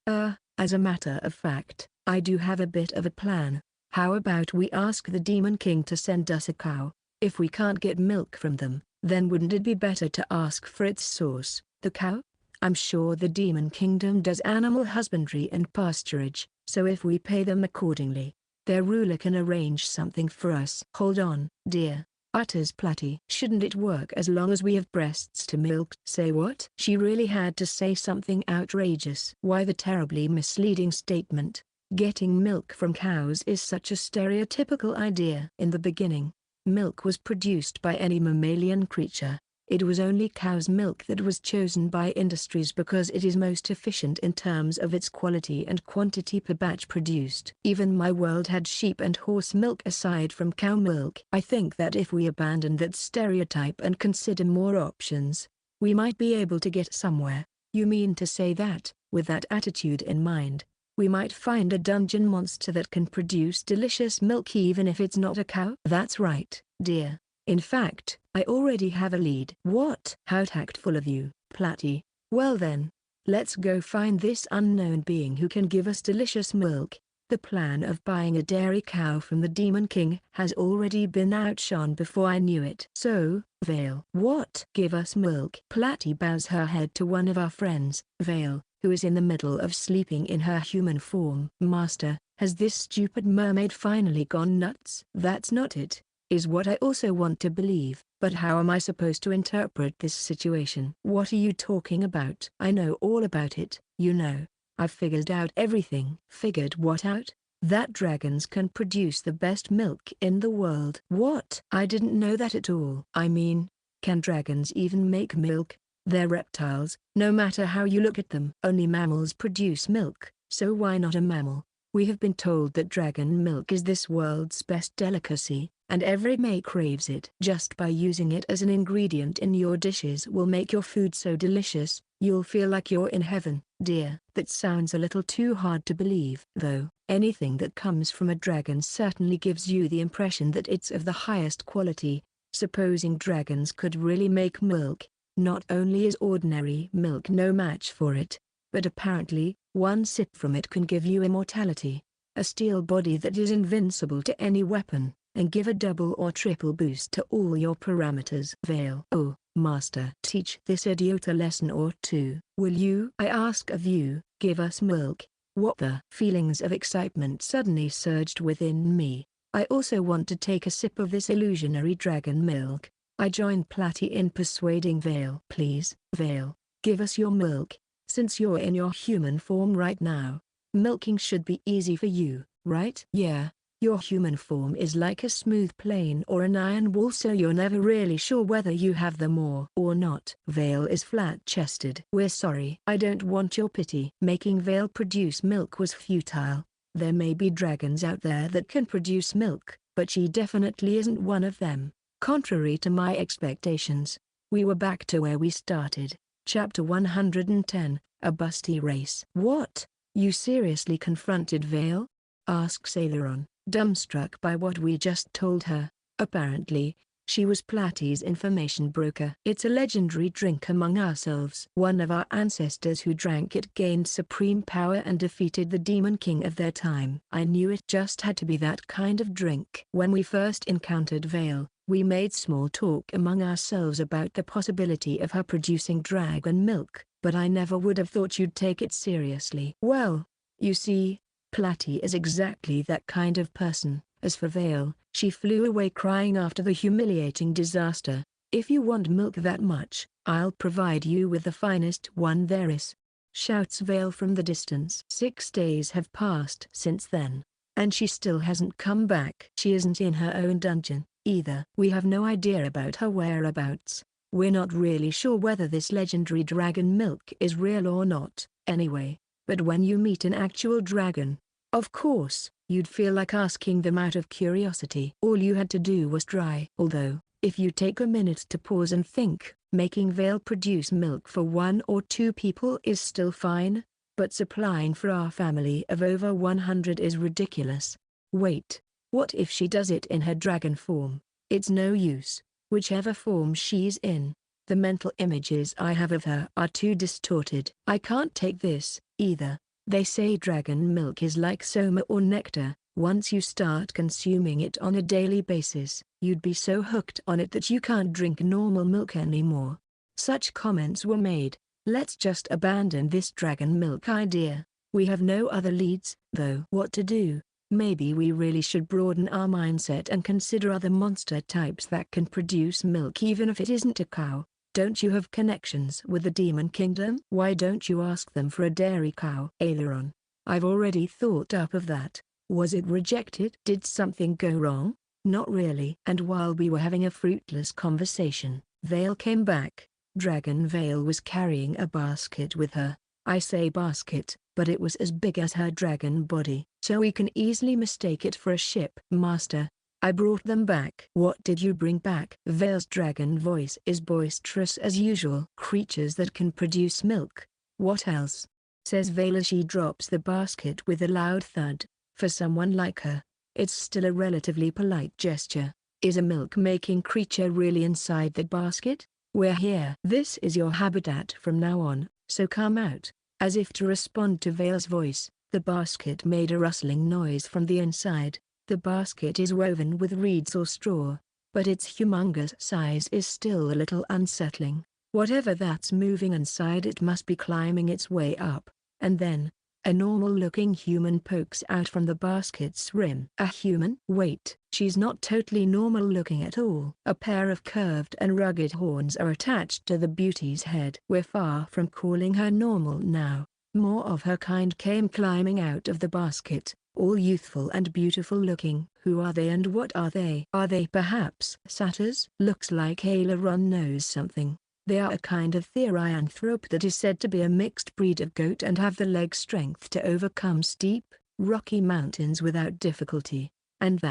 As a matter of fact, I do have a bit of a plan. How about we ask the Demon King to send us a cow? If we can't get milk from them, then wouldn't it be better to ask for its source, the cow? I'm sure the Demon Kingdom does animal husbandry and pasturage, so if we pay them accordingly, their ruler can arrange something for us. Hold on, dear, utters Platy. Shouldn't it work as long as we have breasts to milk? Say what? She really had to say something outrageous. Why the terribly misleading statement, getting milk from cows is such a stereotypical idea. In the beginning, milk was produced by any mammalian creature. It was only cow's milk that was chosen by industries because it is most efficient in terms of its quality and quantity per batch produced. Even my world had sheep and horse milk aside from cow milk. I think that if we abandon that stereotype and consider more options, we might be able to get somewhere. You mean to say that, with that attitude in mind, we might find a dungeon monster that can produce delicious milk even if it's not a cow? That's right, dear. In fact, I already have a lead. What? How tactful of you, Platy. Well then, let's go find this unknown being who can give us delicious milk. The plan of buying a dairy cow from the Demon King has already been outshone before I knew it. So, Vale. What? Give us milk? Platy bows her head to one of our friends, Vale, who is in the middle of sleeping in her human form. Master, has this stupid mermaid finally gone nuts? That's not it, is what I also want to believe. But how am I supposed to interpret this situation? What are you talking about? I know all about it, you know. I've figured out everything. Figured what out? That dragons can produce the best milk in the world. What? I didn't know that at all. I mean, Can dragons even make milk? They're reptiles, no matter how you look at them. Only mammals produce milk, so why not a mammal? We have been told that dragon milk is this world's best delicacy, and every May craves it. Just by using it as an ingredient in your dishes will make your food so delicious, you'll feel like you're in heaven. Dear, that sounds a little too hard to believe. Though, anything that comes from a dragon certainly gives you the impression that it's of the highest quality. Supposing dragons could really make milk, not only is ordinary milk no match for it, but apparently, one sip from it can give you immortality, a steel body that is invincible to any weapon, and give a double or triple boost to all your parameters. Vale. Oh, master, teach this idiot a lesson or two. Will you? I ask of you, give us milk. What the? Feelings of excitement suddenly surged within me. I also want to take a sip of this illusionary dragon milk. I joined Platy in persuading Vale. Please, Vale, give us your milk. Since you're in your human form right now, milking should be easy for you, right? Yeah, your human form is like a smooth plane or an iron wall, so you're never really sure whether you have them or not. Vale is flat-chested. We're sorry. I don't want your pity. Making Vale produce milk was futile. There may be dragons out there that can produce milk, but she definitely isn't one of them. Contrary to my expectations, we were back to where we started. Chapter 110, A Busty Race. What? You seriously confronted Vale? Asks Aileron, dumbstruck by what we just told her. Apparently, she was Platy's information broker. It's a legendary drink among ourselves. One of our ancestors who drank it gained supreme power and defeated the demon king of their time. I knew it just had to be that kind of drink. When we first encountered Vale, we made small talk among ourselves about the possibility of her producing dragon milk, but I never would have thought you'd take it seriously. Well, you see, Platy is exactly that kind of person. As for Vale, she flew away crying after the humiliating disaster. If you want milk that much, I'll provide you with the finest one there is. Shouts Vale from the distance. 6 days have passed since then, and she still hasn't come back. She isn't in her own dungeon either. We have no idea about her whereabouts. We're not really sure whether this legendary dragon milk is real or not, anyway. But when you meet an actual dragon, of course, you'd feel like asking them out of curiosity. All you had to do was try. Although, if you take a minute to pause and think, making Vale produce milk for 1 or 2 people is still fine, but supplying for our family of over 100 is ridiculous. Wait, what if she does it in her dragon form? It's no use, whichever form she's in. The mental images I have of her are too distorted. I can't take this, either. They say dragon milk is like soma or nectar. Once you start consuming it on a daily basis, you'd be so hooked on it that you can't drink normal milk anymore. Such comments were made. Let's just abandon this dragon milk idea. We have no other leads, though. What to do? Maybe we really should broaden our mindset and consider other monster types that can produce milk even if it isn't a cow. Don't you have connections with the demon kingdom? Why don't you ask them for a dairy cow? Aileron, I've already thought up of that. Was it rejected? Did something go wrong? Not really. And while we were having a fruitless conversation, Vale came back. Dragon Vale was carrying a basket with her. I say basket, but it was as big as her dragon body, so we can easily mistake it for a ship. Master, I brought them back. What did you bring back? Vale's dragon voice is boisterous as usual. Creatures that can produce milk. What else? Says Vale as she drops the basket with a loud thud. For someone like her, it's still a relatively polite gesture. Is a milk-making creature really inside the basket? We're here. This is your habitat from now on, so come out. As if to respond to Vale's voice, the basket made a rustling noise from the inside. The basket is woven with reeds or straw, but its humongous size is still a little unsettling. Whatever that's moving inside it must be climbing its way up. And then, a normal-looking human pokes out from the basket's rim. A human? Wait, she's not totally normal-looking at all. A pair of curved and rugged horns are attached to the beauty's head. We're far from calling her normal now. More of her kind came climbing out of the basket, all youthful and beautiful looking. Who are they and what are they? Are they perhaps satyrs? Looks like Aileron knows something. They are a kind of therianthrope that is said to be a mixed breed of goat and have the leg strength to overcome steep, rocky mountains without difficulty. And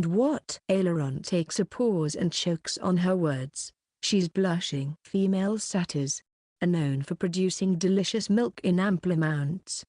what? Aileron takes a pause and chokes on her words. She's blushing. Female satyrs are known for producing delicious milk in ample amounts.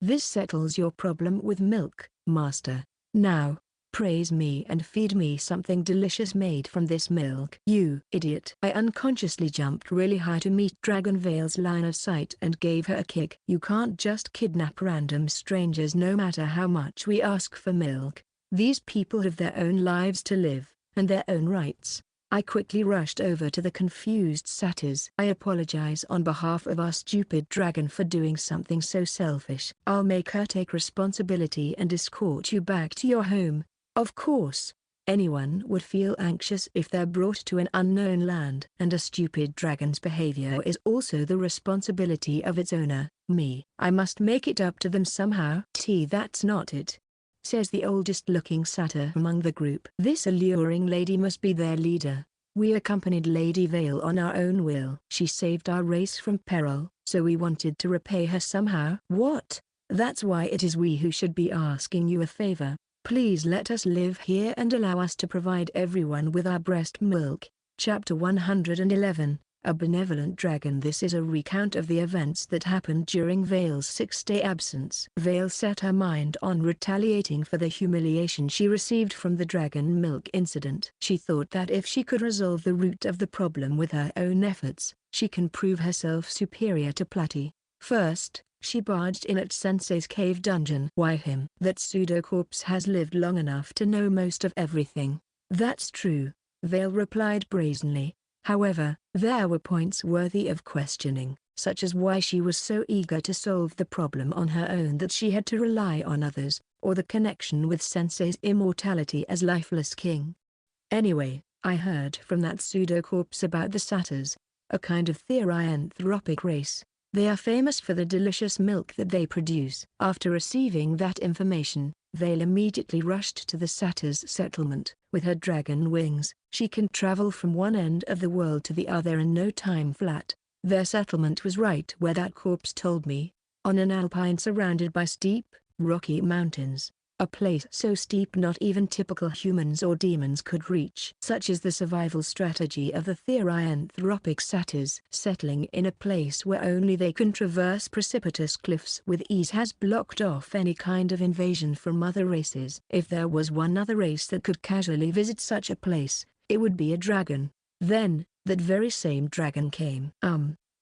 This settles your problem with milk, master. Now, praise me and feed me something delicious made from this milk. You idiot. I unconsciously jumped really high to meet Dragon Veil's line of sight and gave her a kick. You can't just kidnap random strangers no matter how much we ask for milk. These people have their own lives to live, and their own rights. I quickly rushed over to the confused satyrs. I apologize on behalf of our stupid dragon for doing something so selfish. I'll make her take responsibility and escort you back to your home. Of course, anyone would feel anxious if they're brought to an unknown land. And a stupid dragon's behavior is also the responsibility of its owner, me. I must make it up to them somehow. That's not it, says the oldest looking satyr among the group. This alluring lady must be their leader. We accompanied Lady Veil on our own will. She saved our race from peril, so we wanted to repay her somehow. What? That's why it is we who should be asking you a favor. Please let us live here and allow us to provide everyone with our breast milk. Chapter 111, A Benevolent Dragon. This is a recount of the events that happened during Veil's 6-day absence. Veil set her mind on retaliating for the humiliation she received from the dragon milk incident. She thought that if she could resolve the root of the problem with her own efforts, she can prove herself superior to Platy. First, she barged in at Sensei's cave dungeon. Why him? That pseudo-corpse has lived long enough to know most of everything. That's true, Veil replied brazenly. However, there were points worthy of questioning, such as why she was so eager to solve the problem on her own that she had to rely on others, or the connection with Sensei's immortality as lifeless king. Anyway, I heard from that pseudo-corpse about the satyrs, a kind of therianthropic race. They are famous for the delicious milk that they produce. After receiving that information, Veil immediately rushed to the satyrs' settlement. With her dragon wings, she can travel from one end of the world to the other in no time flat. Their settlement was right where that corpse told me, on an alpine surrounded by steep, rocky mountains. A place so steep not even typical humans or demons could reach. Such is the survival strategy of the therianthropic satyrs. Settling in a place where only they can traverse precipitous cliffs with ease has blocked off any kind of invasion from other races. If there was one other race that could casually visit such a place, it would be a dragon. Then, that very same dragon came.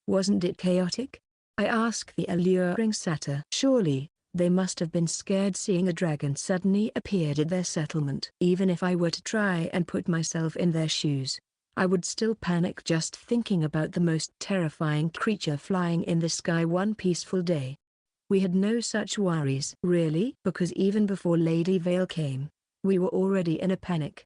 Wasn't it chaotic? I asked the alluring satyr. Surely, they must have been scared seeing a dragon suddenly appeared at their settlement. Even if I were to try and put myself in their shoes, I would still panic just thinking about the most terrifying creature flying in the sky one peaceful day. We had no such worries. Really? Because even before Lady Veil came, we were already in a panic.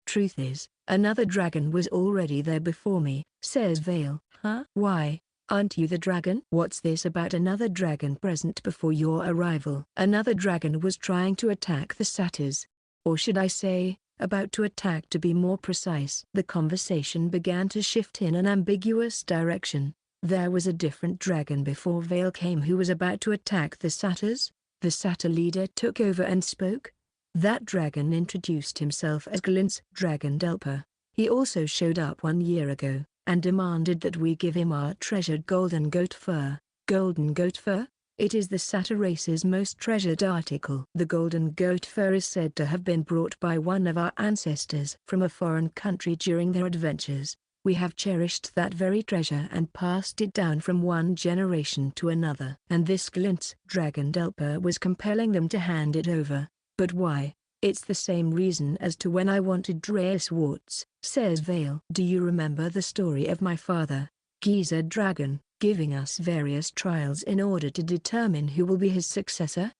Truth is, another dragon was already there before me, says Veil. Huh? Why? Aren't you the dragon? What's this about another dragon present before your arrival? Another dragon was trying to attack the satyrs. Or should I say, about to attack to be more precise. The conversation began to shift in an ambiguous direction. There was a different dragon before Veil came who was about to attack the satyrs. The satyr leader took over and spoke. That dragon introduced himself as Glint's Dragon Delper. He also showed up 1 year ago, and demanded that we give him our treasured golden goat fur. Golden goat fur? It is the satyr race's most treasured article. The golden goat fur is said to have been brought by one of our ancestors from a foreign country during their adventures. We have cherished that very treasure and passed it down from one generation to another. And this Glint's Dragon Delper was compelling them to hand it over. But why? It's the same reason as to when I wanted Dreas Warts, says Veil. Do you remember the story of my father, Giza Dragon, giving us various trials in order to determine who will be his successor?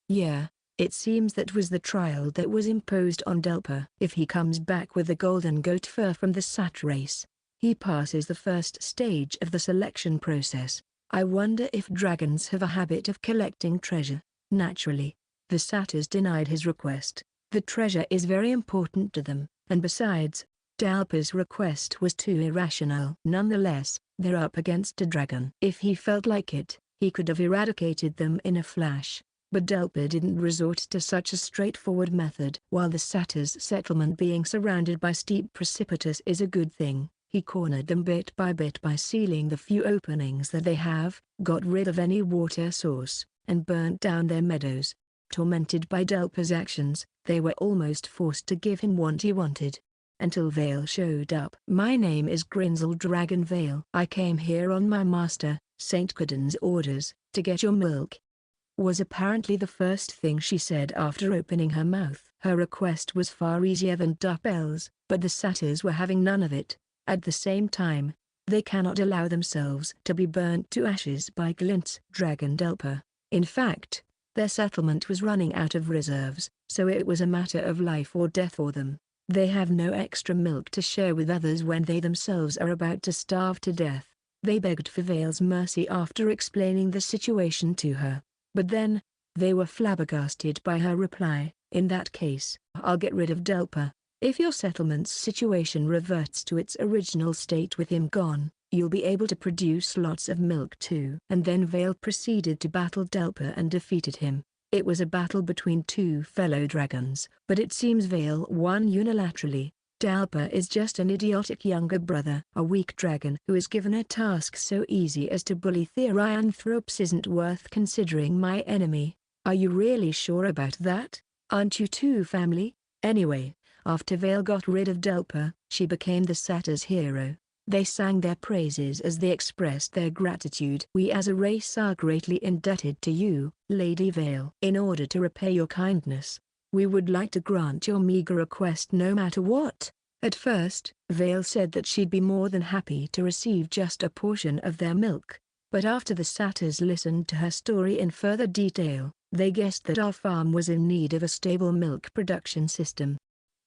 Yeah, it seems that was the trial that was imposed on Delper. If he comes back with the golden goat fur from the satyr race, he passes the first stage of the selection process. I wonder if dragons have a habit of collecting treasure. Naturally, the satyrs denied his request. The treasure is very important to them, and besides, Dalpa's request was too irrational. Nonetheless, they're up against a dragon. If he felt like it, he could have eradicated them in a flash. But Dalpa didn't resort to such a straightforward method. While the satyrs' settlement being surrounded by steep precipices is a good thing, he cornered them bit by sealing the few openings that they have, got rid of any water source, and burnt down their meadows. Tormented by Dalpa's actions, they were almost forced to give him what he wanted. Until Vale showed up. "My name is Grinsel Dragon Vale. I came here on my master, Saint Caden's orders, to get your milk," was apparently the first thing she said after opening her mouth. Her request was far easier than Duppel's, but the satyrs were having none of it. At the same time, they cannot allow themselves to be burnt to ashes by Glint's Dragon Delpa. In fact, their settlement was running out of reserves, so it was a matter of life or death for them. They have no extra milk to share with others when they themselves are about to starve to death. They begged for Vale's mercy after explaining the situation to her. But then, they were flabbergasted by her reply. "In that case, I'll get rid of Delpa. If your settlement's situation reverts to its original state with him gone, you'll be able to produce lots of milk too." And then Vale proceeded to battle Delpa and defeated him. It was a battle between two fellow dragons, but it seems Vale won unilaterally. Delpa is just an idiotic younger brother. A weak dragon who is given a task so easy as to bully Therianthropes isn't worth considering my enemy. Are you really sure about that? Aren't you two family? Anyway, after Vale got rid of Delpa, she became the satyrs' hero. They sang their praises as they expressed their gratitude. "We as a race are greatly indebted to you, Lady Vale. In order to repay your kindness, we would like to grant your meager request no matter what." At first, Vale said that she'd be more than happy to receive just a portion of their milk. But after the satyrs listened to her story in further detail, they guessed that our farm was in need of a stable milk production system.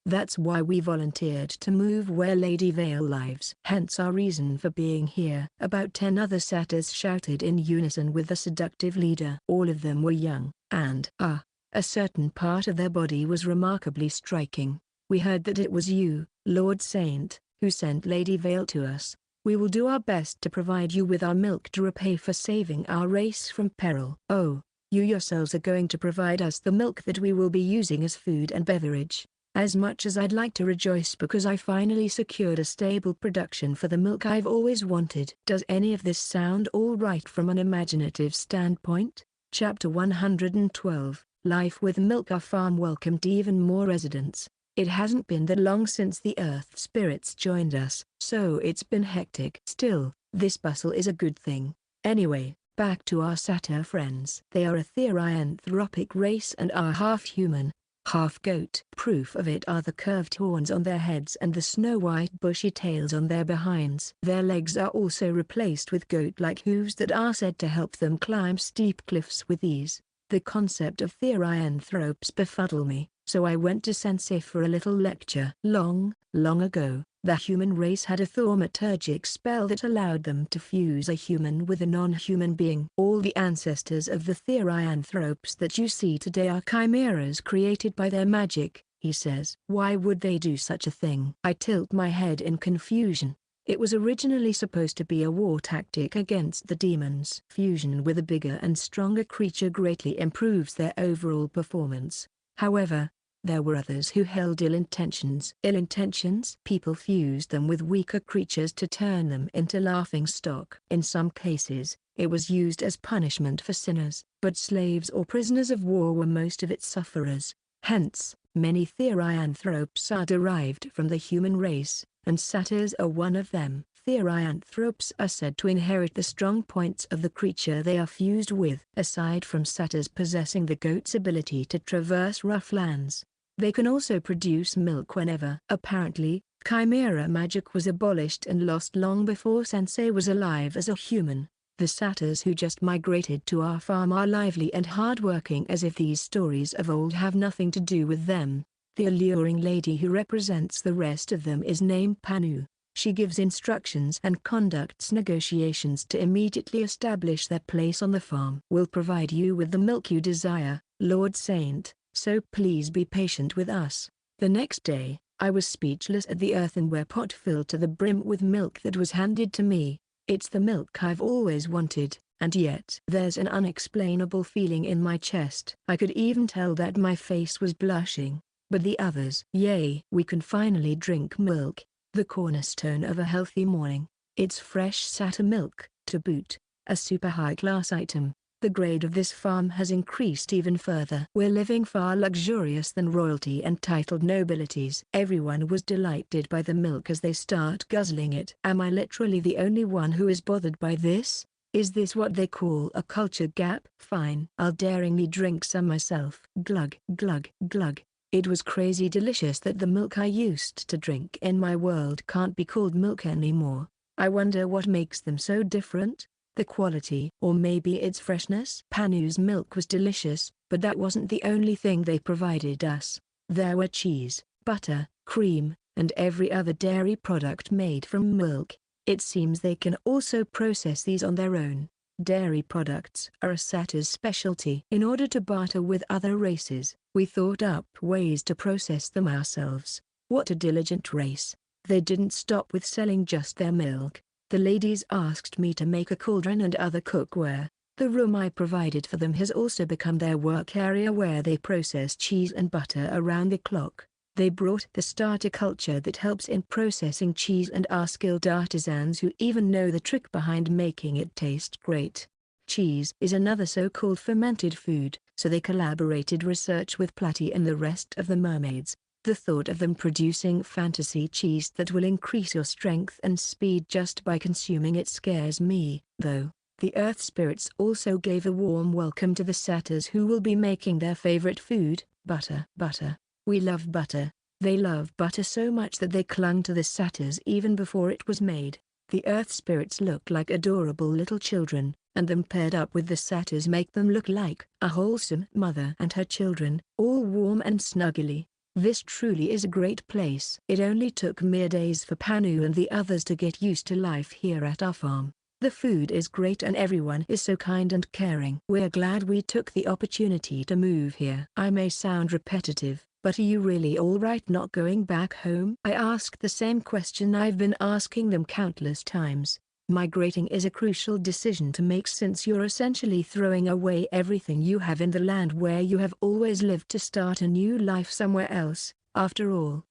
"That's why we volunteered to move where Lady Vale lives. Hence our reason for being here." About 10 other satyrs shouted in unison with the seductive leader. All of them were young, and a certain part of their body was remarkably striking. "We heard that it was you, Lord Saint, who sent Lady Vale to us. We will do our best to provide you with our milk to repay for saving our race from peril." "Oh, you yourselves are going to provide us the milk that we will be using as food and beverage. As much as I'd like to rejoice because I finally secured a stable production for the milk I've always wanted. Does any of this sound all right from an imaginative standpoint?" Chapter 112, Life with Milk. Our farm welcomed even more residents. It hasn't been that long since the Earth spirits joined us, so it's been hectic. Still, this bustle is a good thing. Anyway, back to our satyr friends. They are a therianthropic race and are half human, half goat. Proof of it are the curved horns on their heads and the snow-white bushy tails on their behinds. Their legs are also replaced with goat-like hooves that are said to help them climb steep cliffs with ease. The concept of therianthropes befuddled me, so I went to Sensei for a little lecture. Long ago, the human race had a thaumaturgic spell that allowed them to fuse a human with a non-human being. All the ancestors of the therianthropes that you see today are chimeras created by their magic, he says. Why would they do such a thing? I tilt my head in confusion. It was originally supposed to be a war tactic against the demons. Fusion with a bigger and stronger creature greatly improves their overall performance. However, there were others who held ill intentions. Ill intentions? People fused them with weaker creatures to turn them into laughing stock. In some cases, it was used as punishment for sinners, but slaves or prisoners of war were most of its sufferers. Hence, many therianthropes are derived from the human race, and satyrs are one of them. Therianthropes are said to inherit the strong points of the creature they are fused with. Aside from satyrs possessing the goat's ability to traverse rough lands, they can also produce milk whenever. Apparently, chimera magic was abolished and lost long before Sensei was alive as a human. The satyrs who just migrated to our farm are lively and hardworking as if these stories of old have nothing to do with them. The alluring lady who represents the rest of them is named Panu. She gives instructions and conducts negotiations to immediately establish their place on the farm. We'll provide you with the milk you desire, Lord Saint, so please be patient with us. The next day, I was speechless at the earthenware pot filled to the brim with milk that was handed to me. It's the milk I've always wanted, and yet there's an unexplainable feeling in my chest. I could even tell that my face was blushing. But the others, yay, we can finally drink milk, the cornerstone of a healthy morning. It's fresh satyr milk, to boot, a super high-class item. The grade of this farm has increased even further. We're living far luxurious than royalty and titled nobilities. Everyone was delighted by the milk as they start guzzling it. Am I literally the only one who is bothered by this? Is this what they call a culture gap? Fine. I'll daringly drink some myself. Glug, glug, glug. It was crazy delicious that the milk I used to drink in my world can't be called milk anymore. I wonder what makes them so different? The quality, or maybe its freshness? Panu's milk was delicious, but that wasn't the only thing they provided us. There were cheese, butter, cream, and every other dairy product made from milk. It seems they can also process these on their own. Dairy products are a satyr's specialty. In order to barter with other races, we thought up ways to process them ourselves. What a diligent race. They didn't stop with selling just their milk. The ladies asked me to make a cauldron and other cookware. The room I provided for them has also become their work area where they process cheese and butter around the clock. They brought the starter culture that helps in processing cheese and are skilled artisans who even know the trick behind making it taste great. Cheese is another so-called fermented food, so they collaborated research with Platy and the rest of the mermaids. The thought of them producing fantasy cheese that will increase your strength and speed just by consuming it scares me, though. The earth spirits also gave a warm welcome to the satyrs who will be making their favorite food, butter. Butter. We love butter. They love butter so much that they clung to the satyrs even before it was made. The earth spirits look like adorable little children, and them paired up with the satyrs make them look like a wholesome mother and her children, all warm and snuggly. This truly is a great place. It only took mere days for Panu and the others to get used to life here at our farm. The food is great and everyone is so kind and caring. We're glad we took the opportunity to move here. I may sound repetitive, but are you really alright not going back home? I asked the same question I've been asking them countless times. Migrating is a crucial decision to make since you're essentially throwing away everything you have in the land where you have always lived to start a new life somewhere else. After all,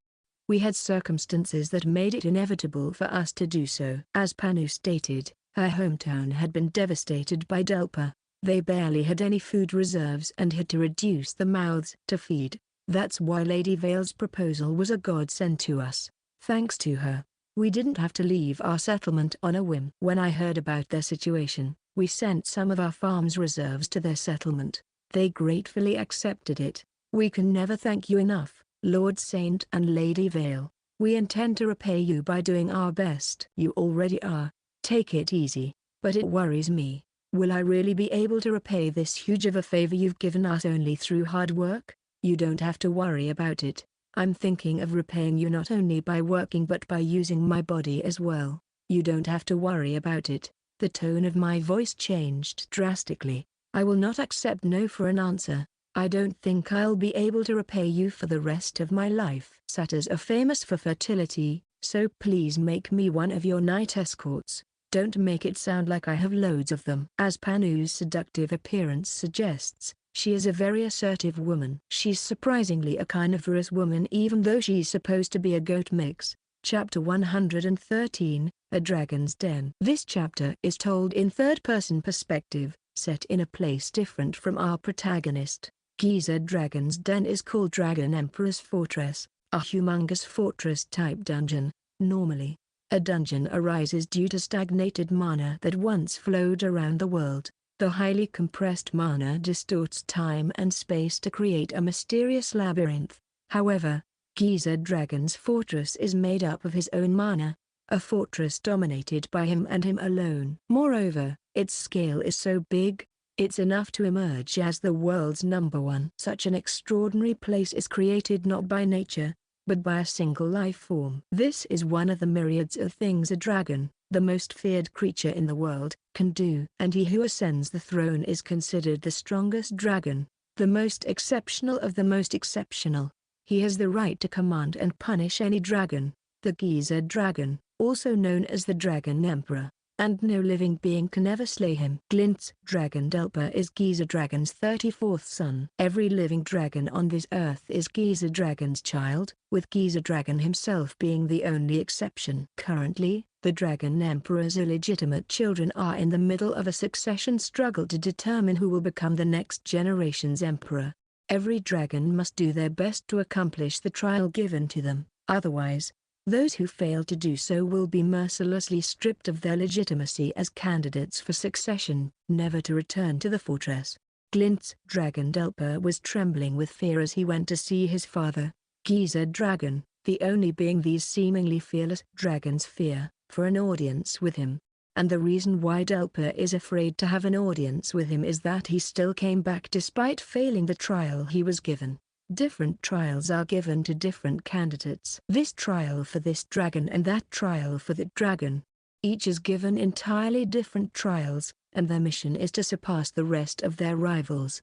we had circumstances that made it inevitable for us to do so. As Panu stated, her hometown had been devastated by Delpa. They barely had any food reserves and had to reduce the mouths to feed. That's why Lady Vale's proposal was a godsend to us. Thanks to her, we didn't have to leave our settlement on a whim. When I heard about their situation, we sent some of our farm's reserves to their settlement. They gratefully accepted it. We can never thank you enough, Lord Saint and Lady Vale. We intend to repay you by doing our best. You already are. Take it easy, but it worries me. Will I really be able to repay this huge of a favor you've given us only through hard work? You don't have to worry about it. I'm thinking of repaying you not only by working but by using my body as well. You don't have to worry about it. The tone of my voice changed drastically. I will not accept no for an answer. I don't think I'll be able to repay you for the rest of my life. Satyrs are famous for fertility, so please make me one of your night escorts. Don't make it sound like I have loads of them. As Panu's seductive appearance suggests, she is a very assertive woman. She's surprisingly a carnivorous woman even though she's supposed to be a goat mix. Chapter 113, A Dragon's Den. This chapter is told in third-person perspective, set in a place different from our protagonist. Giza Dragon's Den is called Dragon Emperor's Fortress, a humongous fortress-type dungeon. Normally, a dungeon arises due to stagnated mana that once flowed around the world. The highly compressed mana distorts time and space to create a mysterious labyrinth. However, Giza Dragon's fortress is made up of his own mana, a fortress dominated by him and him alone. Moreover, its scale is so big, it's enough to emerge as the world's #1. Such an extraordinary place is created not by nature, but by a single life form. This is one of the myriads of things a dragon, the most feared creature in the world, can do. And he who ascends the throne is considered the strongest dragon, the most exceptional of the most exceptional. He has the right to command and punish any dragon, the Giza dragon, also known as the Dragon Emperor, and no living being can ever slay him. Glint's dragon Delpa is Giza dragon's 34th son. Every living dragon on this earth is Giza dragon's child, with Giza dragon himself being the only exception. Currently, the Dragon Emperor's illegitimate children are in the middle of a succession struggle to determine who will become the next generation's emperor. Every dragon must do their best to accomplish the trial given to them, otherwise, those who fail to do so will be mercilessly stripped of their legitimacy as candidates for succession, never to return to the fortress. Glint's dragon Delpa was trembling with fear as he went to see his father, Giza dragon, the only being these seemingly fearless dragons fear, for an audience with him. And the reason why Delpa is afraid to have an audience with him is that he still came back despite failing the trial he was given. Different trials are given to different candidates. This trial for this dragon and that trial for that dragon. Each is given entirely different trials, and their mission is to surpass the rest of their rivals.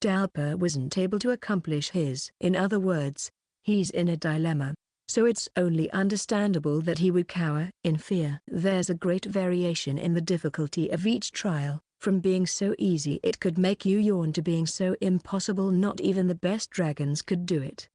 Delpa wasn't able to accomplish his. In other words, he's in a dilemma. So it's only understandable that he would cower in fear. There's a great variation in the difficulty of each trial. From being so easy it could make you yawn to being so impossible not even the best dragons could do it.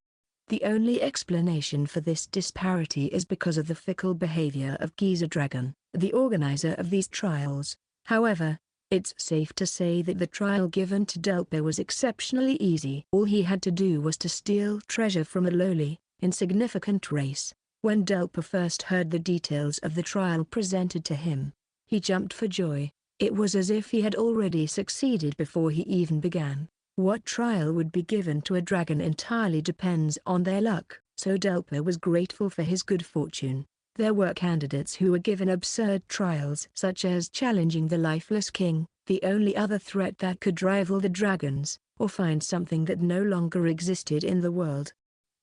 The only explanation for this disparity is because of the fickle behavior of Giza Dragon, the organizer of these trials. However, it's safe to say that the trial given to Delpa was exceptionally easy. All he had to do was to steal treasure from a lowly, insignificant race. When Delpa first heard the details of the trial presented to him, he jumped for joy. It was as if he had already succeeded before he even began. What trial would be given to a dragon entirely depends on their luck, so Delpa was grateful for his good fortune. There were candidates who were given absurd trials such as challenging the lifeless king, the only other threat that could rival the dragons, or find something that no longer existed in the world.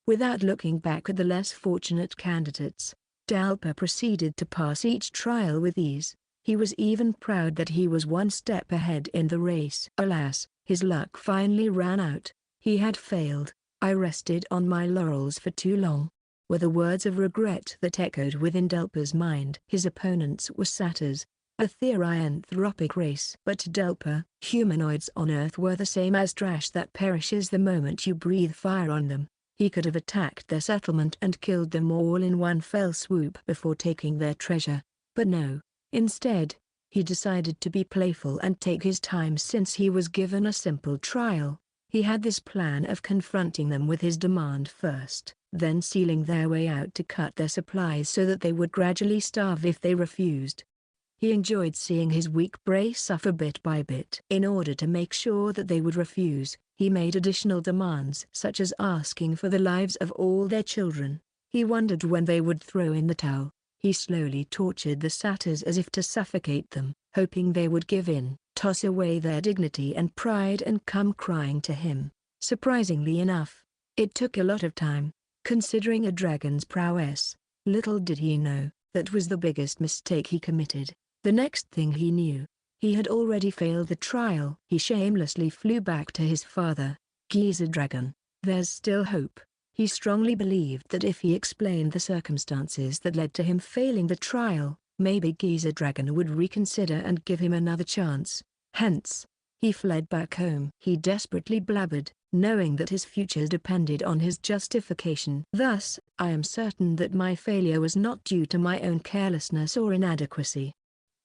Without looking back at the less fortunate candidates, Delpa proceeded to pass each trial with ease. He was even proud that he was one step ahead in the race. Alas, his luck finally ran out. He had failed. "I rested on my laurels for too long," were the words of regret that echoed within Delpa's mind. His opponents were satyrs, a therianthropic race. But to Delpa, humanoids on Earth were the same as trash that perishes the moment you breathe fire on them. He could have attacked their settlement and killed them all in one fell swoop before taking their treasure. But no. Instead, he decided to be playful and take his time since he was given a simple trial. He had this plan of confronting them with his demand first, then sealing their way out to cut their supplies so that they would gradually starve if they refused. He enjoyed seeing his weak prey suffer bit by bit. In order to make sure that they would refuse, he made additional demands such as asking for the lives of all their children. He wondered when they would throw in the towel. He slowly tortured the satyrs as if to suffocate them, hoping they would give in, toss away their dignity and pride and come crying to him. Surprisingly enough, it took a lot of time. Considering a dragon's prowess, little did he know, that was the biggest mistake he committed. The next thing he knew, he had already failed the trial. He shamelessly flew back to his father, Giza Dragon. There's still hope. He strongly believed that if he explained the circumstances that led to him failing the trial, maybe Giza Dragon would reconsider and give him another chance. Hence, he fled back home. He desperately blabbered, knowing that his future depended on his justification. "Thus, I am certain that my failure was not due to my own carelessness or inadequacy,"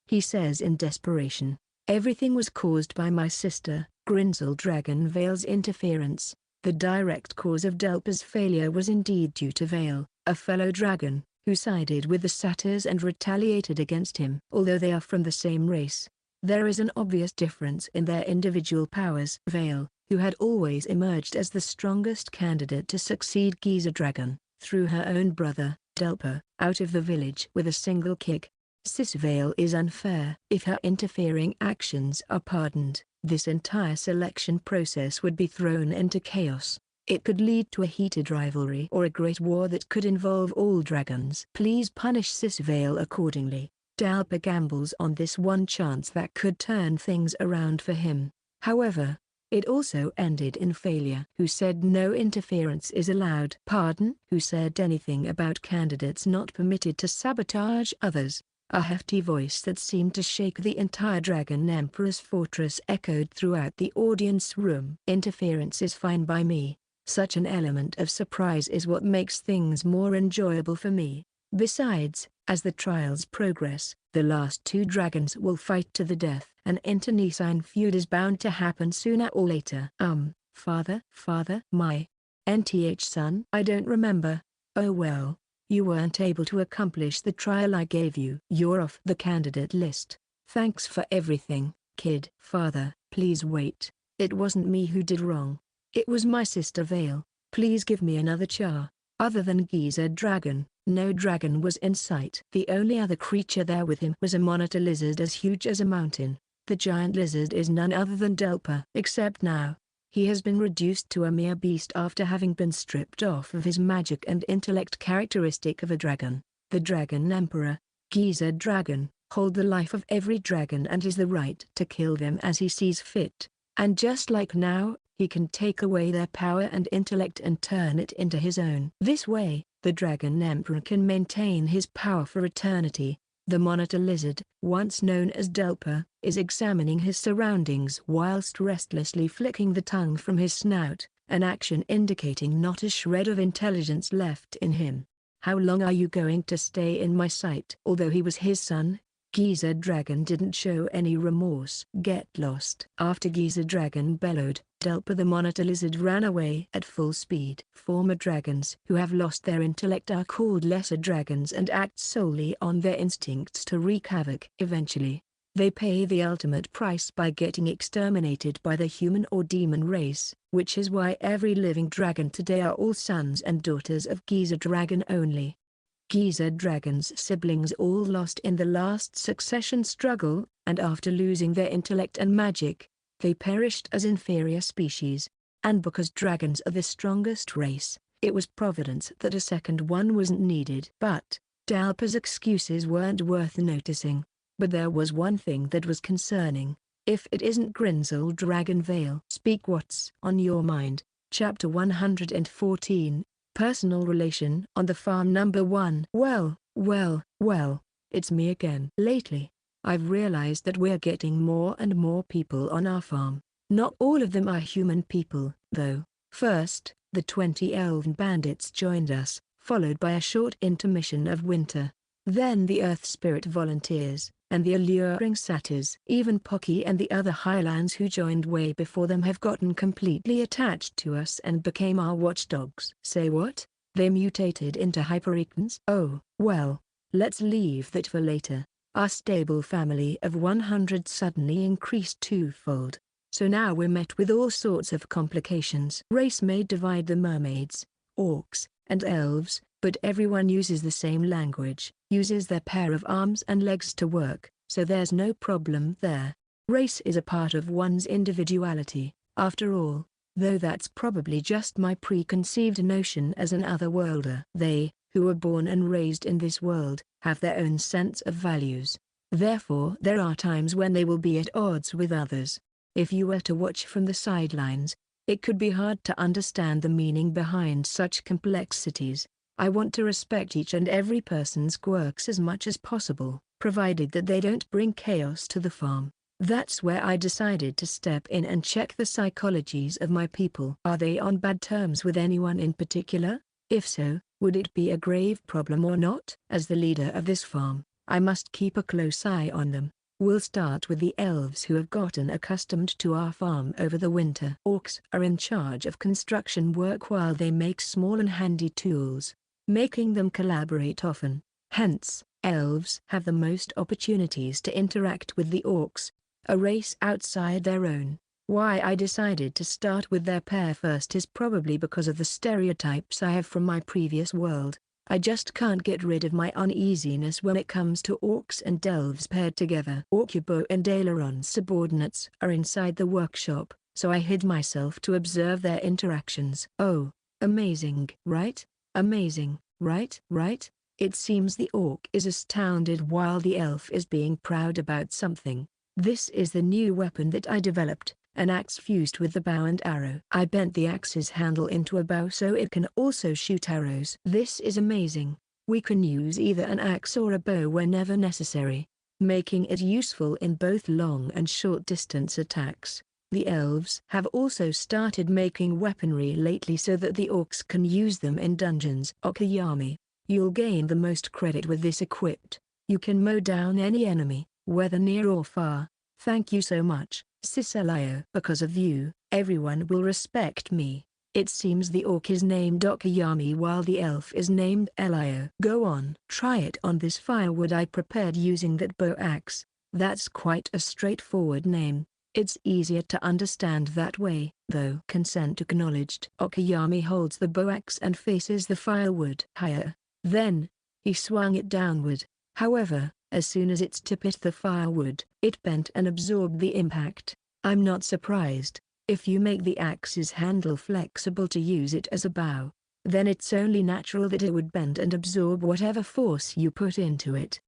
he says in desperation. "Everything was caused by my sister, Grinsel Dragon Vale's interference." The direct cause of Delpa's failure was indeed due to Vale, a fellow dragon, who sided with the satyrs and retaliated against him. Although they are from the same race, there is an obvious difference in their individual powers. Vale, who had always emerged as the strongest candidate to succeed Giza Dragon, threw her own brother, Delpa, out of the village with a single kick. Sis Vale is unfair. If her interfering actions are pardoned, this entire selection process would be thrown into chaos. It could lead to a heated rivalry or a great war that could involve all dragons. Please punish Sisvale accordingly. Dalpa gambles on this one chance that could turn things around for him. However, it also ended in failure. Who said no interference is allowed? Pardon? Who said anything about candidates not permitted to sabotage others? A hefty voice that seemed to shake the entire Dragon Emperor's fortress echoed throughout the audience room. Interference is fine by me. Such an element of surprise is what makes things more enjoyable for me. Besides, as the trials progress, the last two dragons will fight to the death. An internecine feud is bound to happen sooner or later. Father, my son? I don't remember. Oh well, you weren't able to accomplish the trial I gave you. You're off the candidate list. Thanks for everything, kid. Father, please wait. It wasn't me who did wrong. It was my sister Vale. Please give me another chance. Other than Giza Dragon, no dragon was in sight. The only other creature there with him was a monitor lizard as huge as a mountain. The giant lizard is none other than Delpa. Except now, he has been reduced to a mere beast after having been stripped off of his magic and intellect characteristic of a dragon. The Dragon Emperor, Giza Dragon, holds the life of every dragon and has the right to kill them as he sees fit. And just like now, he can take away their power and intellect and turn it into his own. This way, the Dragon Emperor can maintain his power for eternity. The monitor lizard, once known as Delpa, is examining his surroundings whilst restlessly flicking the tongue from his snout, an action indicating not a shred of intelligence left in him. How long are you going to stay in my sight? Although he was his son, Giza Dragon didn't show any remorse. Get lost. After Giza Dragon bellowed, Delpa the monitor lizard ran away at full speed. Former dragons who have lost their intellect are called lesser dragons and act solely on their instincts to wreak havoc. Eventually, they pay the ultimate price by getting exterminated by the human or demon race, which is why every living dragon today are all sons and daughters of Giza Dragon only. Giza Dragon's siblings all lost in the last succession struggle, and after losing their intellect and magic, they perished as inferior species. And because dragons are the strongest race, it was providence that a second one wasn't needed. But Dalpa's excuses weren't worth noticing. But there was one thing that was concerning. If it isn't Grinsel Dragon Vale. Speak, what's on your mind? Chapter 114. Personal relation on the farm number 1. Well, it's me again. Lately, I've realized that we're getting more and more people on our farm. Not all of them are human people, though. First, the 20 Elven bandits joined us, followed by a short intermission of winter. Then the Earth Spirit volunteers, and the alluring satyrs. Even Pocky and the other Highlands who joined way before them have gotten completely attached to us and became our watchdogs. Say what? They mutated into hypericons? Oh, well, let's leave that for later. Our stable family of 100 suddenly increased twofold. So now we're met with all sorts of complications. Race may divide the mermaids, orcs, and elves, but everyone uses the same language, uses their pair of arms and legs to work, so there's no problem there. Race is a part of one's individuality, after all, though that's probably just my preconceived notion as an otherworlder. They, who were born and raised in this world, have their own sense of values. Therefore there are times when they will be at odds with others. If you were to watch from the sidelines, it could be hard to understand the meaning behind such complexities. I want to respect each and every person's quirks as much as possible, provided that they don't bring chaos to the farm. That's where I decided to step in and check the psychologies of my people. Are they on bad terms with anyone in particular? If so, would it be a grave problem or not? As the leader of this farm, I must keep a close eye on them. We'll start with the elves who have gotten accustomed to our farm over the winter. Orcs are in charge of construction work while they make small and handy tools, making them collaborate often. Hence, elves have the most opportunities to interact with the orcs, a race outside their own. Why I decided to start with their pair first is probably because of the stereotypes I have from my previous world. I just can't get rid of my uneasiness when it comes to orcs and elves paired together. Orcubo and Aileron's subordinates are inside the workshop, so I hid myself to observe their interactions. Oh, amazing, right? Amazing, right? Right? It seems the orc is astounded while the elf is being proud about something. This is the new weapon that I developed, an axe fused with the bow and arrow. I bent the axe's handle into a bow so it can also shoot arrows. This is amazing. We can use either an axe or a bow whenever necessary, making it useful in both long and short distance attacks. The elves have also started making weaponry lately so that the orcs can use them in dungeons. Okayami, you'll gain the most credit with this equipped. You can mow down any enemy, whether near or far. Thank you so much, Cicelio. Because of you, everyone will respect me. It seems the orc is named Okayami while the elf is named Elio. Go on. Try it on this firewood I prepared using that bow axe. That's quite a straightforward name. It's easier to understand that way, though. Consent acknowledged. Okayami holds the bow axe and faces the firewood higher. Then, he swung it downward. However, as soon as its tip hit the firewood, it bent and absorbed the impact. I'm not surprised. If you make the axe's handle flexible to use it as a bow, then it's only natural that it would bend and absorb whatever force you put into it.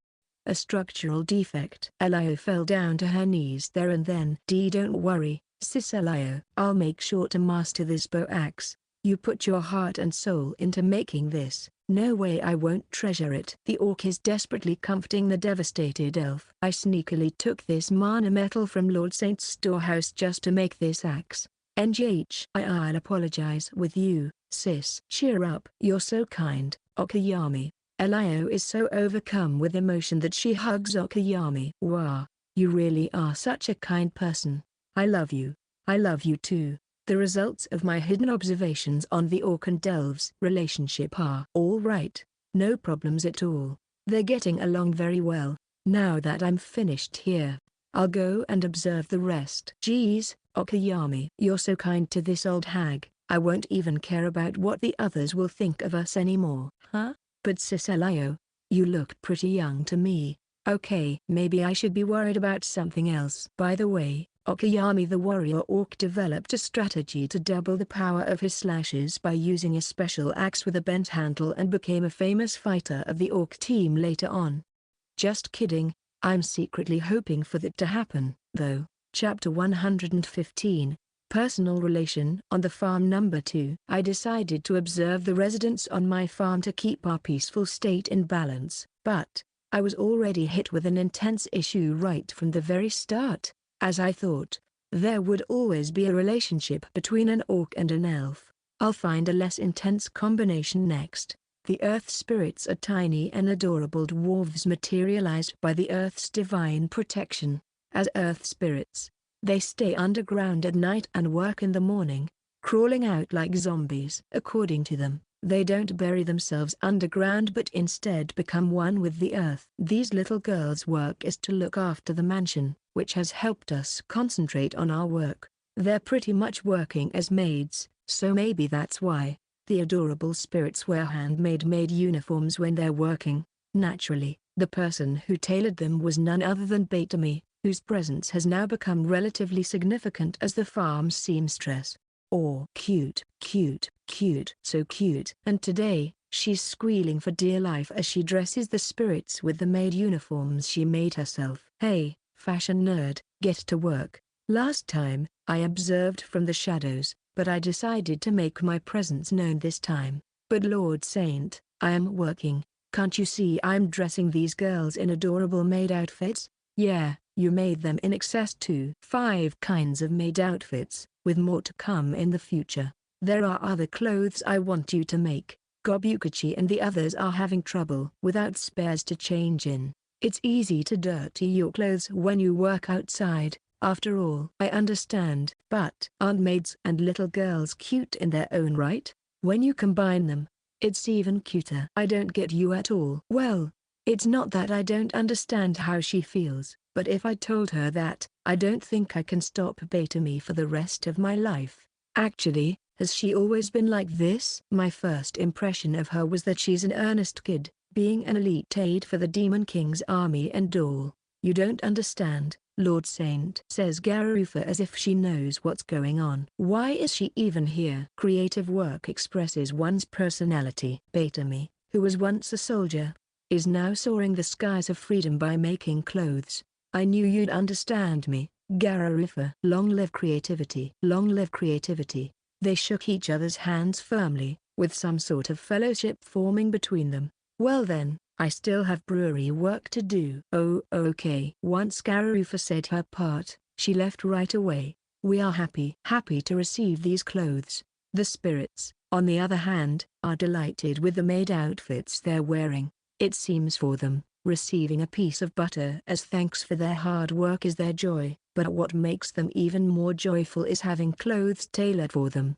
A structural defect. Elio fell down to her knees there and then. Don't worry, Cicelio. I'll make sure to master this bow axe. You put your heart and soul into making this. No way I won't treasure it. The orc is desperately comforting the devastated elf. I sneakily took this mana metal from Lord Saint's storehouse just to make this axe. I'll apologize with you, sis. Cheer up. You're so kind, Okayami. Elio is so overcome with emotion that she hugs Okayami. Wow, you really are such a kind person. I love you. I love you too. The results of my hidden observations on the orc and elves relationship are all right. No problems at all. They're getting along very well. Now that I'm finished here, I'll go and observe the rest. Geez, Okayami. You're so kind to this old hag. I won't even care about what the others will think of us anymore. Huh? But Cicelio, you look pretty young to me. Okay, maybe I should be worried about something else. By the way, Okayami the warrior orc developed a strategy to double the power of his slashes by using a special axe with a bent handle and became a famous fighter of the orc team later on. Just kidding, I'm secretly hoping for that to happen, though. Chapter 115, Personal Relation. On the farm number 2. I decided to observe the residents on my farm to keep our peaceful state in balance, but I was already hit with an intense issue right from the very start. As I thought, there would always be a relationship between an orc and an elf. I'll find a less intense combination next. The earth spirits are tiny and adorable dwarves materialized by the earth's divine protection. As earth spirits, they stay underground at night and work in the morning, crawling out like zombies. According to them, they don't bury themselves underground but instead become one with the earth. These little girls' work is to look after the mansion, which has helped us concentrate on our work. They're pretty much working as maids, so maybe that's why the adorable spirits wear handmade maid uniforms when they're working. Naturally, the person who tailored them was none other than Beitami, whose presence has now become relatively significant as the farm's seamstress. Oh, cute, cute, cute. So cute. And today, she's squealing for dear life as she dresses the spirits with the maid uniforms she made herself. Hey, fashion nerd, get to work. Last time, I observed from the shadows, but I decided to make my presence known this time. But Lord Saint, I am working. Can't you see I'm dressing these girls in adorable maid outfits? Yeah, you made them in excess to 5 kinds of maid outfits, with more to come in the future. There are other clothes I want you to make. Gobukachi and the others are having trouble without spares to change in. It's easy to dirty your clothes when you work outside, after all. I understand. But aren't maids and little girls cute in their own right? When you combine them, it's even cuter. I don't get you at all. Well, it's not that I don't understand how she feels, but if I told her that, I don't think I can stop Beitami for the rest of my life. Actually, has she always been like this? My first impression of her was that she's an earnest kid, being an elite aide for the Demon King's army and all. You don't understand. Lord Saint, says Garufa as if she knows what's going on. Why is she even here? Creative work expresses one's personality. Betami, who was once a soldier, is now soaring the skies of freedom by making clothes. I knew you'd understand me, Garufa. Long live creativity. Long live creativity. They shook each other's hands firmly, with some sort of fellowship forming between them. Well then, I still have brewery work to do. Oh, okay. Once Garufa said her part, she left right away. We are happy to receive these clothes. The spirits, on the other hand, are delighted with the maid outfits they're wearing. It seems for them, receiving a piece of butter as thanks for their hard work is their joy. But what makes them even more joyful is having clothes tailored for them.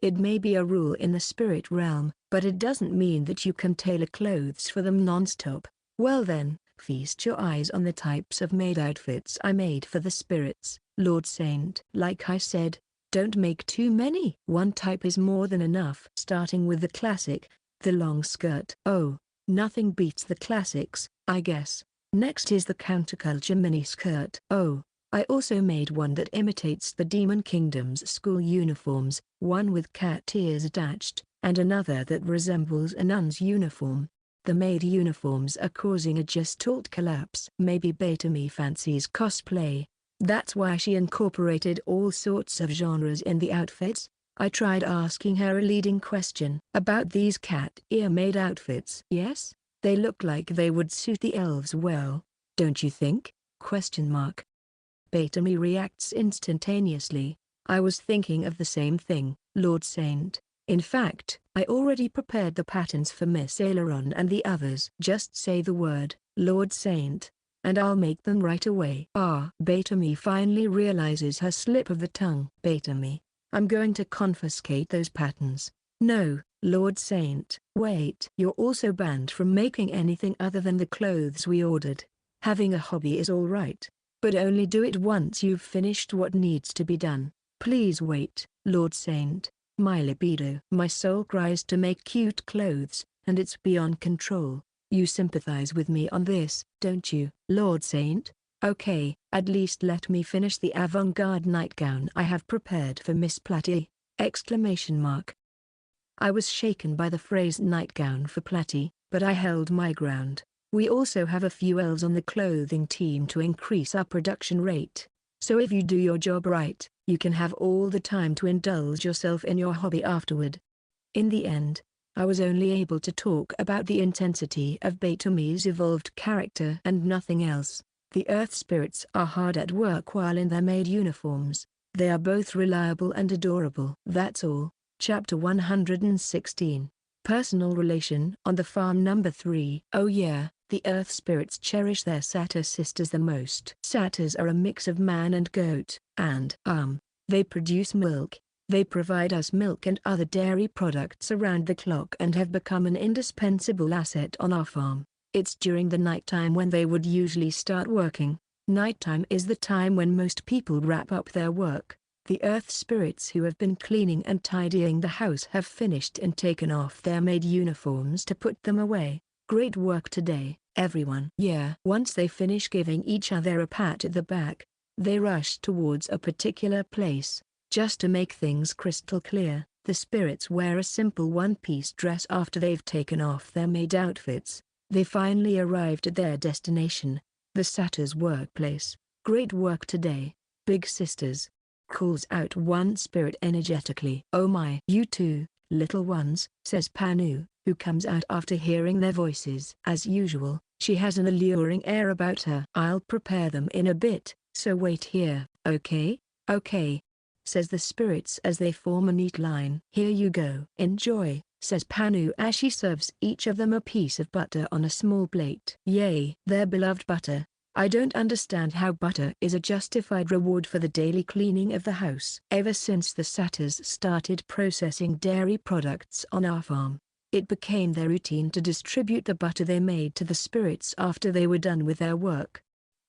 It may be a rule in the spirit realm, but it doesn't mean that you can tailor clothes for them non-stop. Well then, feast your eyes on the types of maid outfits I made for the spirits, Lord Saint. Like I said, don't make too many. One type is more than enough. Starting with the classic, the long skirt. Oh, nothing beats the classics, I guess. Next is the counterculture mini skirt. Oh, I also made one that imitates the Demon Kingdom's school uniforms, one with cat ears attached, and another that resembles a nun's uniform. The maid uniforms are causing a gestalt collapse. Maybe Betami fancies cosplay. That's why she incorporated all sorts of genres in the outfits. I tried asking her a leading question about these cat ear maid outfits. Yes, they look like they would suit the elves well, don't you think? Betami reacts instantaneously. I was thinking of the same thing, Lord Saint. In fact, I already prepared the patterns for Miss Aileron and the others. Just say the word, Lord Saint, and I'll make them right away. Betami finally realizes her slip of the tongue. Betami, I'm going to confiscate those patterns. No, Lord Saint. Wait. You're also banned from making anything other than the clothes we ordered. Having a hobby is all right, but only do it once you've finished what needs to be done. Please wait, Lord Saint. My libido. My soul cries to make cute clothes, and it's beyond control. You sympathize with me on this, don't you, Lord Saint? Okay, at least let me finish the avant-garde nightgown I have prepared for Miss Platy! I was shaken by the phrase nightgown for Platy, but I held my ground. We also have a few elves on the clothing team to increase our production rate. So if you do your job right, you can have all the time to indulge yourself in your hobby afterward. In the end, I was only able to talk about the intensity of Betami's evolved character and nothing else. The earth spirits are hard at work while in their maid uniforms. They are both reliable and adorable. That's all. Chapter 116. Personal relation on the farm number 3. Oh yeah. The earth spirits cherish their satyr sisters the most. Satyrs are a mix of man and goat, and they produce milk. They provide us milk and other dairy products around the clock and have become an indispensable asset on our farm. It's during the nighttime when they would usually start working. Nighttime is the time when most people wrap up their work. The earth spirits who have been cleaning and tidying the house have finished and taken off their maid uniforms to put them away. Great work today, everyone. Yeah. Once they finish giving each other a pat at the back, they rush towards a particular place. Just to make things crystal clear, the spirits wear a simple one-piece dress after they've taken off their maid outfits. They finally arrived at their destination, the satyr's workplace. Great work today, big sisters, calls out one spirit energetically. Oh my. You too, little ones, says Panu, who comes out after hearing their voices. As usual, she has an alluring air about her. I'll prepare them in a bit, so wait here, okay? Okay, says the spirits as they form a neat line. Here you go. Enjoy, says Panu as she serves each of them a piece of butter on a small plate. Yay. Their beloved butter. I don't understand how butter is a justified reward for the daily cleaning of the house. Ever since the satyrs started processing dairy products on our farm, it became their routine to distribute the butter they made to the spirits after they were done with their work.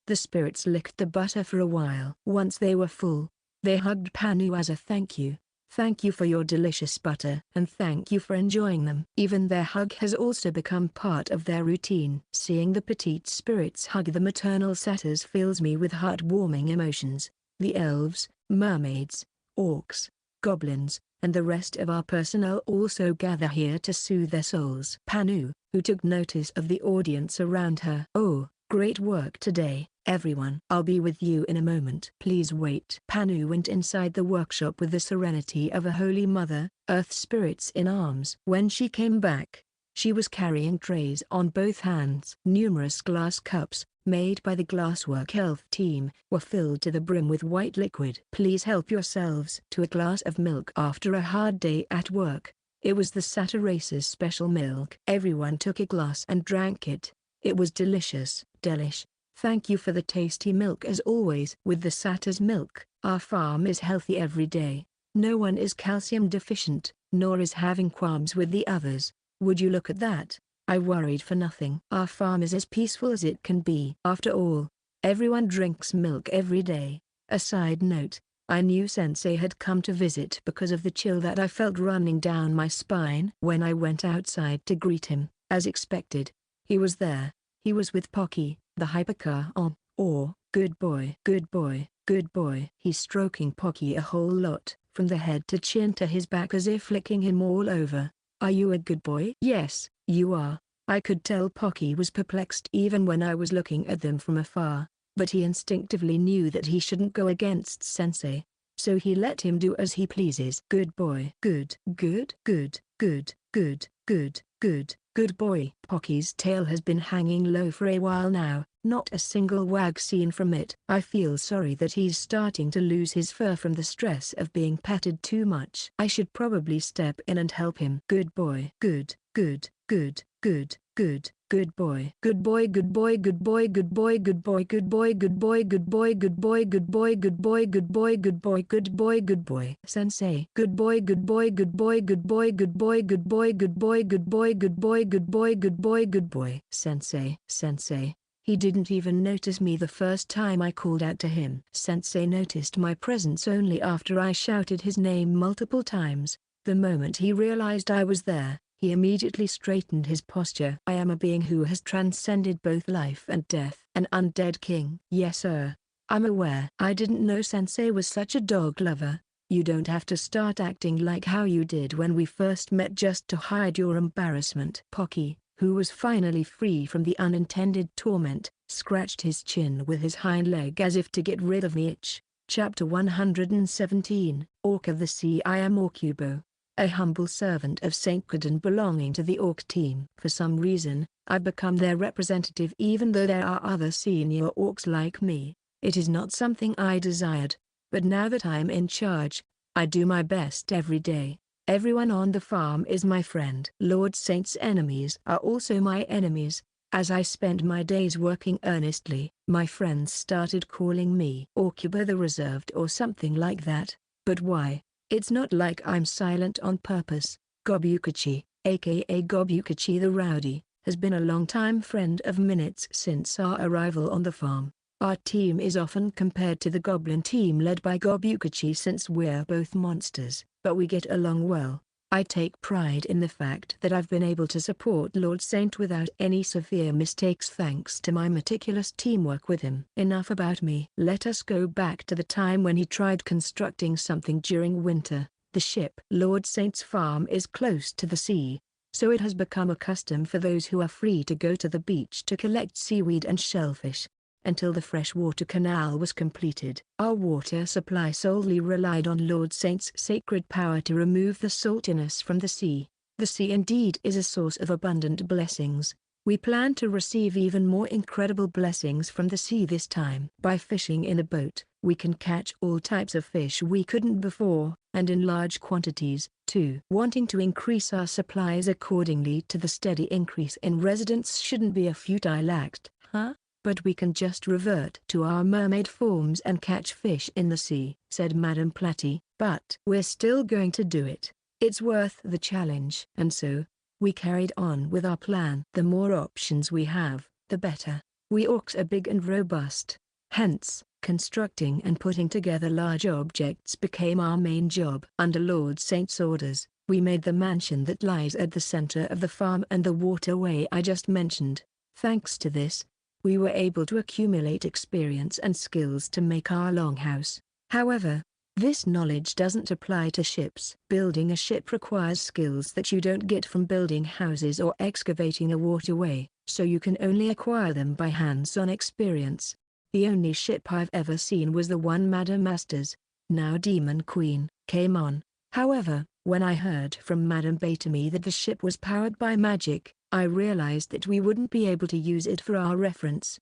The spirits licked the butter for a while. Once they were full, they hugged Panu as a thank you. Thank you for your delicious butter and thank you for enjoying them. Even their hug has also become part of their routine. Seeing the petite spirits hug the maternal satyrs fills me with heartwarming emotions. The elves, mermaids, orcs, goblins, and the rest of our personnel also gather here to soothe their souls. Panu, who took notice of the audience around her. Oh, great work today, everyone. I'll be with you in a moment. Please wait. Panu went inside the workshop with the serenity of a holy mother, earth spirits in arms. When she came back, she was carrying trays on both hands. Numerous glass cups, made by the glasswork elf team, were filled to the brim with white liquid. Please help yourselves to a glass of milk after a hard day at work. It was the satyr race's special milk. Everyone took a glass and drank it. It was delicious. Delish. Thank you for the tasty milk as always. With the satyr's milk, our farm is healthy every day. No one is calcium deficient, nor is having qualms with the others. Would you look at that? I worried for nothing. Our farm is as peaceful as it can be. After all, everyone drinks milk every day. A side note, I knew Sensei had come to visit because of the chill that I felt running down my spine. When I went outside to greet him, as expected, he was there. He was with Pocky, the hypercar on, or, good boy. Good boy, good boy. He's stroking Pocky a whole lot, from the head to chin to his back as if licking him all over. Are you a good boy? Yes, you are. I could tell Pocky was perplexed even when I was looking at them from afar, but he instinctively knew that he shouldn't go against Sensei. So he let him do as he pleases. Good boy. Good, good, good, good, good, good, good, good boy. Pocky's tail has been hanging low for a while now, not a single wag seen from it. I feel sorry that he's starting to lose his fur from the stress of being petted too much. I should probably step in and help him. Good boy. Good, good, good, good, good, good boy. Good boy, good boy, good boy, good boy, good boy, good boy, good boy, good boy, good boy, good boy, good boy, good boy, good boy, good boy, good boy. Sensei. Good boy, good boy, good boy, good boy, good boy, good boy, good boy, good boy, good boy, good boy, good boy, good boy. Sensei. Sensei. He didn't even notice me the first time I called out to him. Sensei noticed my presence only after I shouted his name multiple times. The moment he realized I was there, he immediately straightened his posture. I am a being who has transcended both life and death. An undead king. Yes sir. I'm aware. I didn't know Sensei was such a dog lover. You don't have to start acting like how you did when we first met just to hide your embarrassment. Pocky, who was finally free from the unintended torment, scratched his chin with his hind leg as if to get rid of the itch. Chapter 117. Orc of the Sea. I am Orcubo, a humble servant of Saint Caden belonging to the Orc team. For some reason, I've become their representative even though there are other senior Orcs like me. It is not something I desired, but now that I'm in charge, I do my best every day. Everyone on the farm is my friend. Lord Saint's enemies are also my enemies. As I spent my days working earnestly, my friends started calling me Orcuba the Reserved or something like that. But why? It's not like I'm silent on purpose. Gobukachi, aka Gobukachi the Rowdy, has been a long-time friend of Minutes since our arrival on the farm. Our team is often compared to the Goblin team led by Gobukachi since we're both monsters, but we get along well. I take pride in the fact that I've been able to support Lord Saint without any severe mistakes thanks to my meticulous teamwork with him. Enough about me. Let us go back to the time when he tried constructing something during winter, the ship. Lord Saint's farm is close to the sea, so it has become a custom for those who are free to go to the beach to collect seaweed and shellfish. Until the freshwater canal was completed, our water supply solely relied on Lord Saint's sacred power to remove the saltiness from the sea. The sea indeed is a source of abundant blessings. We plan to receive even more incredible blessings from the sea this time. By fishing in a boat, we can catch all types of fish we couldn't before, and in large quantities, too. Wanting to increase our supplies accordingly to the steady increase in residents shouldn't be a futile act, huh? But we can just revert to our mermaid forms and catch fish in the sea, said Madame Platy. But we're still going to do it. It's worth the challenge. And so, we carried on with our plan. The more options we have, the better. We orcs are big and robust. Hence, Constructing and putting together large objects became our main job. Under Lord Saint's orders, we made the mansion that lies at the center of the farm and the waterway I just mentioned. Thanks to this, we were able to accumulate experience and skills to make our longhouse. However, this knowledge doesn't apply to ships. Building a ship requires skills that you don't get from building houses or excavating a waterway, so you can only acquire them by hands-on experience. The only ship I've ever seen was the one Madame Astor's, now Demon Queen, came on. However, when I heard from Madame Batamy that the ship was powered by magic, I realized that we wouldn't be able to use it for our reference.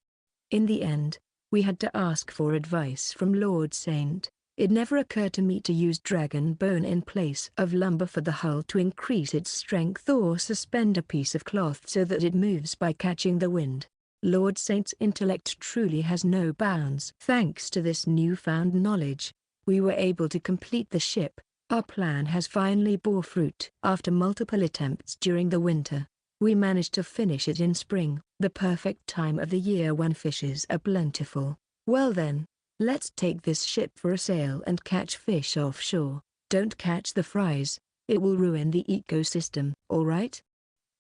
In the end, we had to ask for advice from Lord Saint. It never occurred to me to use dragon bone in place of lumber for the hull to increase its strength or suspend a piece of cloth so that it moves by catching the wind. Lord Saint's intellect truly has no bounds. Thanks to this newfound knowledge, we were able to complete the ship. Our plan has finally bore fruit. After multiple attempts during the winter, we managed to finish it in spring, the perfect time of the year when fishes are plentiful. Well then, let's take this ship for a sail and catch fish offshore. Don't catch the fries, it will ruin the ecosystem, alright?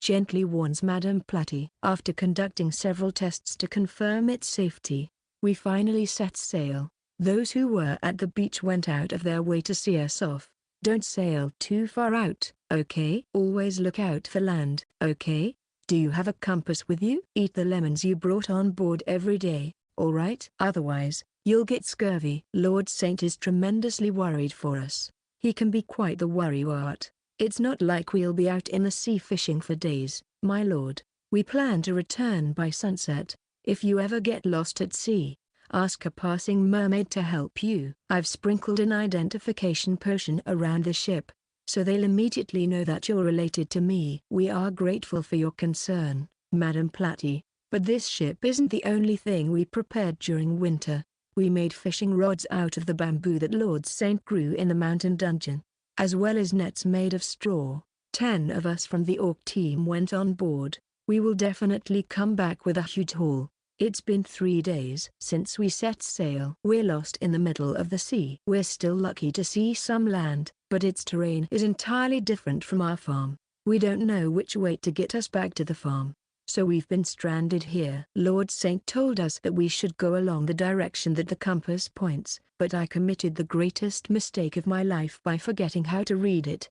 Gently warns Madame Platty. After conducting several tests to confirm its safety, we finally set sail. Those who were at the beach went out of their way to see us off. Don't sail too far out, okay? Always look out for land, okay? Do you have a compass with you? Eat the lemons you brought on board every day, alright? Otherwise, you'll get scurvy. Lord Saint is tremendously worried for us. He can be quite the worrywart. It's not like we'll be out in the sea fishing for days, my lord. We plan to return by sunset. If you ever get lost at sea, ask a passing mermaid to help you. I've sprinkled an identification potion around the ship, so they'll immediately know that you're related to me. We are grateful for your concern, Madame Platty, but this ship isn't the only thing we prepared during winter. We made fishing rods out of the bamboo that Lord Saint grew in the mountain dungeon, as well as nets made of straw. 10 of us from the orc team went on board. We will definitely come back with a huge haul. It's been 3 days since we set sail. We're lost in the middle of the sea. We're still lucky to see some land, but its terrain is entirely different from our farm. We don't know which way to get us back to the farm, so we've been stranded here. Lord Saint told us that we should go along the direction that the compass points, but I committed the greatest mistake of my life by forgetting how to read it.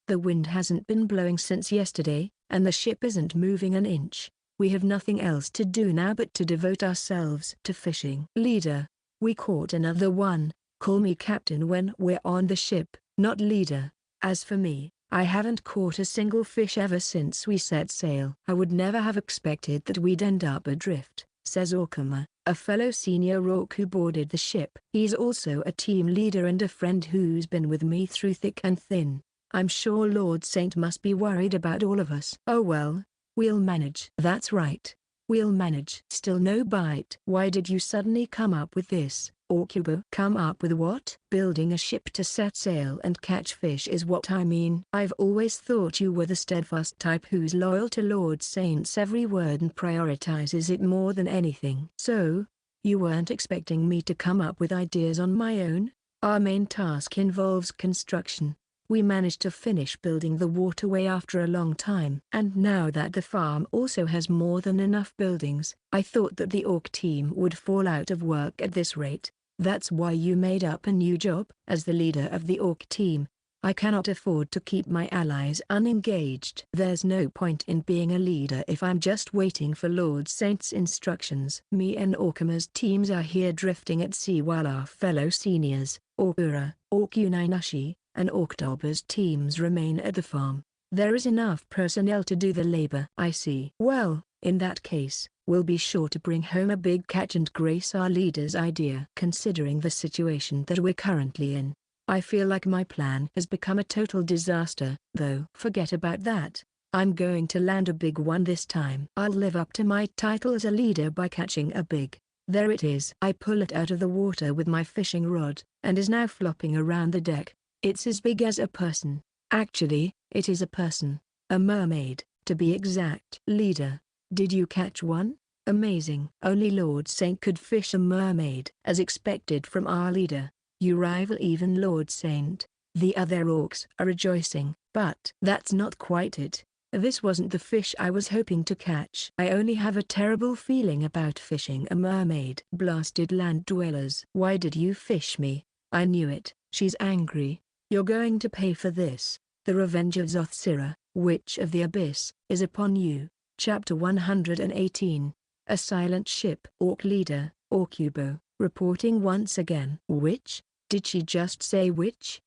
The wind hasn't been blowing since yesterday, and the ship isn't moving an inch. We have nothing else to do now but to devote ourselves to fishing. Leader, we caught another one. Call me captain when we're on the ship, not leader. As for me, I haven't caught a single fish ever since we set sail. I would never have expected that we'd end up adrift, says Orkama, a fellow senior orc who boarded the ship. He's also a team leader and a friend who's been with me through thick and thin. I'm sure Lord Saint must be worried about all of us. Oh well, we'll manage. That's right, we'll manage. Still no bite. Why did you suddenly come up with this, Orcubo? Come up with what? Building a ship to set sail and catch fish is what I mean. I've always thought you were the steadfast type who's loyal to Lord Saint's every word and prioritizes it more than anything. So, you weren't expecting me to come up with ideas on my own? Our main task involves construction. We managed to finish building the waterway after a long time. And now that the farm also has more than enough buildings, I thought that the orc team would fall out of work at this rate. That's why you made up a new job? As the leader of the orc team, I cannot afford to keep my allies unengaged. There's no point in being a leader if I'm just waiting for Lord Saint's instructions. Me and Orkama's teams are here drifting at sea while our fellow seniors, Orkura, Orkuninashi, and Orkdobber's teams remain at the farm. There is enough personnel to do the labor. I see. Well, in that case, we'll be sure to bring home a big catch and grace our leader's idea. Considering the situation that we're currently in, I feel like my plan has become a total disaster. Though forget about that. I'm going to land a big one this time. I'll live up to my title as a leader by catching a big. There it is. I pull it out of the water with my fishing rod, and is now flopping around the deck. It's as big as a person. Actually, it is a person. A mermaid, to be exact. Leader, did you catch one? Amazing. Only Lord Saint could fish a mermaid. As expected from our leader, you rival even Lord Saint. The other orcs are rejoicing. But that's not quite it. This wasn't the fish I was hoping to catch. I only have a terrible feeling about fishing a mermaid. Blasted land dwellers. Why did you fish me? I knew it. She's angry. You're going to pay for this. The revenge of Zothsira, Witch of the Abyss, is upon you. Chapter 118. A silent ship. Orc leader, Orcubo, reporting once again. Witch? Did she just say witch?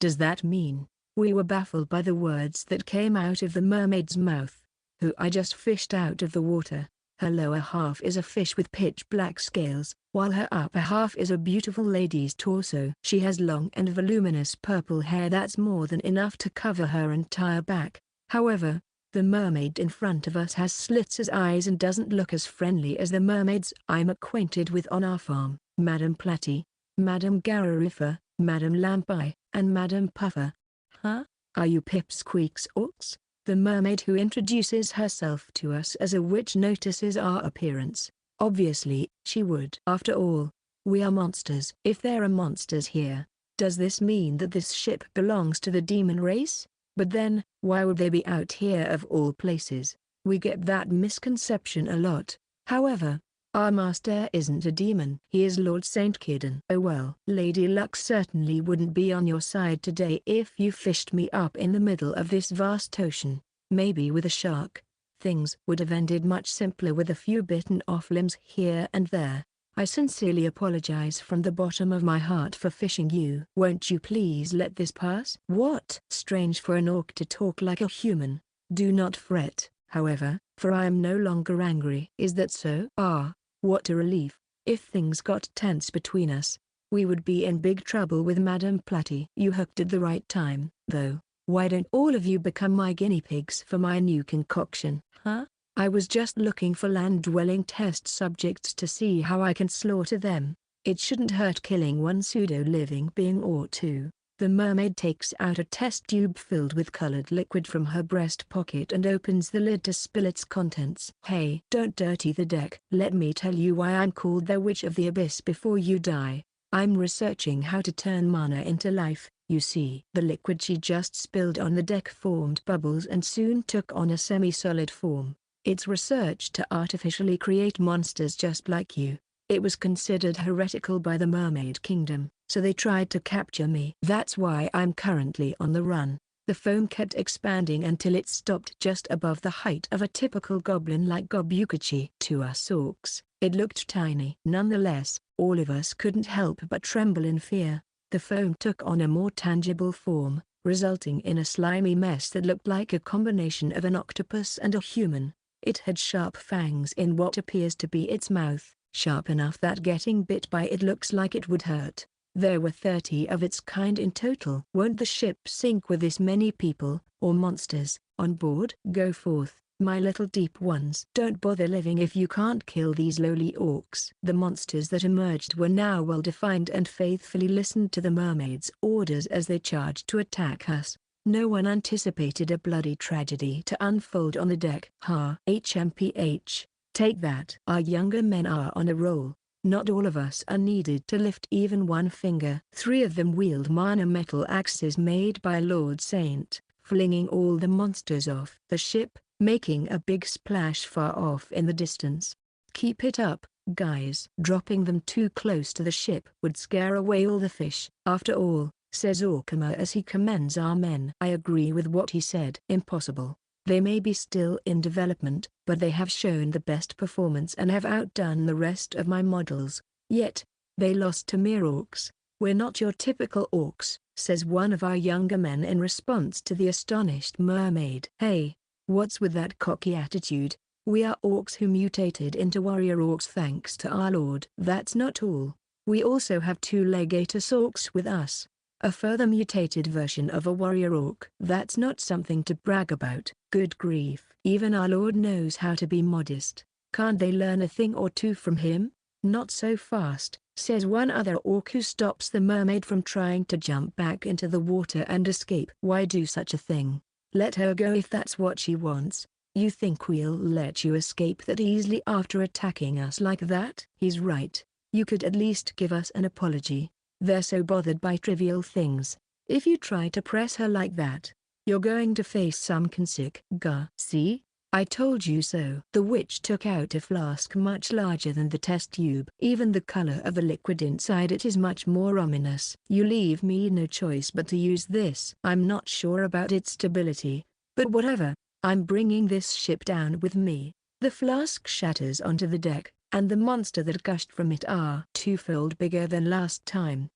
Does that mean? We were baffled by the words that came out of the mermaid's mouth. Who I just fished out of the water. Her lower half is a fish with pitch black scales, while her upper half is a beautiful lady's torso. She has long and voluminous purple hair that's more than enough to cover her entire back. However, the mermaid in front of us has slits as eyes and doesn't look as friendly as the mermaids I'm acquainted with on our farm. Madame Platy, Madame Gararifa, Madame Lampi, and Madame Puffer. Huh? Are you Pipsqueaks orcs? The mermaid who introduces herself to us as a witch notices our appearance. Obviously, she would. After all, we are monsters. If there are monsters here, does this mean that this ship belongs to the demon race? But then, why would they be out here of all places? We get that misconception a lot. However, our master isn't a demon. He is Lord Saint Kidden. Oh well. Lady Luck certainly wouldn't be on your side today if you fished me up in the middle of this vast ocean. Maybe with a shark, things would have ended much simpler with a few bitten off limbs here and there. I sincerely apologize from the bottom of my heart for fishing you. Won't you please let this pass? What? Strange for an orc to talk like a human. Do not fret, however, for I am no longer angry. Is that so? Ah. What a relief. If things got tense between us, we would be in big trouble with Madame Platy. You hooked at the right time, though. Why don't all of you become my guinea pigs for my new concoction? Huh? I was just looking for land-dwelling test subjects to see how I can slaughter them. It shouldn't hurt killing one pseudo-living being or two. The mermaid takes out a test tube filled with colored liquid from her breast pocket and opens the lid to spill its contents. Hey, don't dirty the deck. Let me tell you why I'm called the Witch of the Abyss before you die. I'm researching how to turn mana into life. You see, the liquid she just spilled on the deck formed bubbles and soon took on a semi-solid form. It's research to artificially create monsters just like you. It was considered heretical by the Mermaid Kingdom, so they tried to capture me. That's why I'm currently on the run. The foam kept expanding until it stopped just above the height of a typical goblin like Gobukachi. To us orcs, it looked tiny. Nonetheless, all of us couldn't help but tremble in fear. The foam took on a more tangible form, resulting in a slimy mess that looked like a combination of an octopus and a human. It had sharp fangs in what appears to be its mouth, sharp enough that getting bit by it looks like it would hurt. There were 30 of its kind in total. Won't the ship sink with this many people, or monsters, on board? Go forth, my little deep ones. Don't bother living if you can't kill these lowly orcs. The monsters that emerged were now well defined and faithfully listened to the mermaid's orders as they charged to attack us. No one anticipated a bloody tragedy to unfold on the deck. HMPH. Take that. Our younger men are on a roll. Not all of us are needed to lift even one finger. 3 of them wield mana metal axes made by Lord Saint, flinging all the monsters off the ship, making a big splash far off in the distance. Keep it up, guys. Dropping them too close to the ship would scare away all the fish. After all, says Orkama as he commends our men. I agree with what he said. Impossible. They may be still in development, but they have shown the best performance and have outdone the rest of my models. Yet, they lost to mere orcs. We're not your typical orcs, says one of our younger men in response to the astonished mermaid. Hey, what's with that cocky attitude? We are orcs who mutated into warrior orcs thanks to our lord. That's not all. We also have 2 legatus orcs with us. A further mutated version of a warrior orc. That's not something to brag about. Good grief. Even our lord knows how to be modest. Can't they learn a thing or two from him? Not so fast, says one other orc who stops the mermaid from trying to jump back into the water and escape. Why do such a thing? Let her go if that's what she wants. You think we'll let you escape that easily after attacking us like that? He's right. You could at least give us an apology. They're so bothered by trivial things. If you try to press her like that, you're going to face some consequences. See? I told you so. The witch took out a flask much larger than the test tube. Even the color of the liquid inside it is much more ominous. You leave me no choice but to use this. I'm not sure about its stability, but whatever. I'm bringing this ship down with me. The flask shatters onto the deck, and the monster that gushed from it are twofold bigger than last time.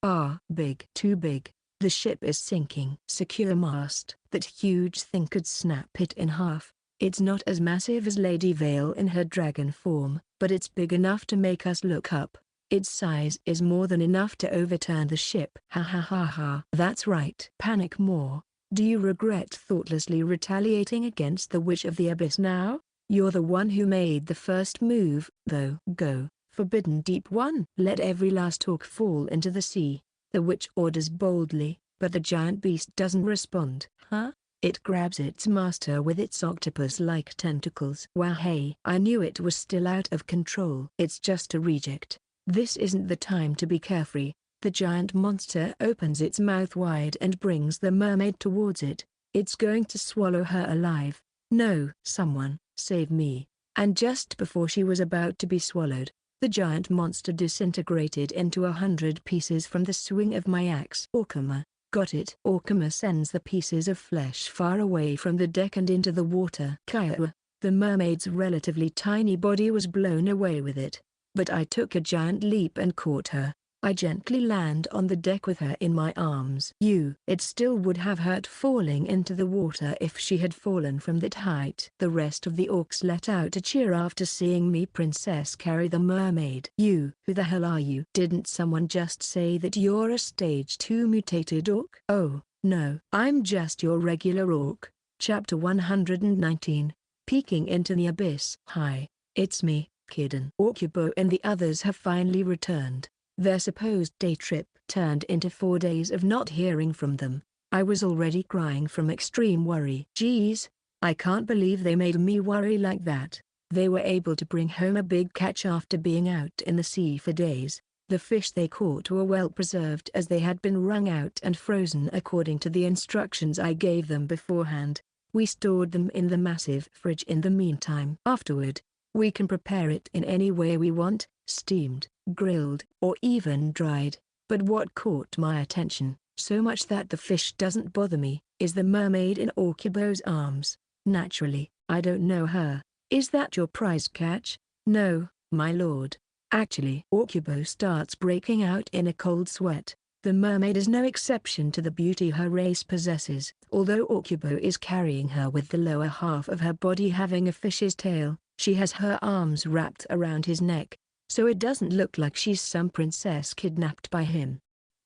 Big. Too big. The ship is sinking. Secure mast. That huge thing could snap it in half. It's not as massive as Lady Vale in her dragon form, but it's big enough to make us look up. Its size is more than enough to overturn the ship. Ha ha ha ha. That's right. Panic more. Do you regret thoughtlessly retaliating against the Witch of the Abyss now? You're the one who made the first move, though. Go, Forbidden Deep One. Let every last orc fall into the sea. The witch orders boldly, but the giant beast doesn't respond. Huh? It grabs its master with its octopus-like tentacles. Wow, hey, I knew it was still out of control. It's just a reject. This isn't the time to be carefree. The giant monster opens its mouth wide and brings the mermaid towards it. It's going to swallow her alive. No, someone, save me. And just before she was about to be swallowed, the giant monster disintegrated into 100 pieces from the swing of my axe. Orkama, got it. Orkama sends the pieces of flesh far away from the deck and into the water. Kiowa, the mermaid's relatively tiny body was blown away with it. But I took a giant leap and caught her. I gently land on the deck with her in my arms. It still would have hurt falling into the water if she had fallen from that height. The rest of the orcs let out a cheer after seeing me princess carry the mermaid. Who the hell are you? Didn't someone just say that you're a stage 2 mutated orc? Oh, no. I'm just your regular orc. Chapter 119. Peeking into the abyss. Hi, it's me, Kidden. Orcubo and the others have finally returned. Their supposed day trip turned into 4 days of not hearing from them. I was already crying from extreme worry. Geez, I can't believe they made me worry like that. They were able to bring home a big catch after being out in the sea for days. The fish they caught were well preserved as they had been wrung out and frozen according to the instructions I gave them beforehand. We stored them in the massive fridge in the meantime. Afterward, we can prepare it in any way we want, steamed, grilled, or even dried. But what caught my attention, so much that the fish doesn't bother me, is the mermaid in Orcubo's arms. Naturally, I don't know her. Is that your prize catch? No, my lord. Actually, Orcubo starts breaking out in a cold sweat. The mermaid is no exception to the beauty her race possesses. Although Orcubo is carrying her with the lower half of her body having a fish's tail, she has her arms wrapped around his neck, so it doesn't look like she's some princess kidnapped by him.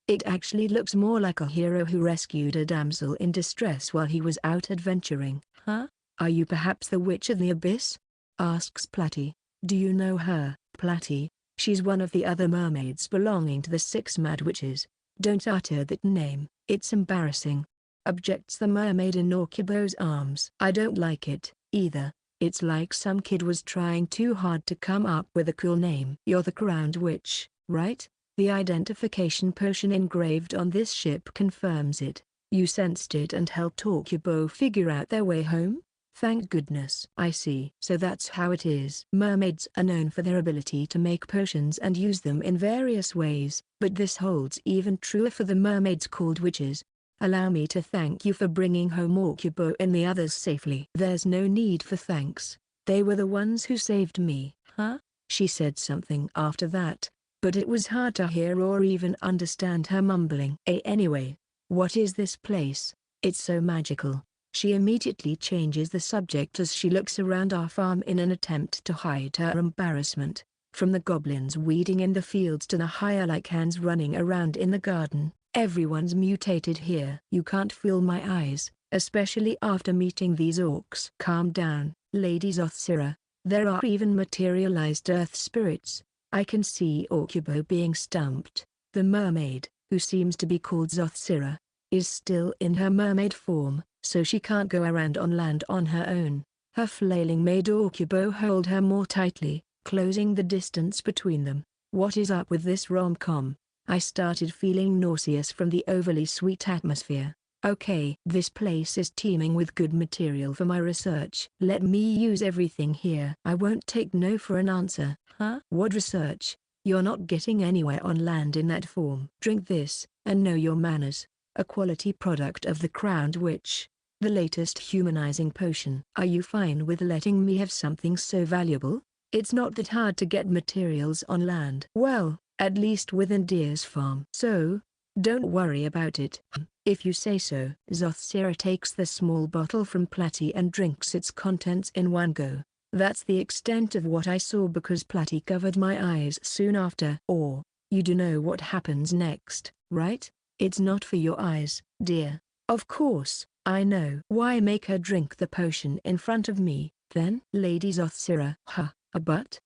It actually looks more like a hero who rescued a damsel in distress while he was out adventuring. Huh? Are you perhaps the Witch of the Abyss? Asks Platy. Do you know her, Platy? She's one of the other mermaids belonging to the 6 Mad Witches. Don't utter that name, it's embarrassing. Objects the mermaid in Orcubo's arms. I don't like it, either. It's like some kid was trying too hard to come up with a cool name. You're the crowned witch, right? The identification potion engraved on this ship confirms it. You sensed it and helped Orcubo figure out their way home? Thank goodness. I see. So that's how it is. Mermaids are known for their ability to make potions and use them in various ways, but this holds even truer for the mermaids called witches. Allow me to thank you for bringing home Orcubo and the others safely. There's no need for thanks. They were the ones who saved me. Huh? She said something after that, but it was hard to hear or even understand her mumbling. Anyway, what is this place? It's so magical. She immediately changes the subject as she looks around our farm in an attempt to hide her embarrassment. From the goblins weeding in the fields to the hire-like hands running around in the garden, everyone's mutated here. You can't fool my eyes, especially after meeting these orcs. Calm down, Lady Zothsira. There are even materialized earth spirits. I can see Orcubo being stumped. The mermaid, who seems to be called Zothsira, is still in her mermaid form, so she can't go around on land on her own. Her flailing made Okubo hold her more tightly, closing the distance between them. What is up with this rom-com? I started feeling nauseous from the overly sweet atmosphere. Okay, this place is teeming with good material for my research. Let me use everything here. I won't take no for an answer. Huh? What research? You're not getting anywhere on land in that form. Drink this, and know your manners. A quality product of the Crowned Witch. The latest humanizing potion. Are you fine with letting me have something so valuable? It's not that hard to get materials on land. Well, at least within Deer's farm. So, don't worry about it. If you say so. Zothsira takes the small bottle from Platy and drinks its contents in one go. That's the extent of what I saw because Platy covered my eyes soon after. Or, you do know what happens next, right? It's not for your eyes, dear. Of course, I know. Why make her drink the potion in front of me, then? Lady Zothsira. Huh. But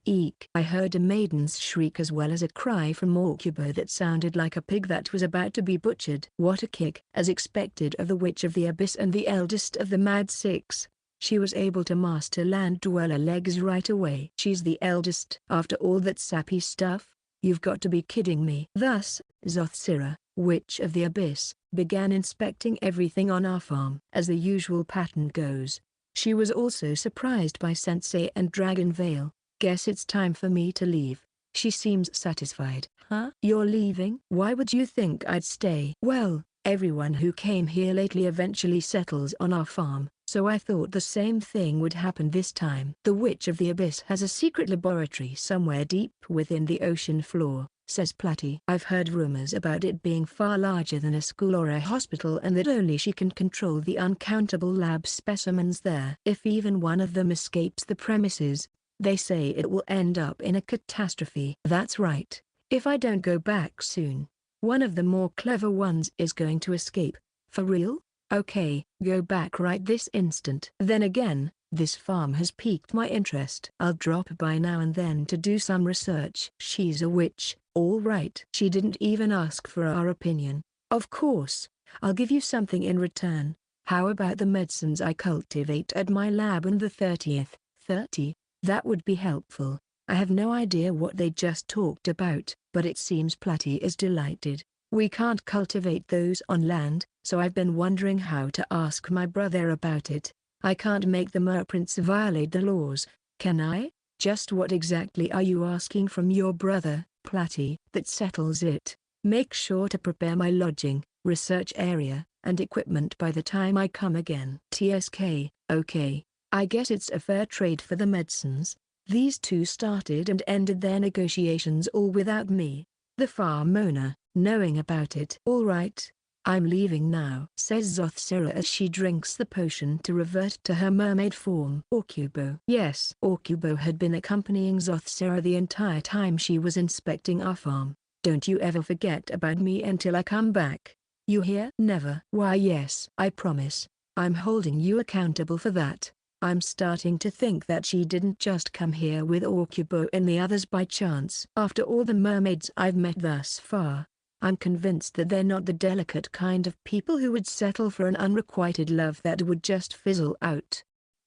eek. I heard a maiden's shriek as well as a cry from Okubo that sounded like a pig that was about to be butchered. What a kick. As expected of the Witch of the Abyss and the eldest of the Mad Six, she was able to master land dweller legs right away. She's the eldest. After all that sappy stuff? You've got to be kidding me. Thus, Zothsira, Witch of the Abyss, began inspecting everything on our farm. As the usual pattern goes, she was also surprised by Sensei and Dragon Veil. Guess it's time for me to leave. She seems satisfied. Huh? You're leaving? Why would you think I'd stay? Well, everyone who came here lately eventually settles on our farm, so I thought the same thing would happen this time. The Witch of the Abyss has a secret laboratory somewhere deep within the ocean floor, says Platy. I've heard rumors about it being far larger than a school or a hospital and that only she can control the uncountable lab specimens there. If even one of them escapes the premises, they say it will end up in a catastrophe. That's right. If I don't go back soon, one of the more clever ones is going to escape. For real? Okay, go back right this instant. Then again, this farm has piqued my interest. I'll drop by now and then to do some research. She's a witch, all right. She didn't even ask for our opinion. Of course, I'll give you something in return. How about the medicines I cultivate at my lab on the 30th? 30? That would be helpful. I have no idea what they just talked about, but it seems Platy is delighted. We can't cultivate those on land, so I've been wondering how to ask my brother about it. I can't make the merprints violate the laws, can I? Just what exactly are you asking from your brother, Platy? That settles it. Make sure to prepare my lodging, research area, and equipment by the time I come again. TSK, okay. I guess it's a fair trade for the medicines. These two started and ended their negotiations all without me, the farm owner, knowing about it. All right. I'm leaving now, says Zothsira as she drinks the potion to revert to her mermaid form. Okubo. Yes. Okubo had been accompanying Zothsira the entire time she was inspecting our farm. Don't you ever forget about me until I come back. You hear? Never. Why yes. I promise. I'm holding you accountable for that. I'm starting to think that she didn't just come here with Okubo and the others by chance. After all the mermaids I've met thus far, I'm convinced that they're not the delicate kind of people who would settle for an unrequited love that would just fizzle out.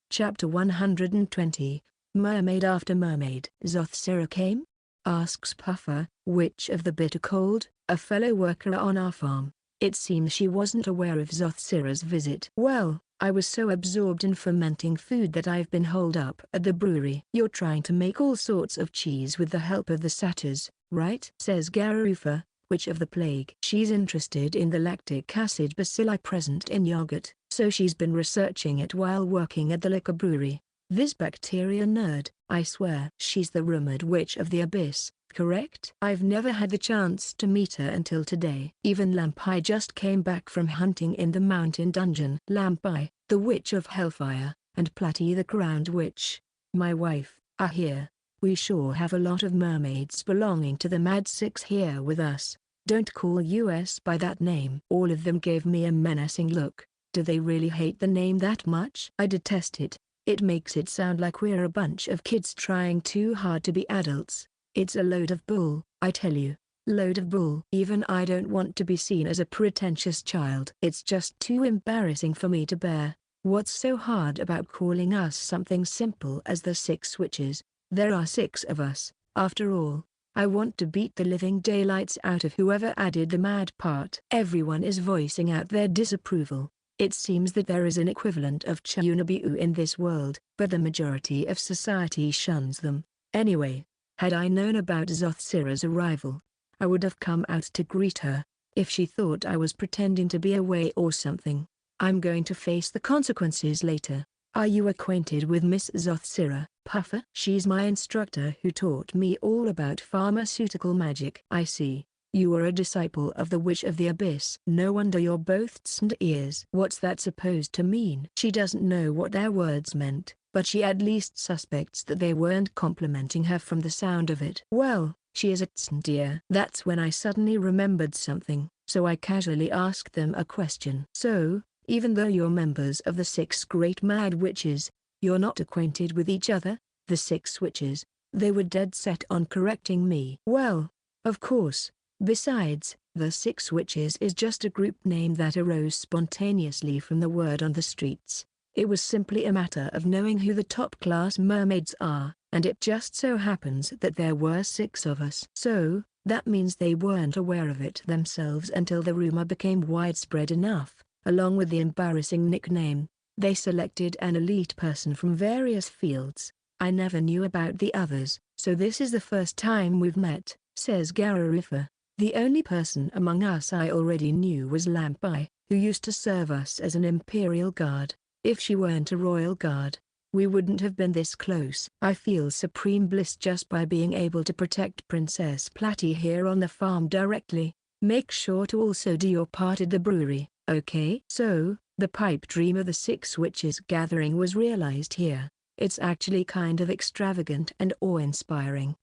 Chapter 120, Mermaid After Mermaid. Zothsira came? Asks Puffer, Witch of the Bitter Cold, a fellow worker on our farm. It seems she wasn't aware of Zothsira's visit. Well, I was so absorbed in fermenting food that I've been holed up at the brewery. You're trying to make all sorts of cheese with the help of the satyrs, right? Says Garufa, Witch of the Plague. She's interested in the lactic acid bacilli present in yogurt, so she's been researching it while working at the liquor brewery. This bacteria nerd, I swear. She's the rumored Witch of the Abyss, correct? I've never had the chance to meet her until today. Even Lampai just came back from hunting in the mountain dungeon. Lampai, the Witch of Hellfire, and Platy the Crowned Witch, my wife, are here. We sure have a lot of mermaids belonging to the Mad Six here with us. Don't call us by that name. All of them gave me a menacing look. Do they really hate the name that much? I detest it. It makes it sound like we're a bunch of kids trying too hard to be adults. It's a load of bull, I tell you. Load of bull. Even I don't want to be seen as a pretentious child. It's just too embarrassing for me to bear. What's so hard about calling us something simple as the 6 witches? There are 6 of us, after all. I want to beat the living daylights out of whoever added the mad part. Everyone is voicing out their disapproval. It seems that there is an equivalent of Chunabiu in this world, but the majority of society shuns them. Anyway, had I known about Zothsira's arrival, I would have come out to greet her. If she thought I was pretending to be away or something, I'm going to face the consequences later. Are you acquainted with Miss Zothsira, Puffer? She's my instructor who taught me all about pharmaceutical magic. I see. You are a disciple of the Witch of the Abyss. No wonder you're both tsinned ears. What's that supposed to mean? She doesn't know what their words meant, but she at least suspects that they weren't complimenting her from the sound of it. Well, she is a tsinned ear. That's when I suddenly remembered something, so I casually asked them a question. So, even though you're members of the 6 great mad witches, you're not acquainted with each other? The 6 witches, they were dead set on correcting me. Well, of course. Besides, the 6 witches is just a group name that arose spontaneously from the word on the streets. It was simply a matter of knowing who the top-class mermaids are, and it just so happens that there were 6 of us. So, that means they weren't aware of it themselves until the rumor became widespread enough. Along with the embarrassing nickname, they selected an elite person from various fields. I never knew about the others, so this is the first time we've met, says Garufa. The only person among us I already knew was Lampai, who used to serve us as an imperial guard. If she weren't a royal guard, we wouldn't have been this close. I feel supreme bliss just by being able to protect Princess Platy here on the farm directly. Make sure to also do your part at the brewery, okay? So, the pipe dream of the 6 witches gathering was realized here. It's actually kind of extravagant and awe-inspiring.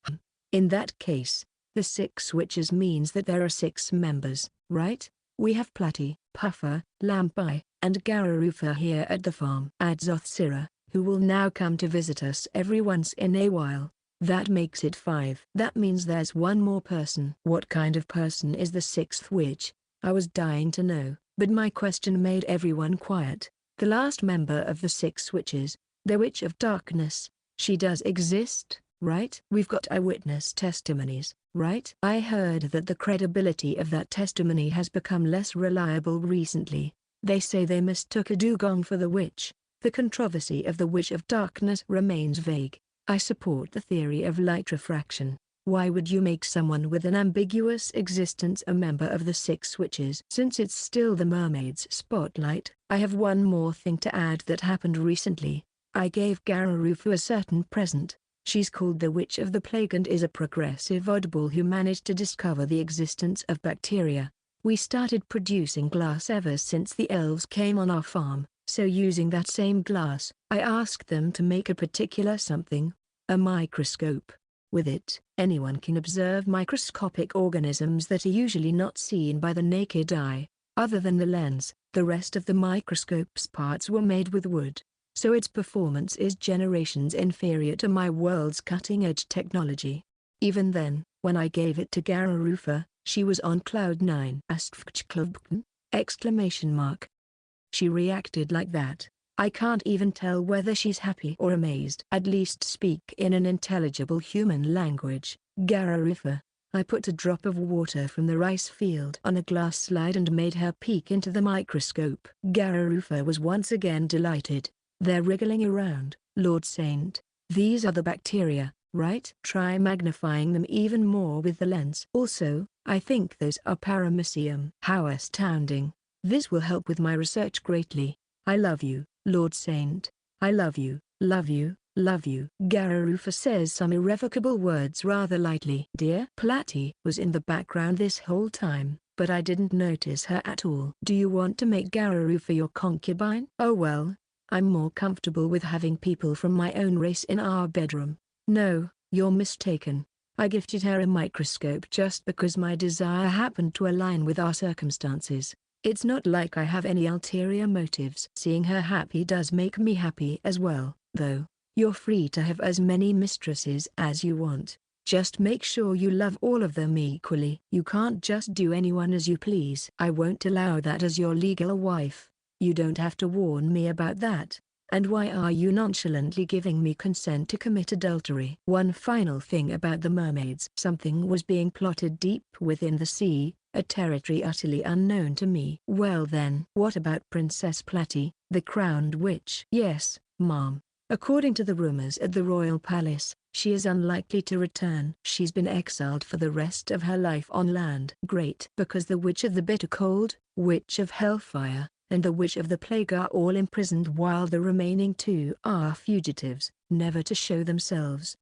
In that case, the 6 witches means that there are 6 members, right? We have Platy, Puffer, Lampai, and Garufa here at the farm. Add Zothsira, who will now come to visit us every once in a while. That makes it 5. That means there's one more person. What kind of person is the 6th witch? I was dying to know, but my question made everyone quiet. The last member of the 6 witches, the Witch of Darkness, she does exist, right? We've got eyewitness testimonies, right? I heard that the credibility of that testimony has become less reliable recently. They say they mistook a dugong for the witch. The controversy of the Witch of Darkness remains vague. I support the theory of light refraction. Why would you make someone with an ambiguous existence a member of the 6 witches? Since it's still the mermaid's spotlight, I have one more thing to add that happened recently. I gave Garufu a certain present. She's called the Witch of the Plague and is a progressive oddball who managed to discover the existence of bacteria. We started producing glass ever since the elves came on our farm, so using that same glass, I asked them to make a particular something, a microscope. With it, anyone can observe microscopic organisms that are usually not seen by the naked eye. Other than the lens, the rest of the microscope's parts were made with wood, so its performance is generations inferior to my world's cutting-edge technology. Even then, when I gave it to Garufa, she was on cloud 9. Exclamation mark. She reacted like that. I can't even tell whether she's happy or amazed. At least speak in an intelligible human language, Garufa. I put a drop of water from the rice field on a glass slide and made her peek into the microscope. Garufa was once again delighted. They're wriggling around, Lord Saint. These are the bacteria, right? Try magnifying them even more with the lens. Also, I think those are paramecium. How astounding. This will help with my research greatly. I love you, Lord Saint. I love you, love you, love you. Garufa says some irrevocable words rather lightly. Dear Platy was in the background this whole time, but I didn't notice her at all. Do you want to make Garufa your concubine? Oh well, I'm more comfortable with having people from my own race in our bedroom. No, you're mistaken. I gifted her a microscope just because my desire happened to align with our circumstances. It's not like I have any ulterior motives. Seeing her happy does make me happy as well, though. You're free to have as many mistresses as you want. Just make sure you love all of them equally. You can't just do anyone as you please. I won't allow that as your legal wife. You don't have to warn me about that. And why are you nonchalantly giving me consent to commit adultery? One final thing about the mermaids. Something was being plotted deep within the sea, a territory utterly unknown to me. Well then, what about Princess Platy, the crowned witch? Yes, ma'am. According to the rumors at the royal palace, she is unlikely to return. She's been exiled for the rest of her life on land. Great. Because the Witch of the Bitter Cold, Witch of Hellfire, and the Witch of the Plague are all imprisoned while the remaining two are fugitives, never to show themselves.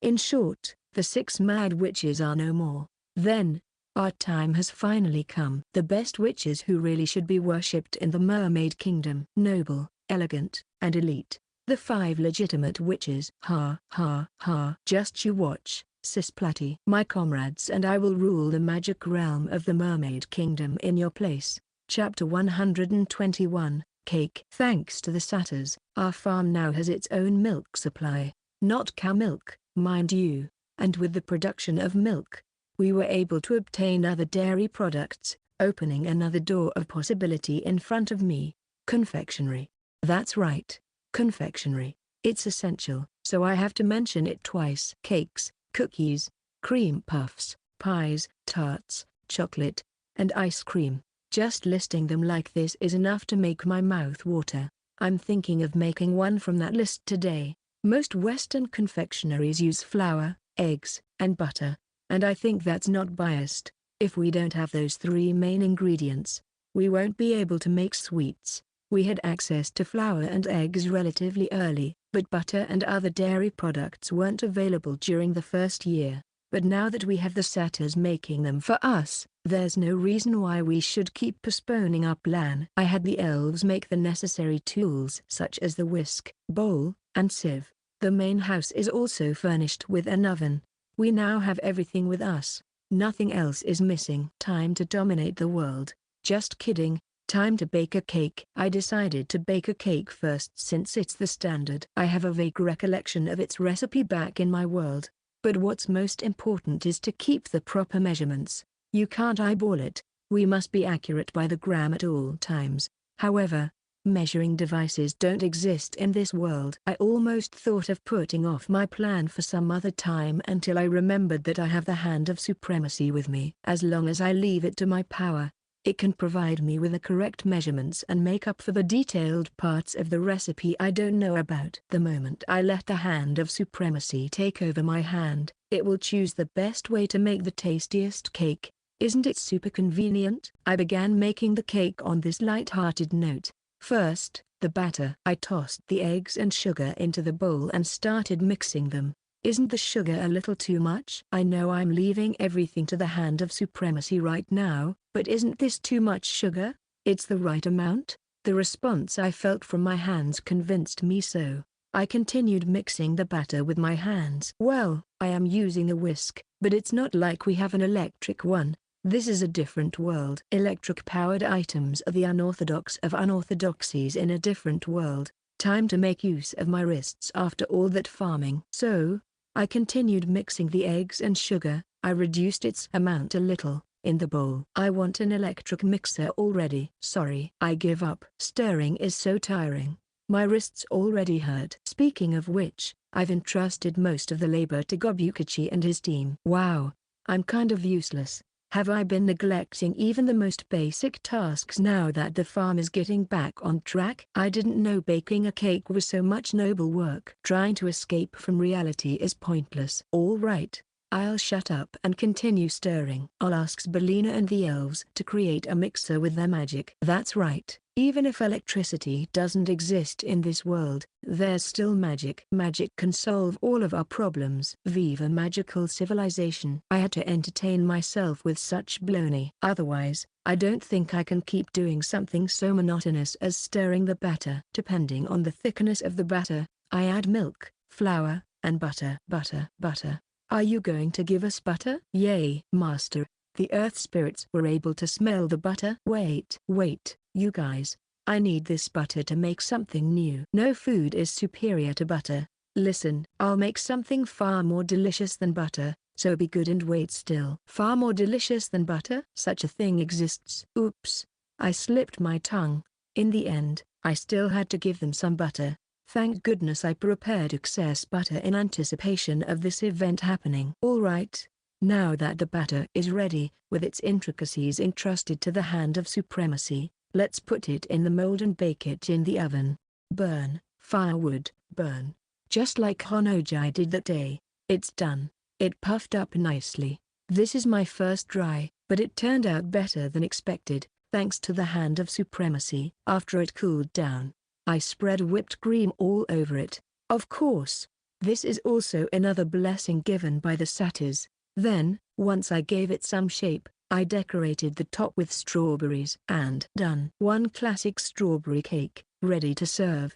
In short, the 6 mad witches are no more. Then, our time has finally come. The best witches who really should be worshipped in the Mermaid Kingdom. Noble, elegant, and elite. The 5 legitimate witches. Ha ha ha. Just you watch, Sis Platy. My comrades and I will rule the magic realm of the Mermaid Kingdom in your place. Chapter 121, Cake. Thanks to the satyrs, our farm now has its own milk supply. Not cow milk, mind you. And with the production of milk, we were able to obtain other dairy products, opening another door of possibility in front of me. Confectionery. That's right. Confectionery. It's essential, so I have to mention it twice. Cakes, cookies, cream puffs, pies, tarts, chocolate, and ice cream. Just listing them like this is enough to make my mouth water. I'm thinking of making one from that list today. Most Western confectionaries use flour, eggs, and butter, and I think that's not biased. If we don't have those 3 main ingredients, we won't be able to make sweets. We had access to flour and eggs relatively early, but butter and other dairy products weren't available during the first year. But now that we have the satyrs making them for us, there's no reason why we should keep postponing our plan. I had the elves make the necessary tools such as the whisk, bowl, and sieve. The main house is also furnished with an oven. We now have everything with us. Nothing else is missing. Time to dominate the world. Just kidding. Time to bake a cake. I decided to bake a cake first since it's the standard. I have a vague recollection of its recipe back in my world. But what's most important is to keep the proper measurements. You can't eyeball it. We must be accurate by the gram at all times. However, measuring devices don't exist in this world. I almost thought of putting off my plan for some other time until I remembered that I have the Hand of Supremacy with me. As long as I leave it to my power, it can provide me with the correct measurements and make up for the detailed parts of the recipe I don't know about. The moment I let the Hand of Supremacy take over my hand, it will choose the best way to make the tastiest cake. Isn't it super convenient? I began making the cake on this light-hearted note. First, the batter. I tossed the eggs and sugar into the bowl and started mixing them. Isn't the sugar a little too much? I know I'm leaving everything to the Hand of Supremacy right now, but isn't this too much sugar? It's the right amount. The response I felt from my hands convinced me so. I continued mixing the batter with my hands. Well, I am using a whisk, but it's not like we have an electric one. This is a different world. Electric-powered items are the unorthodox of unorthodoxies in a different world. Time to make use of my wrists after all that farming. So, I continued mixing the eggs and sugar. I reduced its amount a little, in the bowl. I want an electric mixer already. Sorry. I give up. Stirring is so tiring. My wrists already hurt. Speaking of which, I've entrusted most of the labor to Gobukachi and his team. Wow. I'm kind of useless. Have I been neglecting even the most basic tasks now that the farm is getting back on track? I didn't know baking a cake was so much noble work. Trying to escape from reality is pointless. All right, I'll shut up and continue stirring. I'll ask Belina and the elves to create a mixer with their magic. That's right. Even if electricity doesn't exist in this world, there's still magic. Magic can solve all of our problems. Viva magical civilization. I had to entertain myself with such baloney. Otherwise, I don't think I can keep doing something so monotonous as stirring the batter. Depending on the thickness of the batter, I add milk, flour, and butter. Butter. Are you going to give us butter? Yay, master. The earth spirits were able to smell the butter. Wait, you guys. I need this butter to make something new. No food is superior to butter. Listen, I'll make something far more delicious than butter, so be good and wait still. Far more delicious than butter? Such a thing exists. Oops. I slipped my tongue. In the end, I still had to give them some butter. Thank goodness I prepared excess butter in anticipation of this event happening. Alright. Now that the batter is ready, with its intricacies entrusted to the hand of supremacy, let's put it in the mold and bake it in the oven. Burn, firewood, burn. Just like Honoji did that day. It's done. It puffed up nicely. This is my first try, but it turned out better than expected, thanks to the hand of supremacy. After it cooled down, I spread whipped cream all over it. Of course, this is also another blessing given by the satyrs. Then, once I gave it some shape, I decorated the top with strawberries and done. One classic strawberry cake, ready to serve.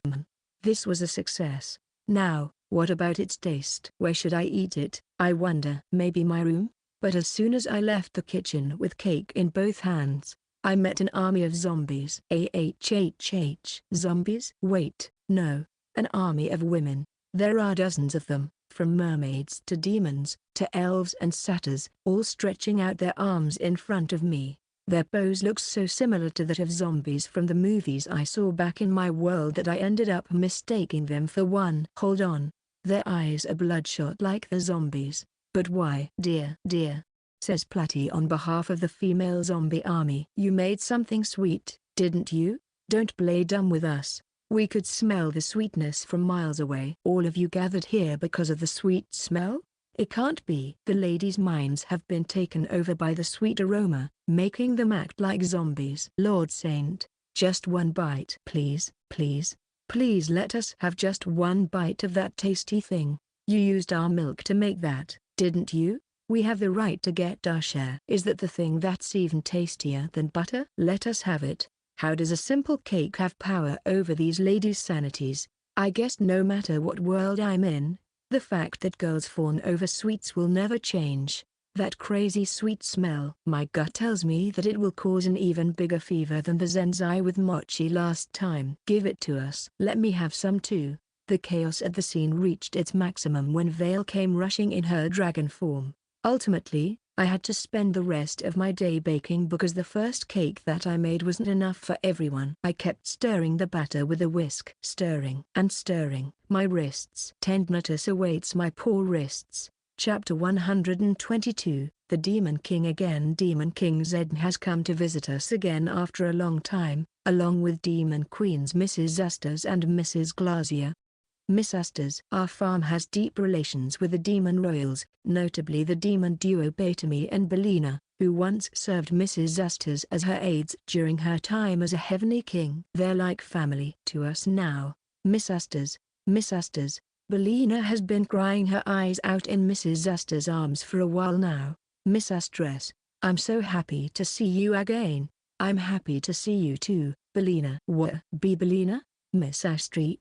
This was a success. Now, what about its taste? Where should I eat it, I wonder? Maybe my room? But as soon as I left the kitchen with cake in both hands, I met an army of zombies. Zombies? Wait, no. An army of women. There are dozens of them, from mermaids to demons, to elves and satyrs, all stretching out their arms in front of me. Their pose looks so similar to that of zombies from the movies I saw back in my world that I ended up mistaking them for one. Hold on. Their eyes are bloodshot like the zombies. But why? Dear, says Platty on behalf of the female zombie army. You made something sweet, didn't you? Don't play dumb with us. We could smell the sweetness from miles away. All of you gathered here because of the sweet smell? It can't be. The ladies' minds have been taken over by the sweet aroma, making them act like zombies. Lord Saint, just one bite. Please, let us have just one bite of that tasty thing. You used our milk to make that, didn't you? We have the right to get our share. Is that the thing that's even tastier than butter? Let us have it. How does a simple cake have power over these ladies' sanities? I guess no matter what world I'm in, the fact that girls fawn over sweets will never change. That crazy sweet smell. My gut tells me that it will cause an even bigger fever than the Zenzai with Mochi last time. Give it to us. Let me have some too. The chaos at the scene reached its maximum when Vale came rushing in her dragon form. Ultimately, I had to spend the rest of my day baking because the first cake that I made wasn't enough for everyone. I kept stirring the batter with a whisk. Stirring and stirring. My wrists. Tendinitis awaits my poor wrists. Chapter 122, The Demon King again. Demon King Zed has come to visit us again after a long time, along with Demon Queens Mrs. Astas and Mrs. Glazier. Miss Astas. Our farm has deep relations with the demon royals, notably the demon duo Betami and Belina, who once served Mrs. Astas as her aides during her time as a heavenly king. They're like family to us now. Miss Astas. Belina has been crying her eyes out in Mrs. Astas' arms for a while now. Miss Astres, I'm so happy to see you again. I'm happy to see you too, Belina. Belina? Miss Astri,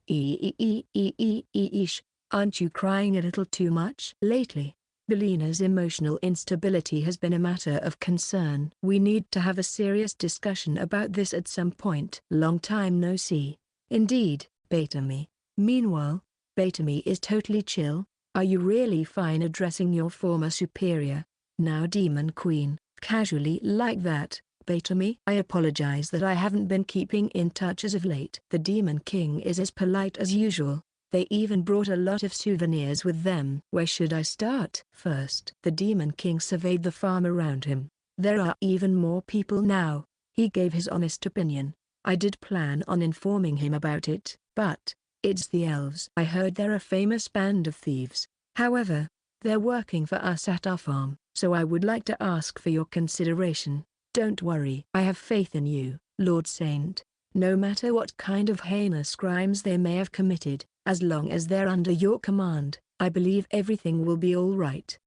aren't you crying a little too much? Lately, Belina's emotional instability has been a matter of concern. We need to have a serious discussion about this at some point. Long time no see. Indeed, Betami. Meanwhile, Betami is totally chill. Are you really fine addressing your former superior, now Demon Queen, casually like that? Betami. I apologize that I haven't been keeping in touch as of late. The Demon King is as polite as usual. They even brought a lot of souvenirs with them. Where should I start? First, the Demon King surveyed the farm around him. There are even more people now. He gave his honest opinion. I did plan on informing him about it, but it's the elves. I heard they're a famous band of thieves. However, they're working for us at our farm, so I would like to ask for your consideration. Don't worry. I have faith in you, Lord Saint. No matter what kind of heinous crimes they may have committed, as long as they're under your command, I believe everything will be all right.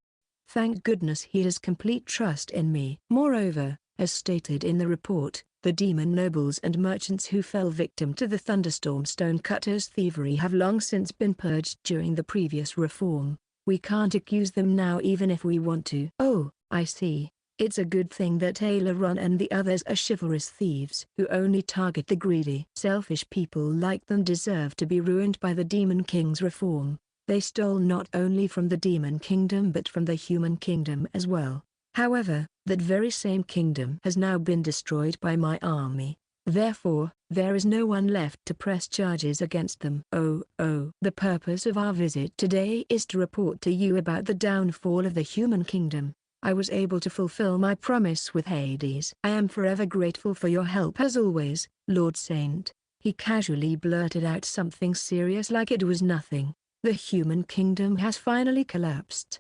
Thank goodness he has complete trust in me. Moreover, as stated in the report, the demon nobles and merchants who fell victim to the thunderstorm stonecutters' thievery have long since been purged during the previous reform. We can't accuse them now even if we want to. Oh, I see. It's a good thing that Aileron and the others are chivalrous thieves who only target the greedy. Selfish people like them deserve to be ruined by the Demon King's reform. They stole not only from the Demon Kingdom but from the Human Kingdom as well. However, that very same kingdom has now been destroyed by my army. Therefore, There is no one left to press charges against them. Oh. The purpose of our visit today is to report to you about the downfall of the human kingdom. I was able to fulfill my promise with Hades. I am forever grateful for your help as always, Lord Saint. He casually blurted out something serious like it was nothing. The human kingdom has finally collapsed.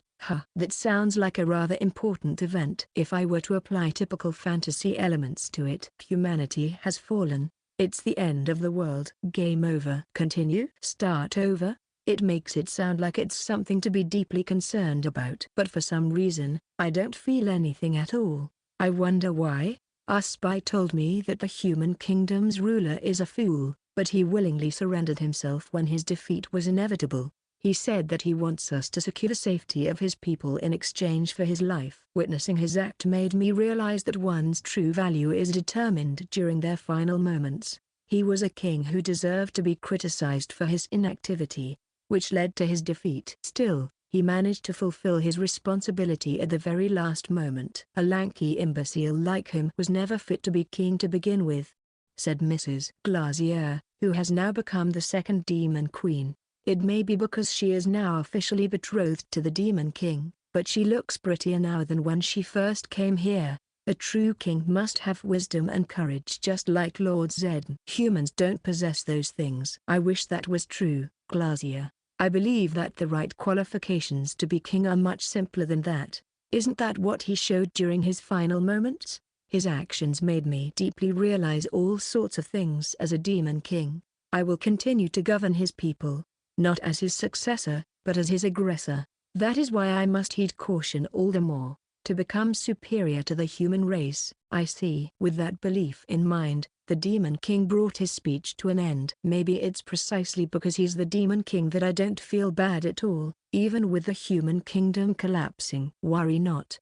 That sounds like a rather important event. If I were to apply typical fantasy elements to it, humanity has fallen. It's the end of the world. Game over. Continue? Start over? It makes it sound like it's something to be deeply concerned about. But for some reason, I don't feel anything at all. I wonder why? Our spy told me that the human kingdom's ruler is a fool, but he willingly surrendered himself when his defeat was inevitable. He said that he wants us to secure the safety of his people in exchange for his life. Witnessing his act made me realize that one's true value is determined during their final moments. He was a king who deserved to be criticized for his inactivity, which led to his defeat. Still, he managed to fulfill his responsibility at the very last moment. A lanky imbecile like him was never fit to be king to begin with, said Mrs. Glazier, who has now become the second demon queen. It may be because she is now officially betrothed to the Demon King, but she looks prettier now than when she first came here. A true king must have wisdom and courage just like Lord Zed. Humans don't possess those things. I wish that was true, Glazier. I believe that the right qualifications to be king are much simpler than that. Isn't that what he showed during his final moments? His actions made me deeply realize all sorts of things as a Demon King. I will continue to govern his people. Not as his successor, but as his aggressor. That is why I must heed caution all the more, to become superior to the human race. I see. With that belief in mind, the Demon King brought his speech to an end. Maybe it's precisely because he's the Demon King that I don't feel bad at all, even with the human kingdom collapsing. Worry not,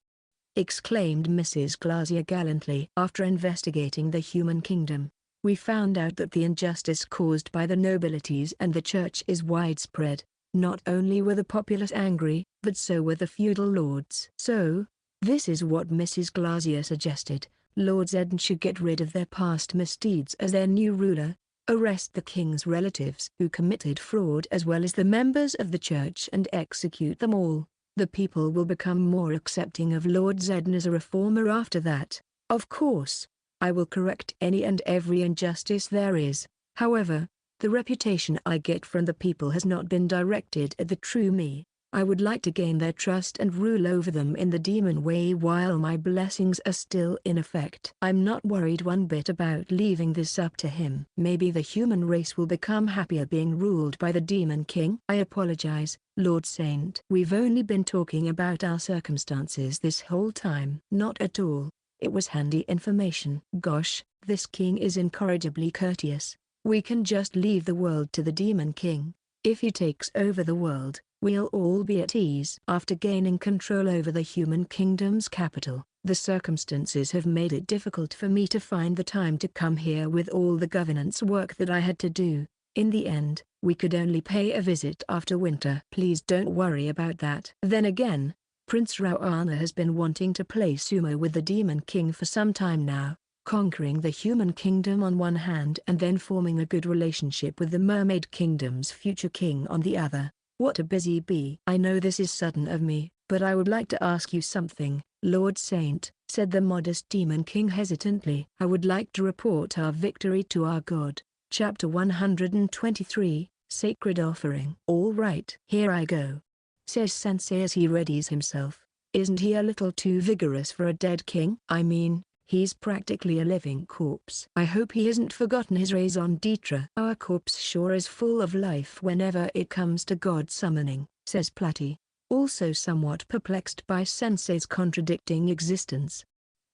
exclaimed Mrs. Glazier gallantly. After investigating the human kingdom, we found out that the injustice caused by the nobilities and the church is widespread. Not only were the populace angry, but so were the feudal lords. So, this is what Mrs. Glazier suggested. Lord Zed should get rid of their past misdeeds as their new ruler, arrest the king's relatives who committed fraud as well as the members of the church and execute them all. The people will become more accepting of Lord Zed as a reformer after that. Of course, I will correct any and every injustice there is. However, the reputation I get from the people has not been directed at the true me. I would like to gain their trust and rule over them in the demon way while my blessings are still in effect. I'm not worried one bit about leaving this up to him. Maybe the human race will become happier being ruled by the Demon King. I apologize, Lord Saint. We've only been talking about our circumstances this whole time. Not at all. It was handy information. Gosh, this king is incorrigibly courteous. We can just leave the world to the Demon King. If he takes over the world, we'll all be at ease. After gaining control over the human kingdom's capital, the circumstances have made it difficult for me to find the time to come here with all the governance work that I had to do. In the end, we could only pay a visit after winter. Please don't worry about that. Then again, Prince Rauana has been wanting to play sumo with the Demon King for some time now, conquering the human kingdom on one hand and then forming a good relationship with the Mermaid Kingdom's future king on the other. What a busy bee. I know this is sudden of me, but I would like to ask you something, Lord Saint, said the modest Demon King hesitantly. I would like to report our victory to our God. Chapter 123, Sacred Offering. All right. Here I go, says Sensei as he readies himself. Isn't he a little too vigorous for a dead king? I mean, he's practically a living corpse. I hope he hasn't forgotten his raison d'etre. Our corpse sure is full of life whenever it comes to god summoning, says Platy, also somewhat perplexed by Sensei's contradicting existence.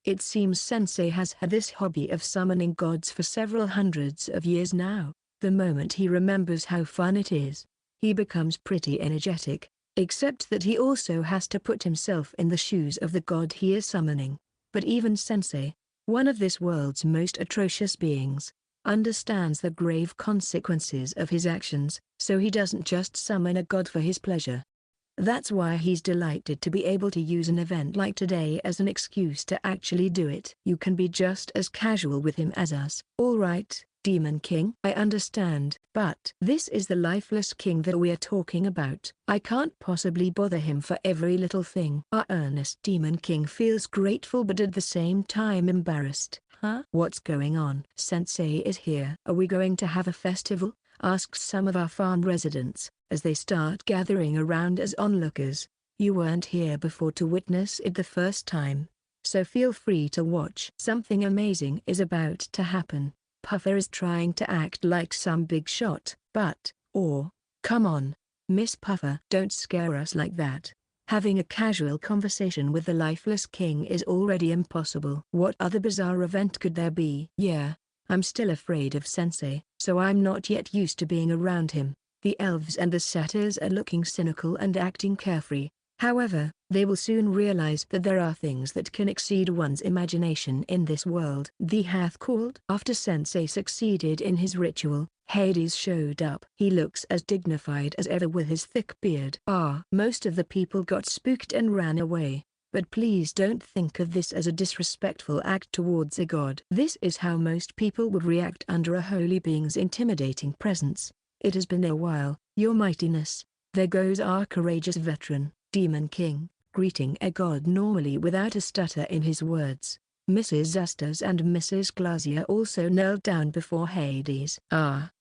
It seems Sensei has had this hobby of summoning gods for several hundreds of years now. The moment he remembers how fun it is, he becomes pretty energetic. Except that he also has to put himself in the shoes of the god he is summoning. But even Sensei, one of this world's most atrocious beings, understands the grave consequences of his actions, so he doesn't just summon a god for his pleasure. That's why he's delighted to be able to use an event like today as an excuse to actually do it. You can be just as casual with him as us. All right, Demon King? I understand. But this is the lifeless king that we are talking about. I can't possibly bother him for every little thing. Our earnest Demon King feels grateful but at the same time embarrassed. Huh? What's going on? Sensei is here. Are we going to have a festival? Asks some of our farm residents, as they start gathering around as onlookers. You weren't here before to witness it the first time, so feel free to watch. Something amazing is about to happen. Puffer is trying to act like some big shot, but, come on, Miss Puffer, don't scare us like that. Having a casual conversation with the lifeless king is already impossible. What other bizarre event could there be? Yeah, I'm still afraid of Sensei, so I'm not yet used to being around him. The elves and the satyrs are looking cynical and acting carefree. However, they will soon realize that there are things that can exceed one's imagination in this world. The hath called. After Sensei succeeded in his ritual, Hades showed up. He looks as dignified as ever with his thick beard. Most of the people got spooked and ran away. But please don't think of this as a disrespectful act towards a god. This is how most people would react under a holy being's intimidating presence. It has been a while, your mightiness. There goes our courageous veteran, Demon King, greeting a god normally without a stutter in his words. Mrs. Zastas and Mrs. Glazier also knelt down before Hades.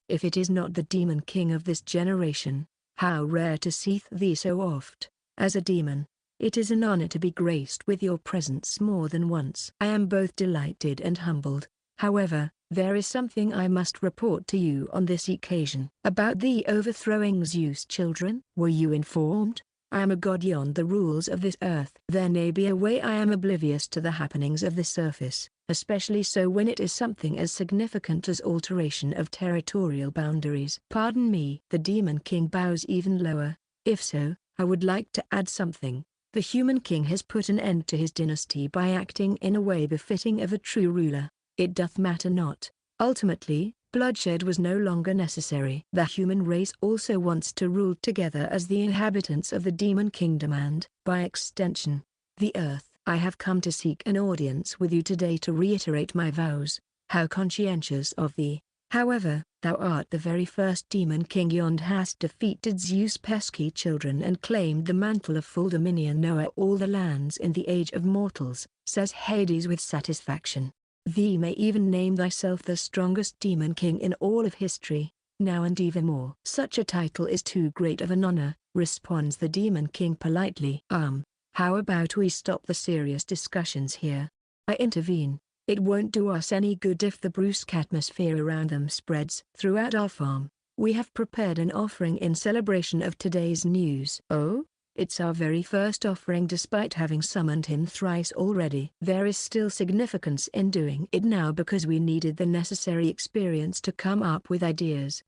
If it is not the Demon King of this generation, how rare to see thee so oft. As a demon, it is an honor to be graced with your presence more than once. I am both delighted and humbled. However, there is something I must report to you on this occasion. About the overthrowing Zeus children. Were you informed? I am a god beyond the rules of this earth. There may be a way I am oblivious to the happenings of the surface, especially so when it is something as significant as alteration of territorial boundaries. Pardon me. The Demon King bows even lower. If so, I would like to add something. The human king has put an end to his dynasty by acting in a way befitting of a true ruler. It doth matter not. Ultimately, bloodshed was no longer necessary. The human race also wants to rule together as the inhabitants of the Demon Kingdom and, by extension, the earth. I have come to seek an audience with you today to reiterate my vows. How conscientious of thee. However, thou art the very first Demon King yond hast defeated Zeus' pesky children and claimed the mantle of full dominion o'er all the lands in the age of mortals, says Hades with satisfaction. Thee may even name thyself the strongest Demon King in all of history, now and even more. Such a title is too great of an honor, responds the Demon King politely. How about we stop the serious discussions here? I intervene. It won't do us any good if the brusque atmosphere around them spreads throughout our farm. We have prepared an offering in celebration of today's news. Oh? It's our very first offering despite having summoned him thrice already. There is still significance in doing it now because we needed the necessary experience to come up with ideas.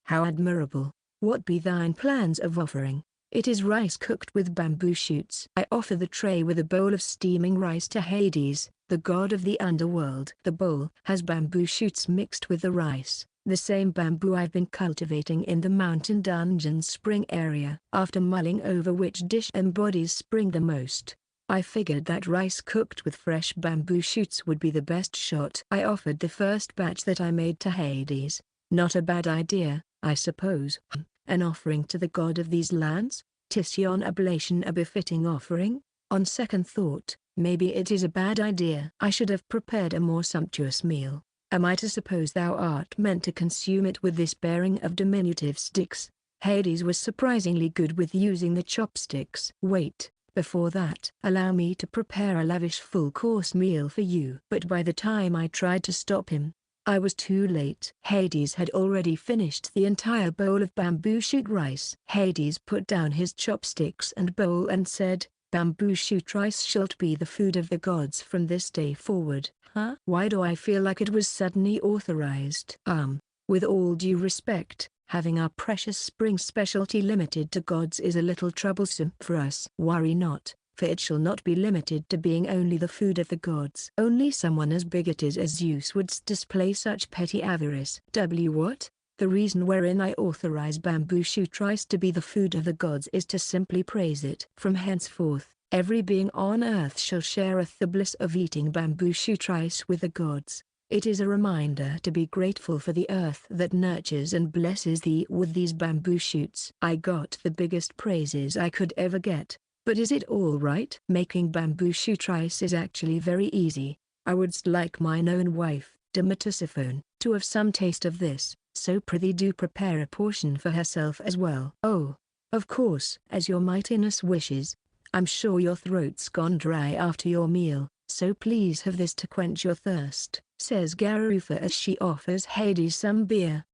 How admirable. What be thine plans of offering? It is rice cooked with bamboo shoots. I offer the tray with a bowl of steaming rice to Hades, the god of the underworld. The bowl has bamboo shoots mixed with the rice. The same bamboo I've been cultivating in the mountain dungeon spring area. After mulling over which dish embodies spring the most, I figured that rice cooked with fresh bamboo shoots would be the best shot. I offered the first batch that I made to Hades. Not a bad idea, I suppose. An offering to the god of these lands? Tission oblation a befitting offering? On second thought, maybe it is a bad idea. I should have prepared a more sumptuous meal. Am I to suppose thou art meant to consume it with this bearing of diminutive sticks? Hades was surprisingly good with using the chopsticks. Wait, before that, allow me to prepare a lavish full-course meal for you. But by the time I tried to stop him, I was too late. Hades had already finished the entire bowl of bamboo shoot rice. Hades put down his chopsticks and bowl and said, "Bamboo shoot rice shalt be the food of the gods from this day forward." Huh? Why do I feel like it was suddenly authorized? With all due respect, having our precious spring specialty limited to gods is a little troublesome for us. Worry not, for it shall not be limited to being only the food of the gods. Only someone as bigoted as Zeus would display such petty avarice. What? The reason wherein I authorize bamboo shoot rice to be the food of the gods is to simply praise it. From henceforth, every being on earth shall shareth the bliss of eating bamboo shoot rice with the gods. It is a reminder to be grateful for the earth that nurtures and blesses thee with these bamboo shoots. I got the biggest praises I could ever get, but is it all right? Making bamboo shoot rice is actually very easy. I would like mine own wife, Demetosiphone, to have some taste of this, so prithee do prepare a portion for herself as well. Oh, of course, as your mightiness wishes. I'm sure your throat's gone dry after your meal, so please have this to quench your thirst, says Garufa as she offers Hades some beer.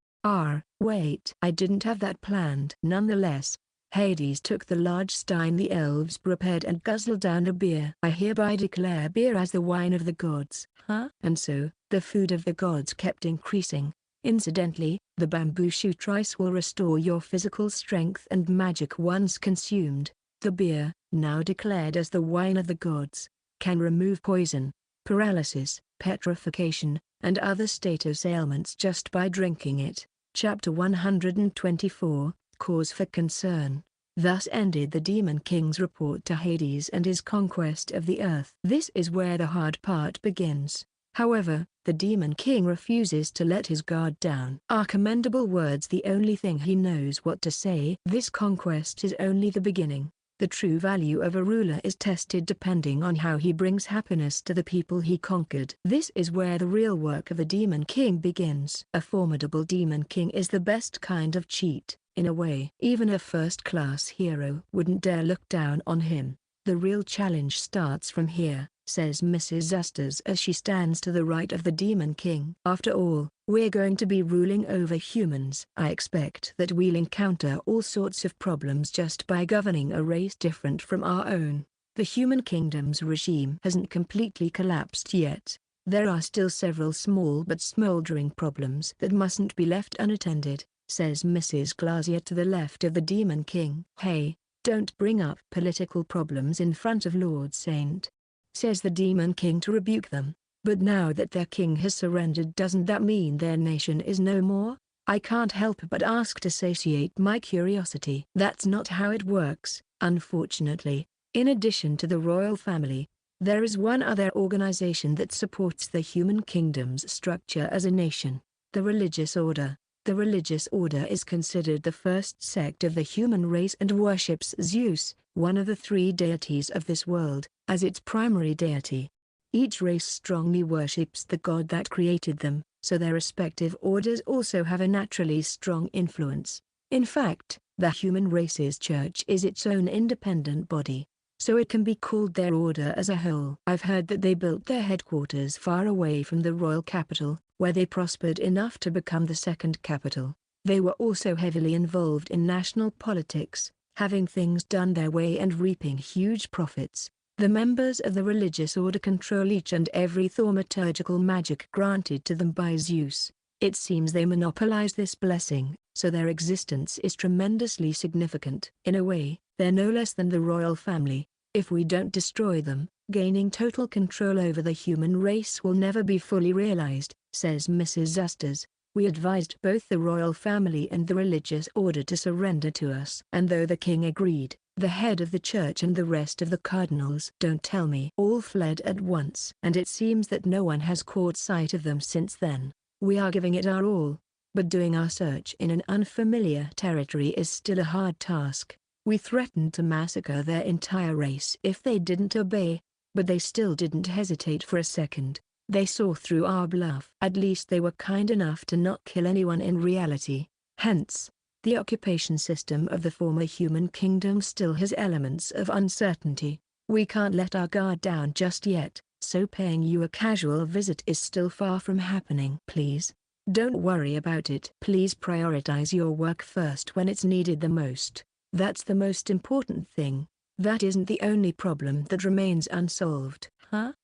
Wait. I didn't have that planned. Nonetheless, Hades took the large stein the elves prepared and guzzled down the beer. I hereby declare beer as the wine of the gods. And so, the food of the gods kept increasing. Incidentally, the bamboo shoot rice will restore your physical strength and magic once consumed. The beer, now declared as the wine of the gods, can remove poison, paralysis, petrification, and other status ailments just by drinking it. Chapter 124, Cause for Concern. Thus ended the Demon King's report to Hades and his conquest of the earth. This is where the hard part begins. However, the Demon King refuses to let his guard down. Are commendable words the only thing he knows what to say? This conquest is only the beginning. The true value of a ruler is tested depending on how he brings happiness to the people he conquered. This is where the real work of a Demon King begins. A formidable Demon King is the best kind of cheat, in a way. Even a first-class hero wouldn't dare look down on him. The real challenge starts from here, says Mrs. Zusters as she stands to the right of the Demon King. After all, we're going to be ruling over humans. I expect that we'll encounter all sorts of problems just by governing a race different from our own. The human kingdom's regime hasn't completely collapsed yet. There are still several small but smoldering problems that mustn't be left unattended, says Mrs. Glazier to the left of the Demon King. Hey, don't bring up political problems in front of Lord Saint, says the Demon King to rebuke them. But now that their king has surrendered, doesn't that mean their nation is no more? I can't help but ask to satiate my curiosity. That's not how it works, unfortunately. In addition to the royal family, there is one other organization that supports the human kingdom's structure as a nation: the religious order. The religious order is considered the first sect of the human race and worships Zeus, one of the three deities of this world, as its primary deity. Each race strongly worships the god that created them, so their respective orders also have a naturally strong influence. In fact, the human race's church is its own independent body, so it can be called their order as a whole. I've heard that they built their headquarters far away from the royal capital, where they prospered enough to become the second capital. They were also heavily involved in national politics, having things done their way and reaping huge profits. The members of the religious order control each and every thaumaturgical magic granted to them by Zeus. It seems they monopolize this blessing, so their existence is tremendously significant. In a way, they're no less than the royal family. If we don't destroy them, gaining total control over the human race will never be fully realized, says Mrs. Zusters. We advised both the royal family and the religious order to surrender to us. And though the king agreed, the head of the church and the rest of the cardinals, don't tell me, all fled at once. And it seems that no one has caught sight of them since then. We are giving it our all, but doing our search in an unfamiliar territory is still a hard task. We threatened to massacre their entire race if they didn't obey, but they still didn't hesitate for a second. They saw through our bluff. At least they were kind enough to not kill anyone in reality. Hence, the occupation system of the former human kingdom still has elements of uncertainty. We can't let our guard down just yet, so paying you a casual visit is still far from happening. Please, don't worry about it. Please prioritize your work first when it's needed the most. That's the most important thing. That isn't the only problem that remains unsolved.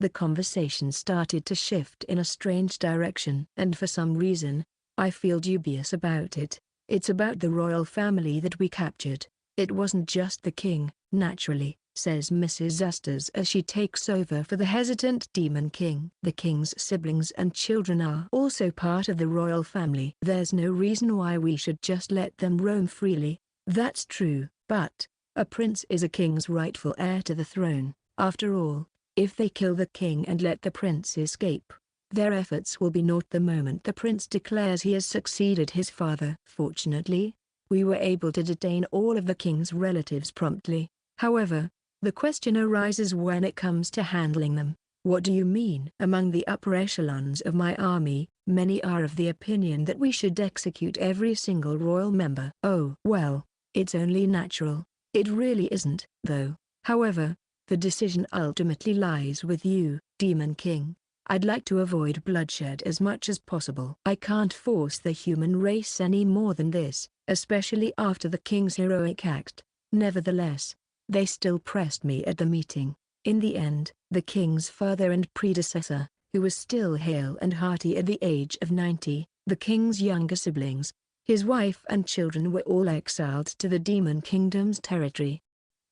The conversation started to shift in a strange direction. And for some reason, I feel dubious about it. It's about the royal family that we captured. It wasn't just the king, naturally, says Mrs. Zusters as she takes over for the hesitant Demon King. The king's siblings and children are also part of the royal family. There's no reason why we should just let them roam freely. That's true, but a prince is a king's rightful heir to the throne. After all, if they kill the king and let the prince escape, Their efforts will be naught the moment the prince declares he has succeeded his father. Fortunately, we were able to detain all of the king's relatives promptly. However, the question arises when it comes to handling them. What do you mean? Among the upper echelons of my army, many are of the opinion that we should execute every single royal member. Oh, well, it's only natural. It really isn't, though. However, the decision ultimately lies with you, Demon King. I'd like to avoid bloodshed as much as possible. I can't force the human race any more than this, especially after the king's heroic act. Nevertheless, they still pressed me at the meeting. In the end, the king's father and predecessor, who was still hale and hearty at the age of 90, the king's younger siblings, his wife and children were all exiled to the Demon Kingdom's territory.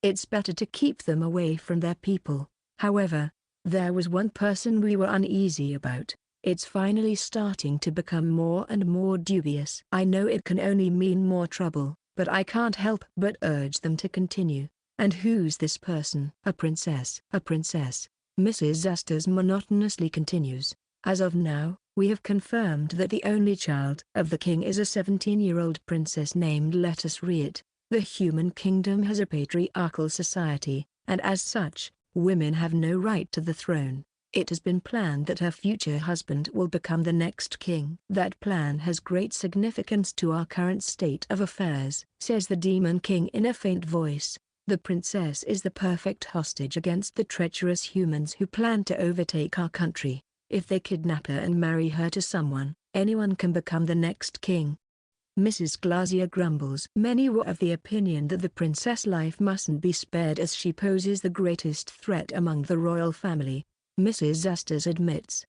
It's better to keep them away from their people. However, there was one person we were uneasy about. It's finally starting to become more and more dubious. I know it can only mean more trouble, but I can't help but urge them to continue. And who's this person? A princess. A princess, Mrs. Zasters monotonously continues. As of now, we have confirmed that the only child of the king is a 17-year-old princess named, let us read it. The human kingdom has a patriarchal society, and as such, women have no right to the throne. It has been planned that her future husband will become the next king. That plan has great significance to our current state of affairs, says the Demon King in a faint voice. The princess is the perfect hostage against the treacherous humans who plan to overtake our country. If they kidnap her and marry her to someone, anyone can become the next king. Mrs. Glazier grumbles. Many were of the opinion that the princess' life mustn't be spared as she poses the greatest threat among the royal family, Mrs. Zasters admits.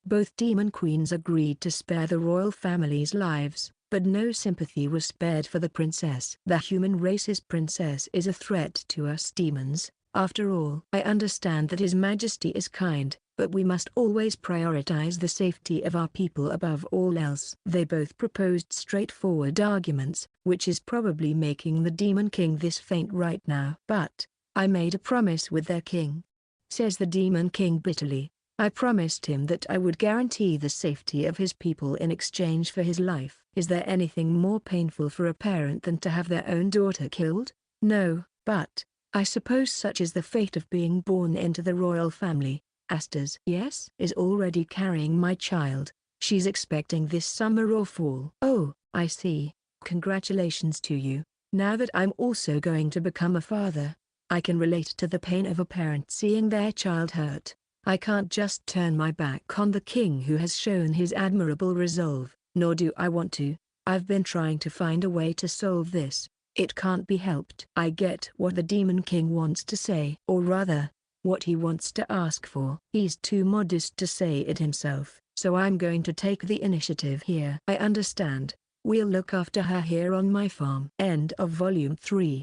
Both demon queens agreed to spare the royal family's lives, but no sympathy was spared for the princess. The human race's princess is a threat to us demons. After all, I understand that His Majesty is kind, but we must always prioritize the safety of our people above all else. They both proposed straightforward arguments, which is probably making the Demon King this faint right now. But I made a promise with their king, says the Demon King bitterly. I promised him that I would guarantee the safety of his people in exchange for his life. Is there anything more painful for a parent than to have their own daughter killed? No, but I suppose such is the fate of being born into the royal family. Astas, yes, is already carrying my child. She's expecting this summer or fall. Oh, I see. Congratulations to you. Now that I'm also going to become a father, I can relate to the pain of a parent seeing their child hurt. I can't just turn my back on the king who has shown his admirable resolve, nor do I want to. I've been trying to find a way to solve this. It can't be helped. I get what the Demon King wants to say, or rather, what he wants to ask for. He's too modest to say it himself, so I'm going to take the initiative here. I understand. We'll look after her here on my farm. End of Volume 3.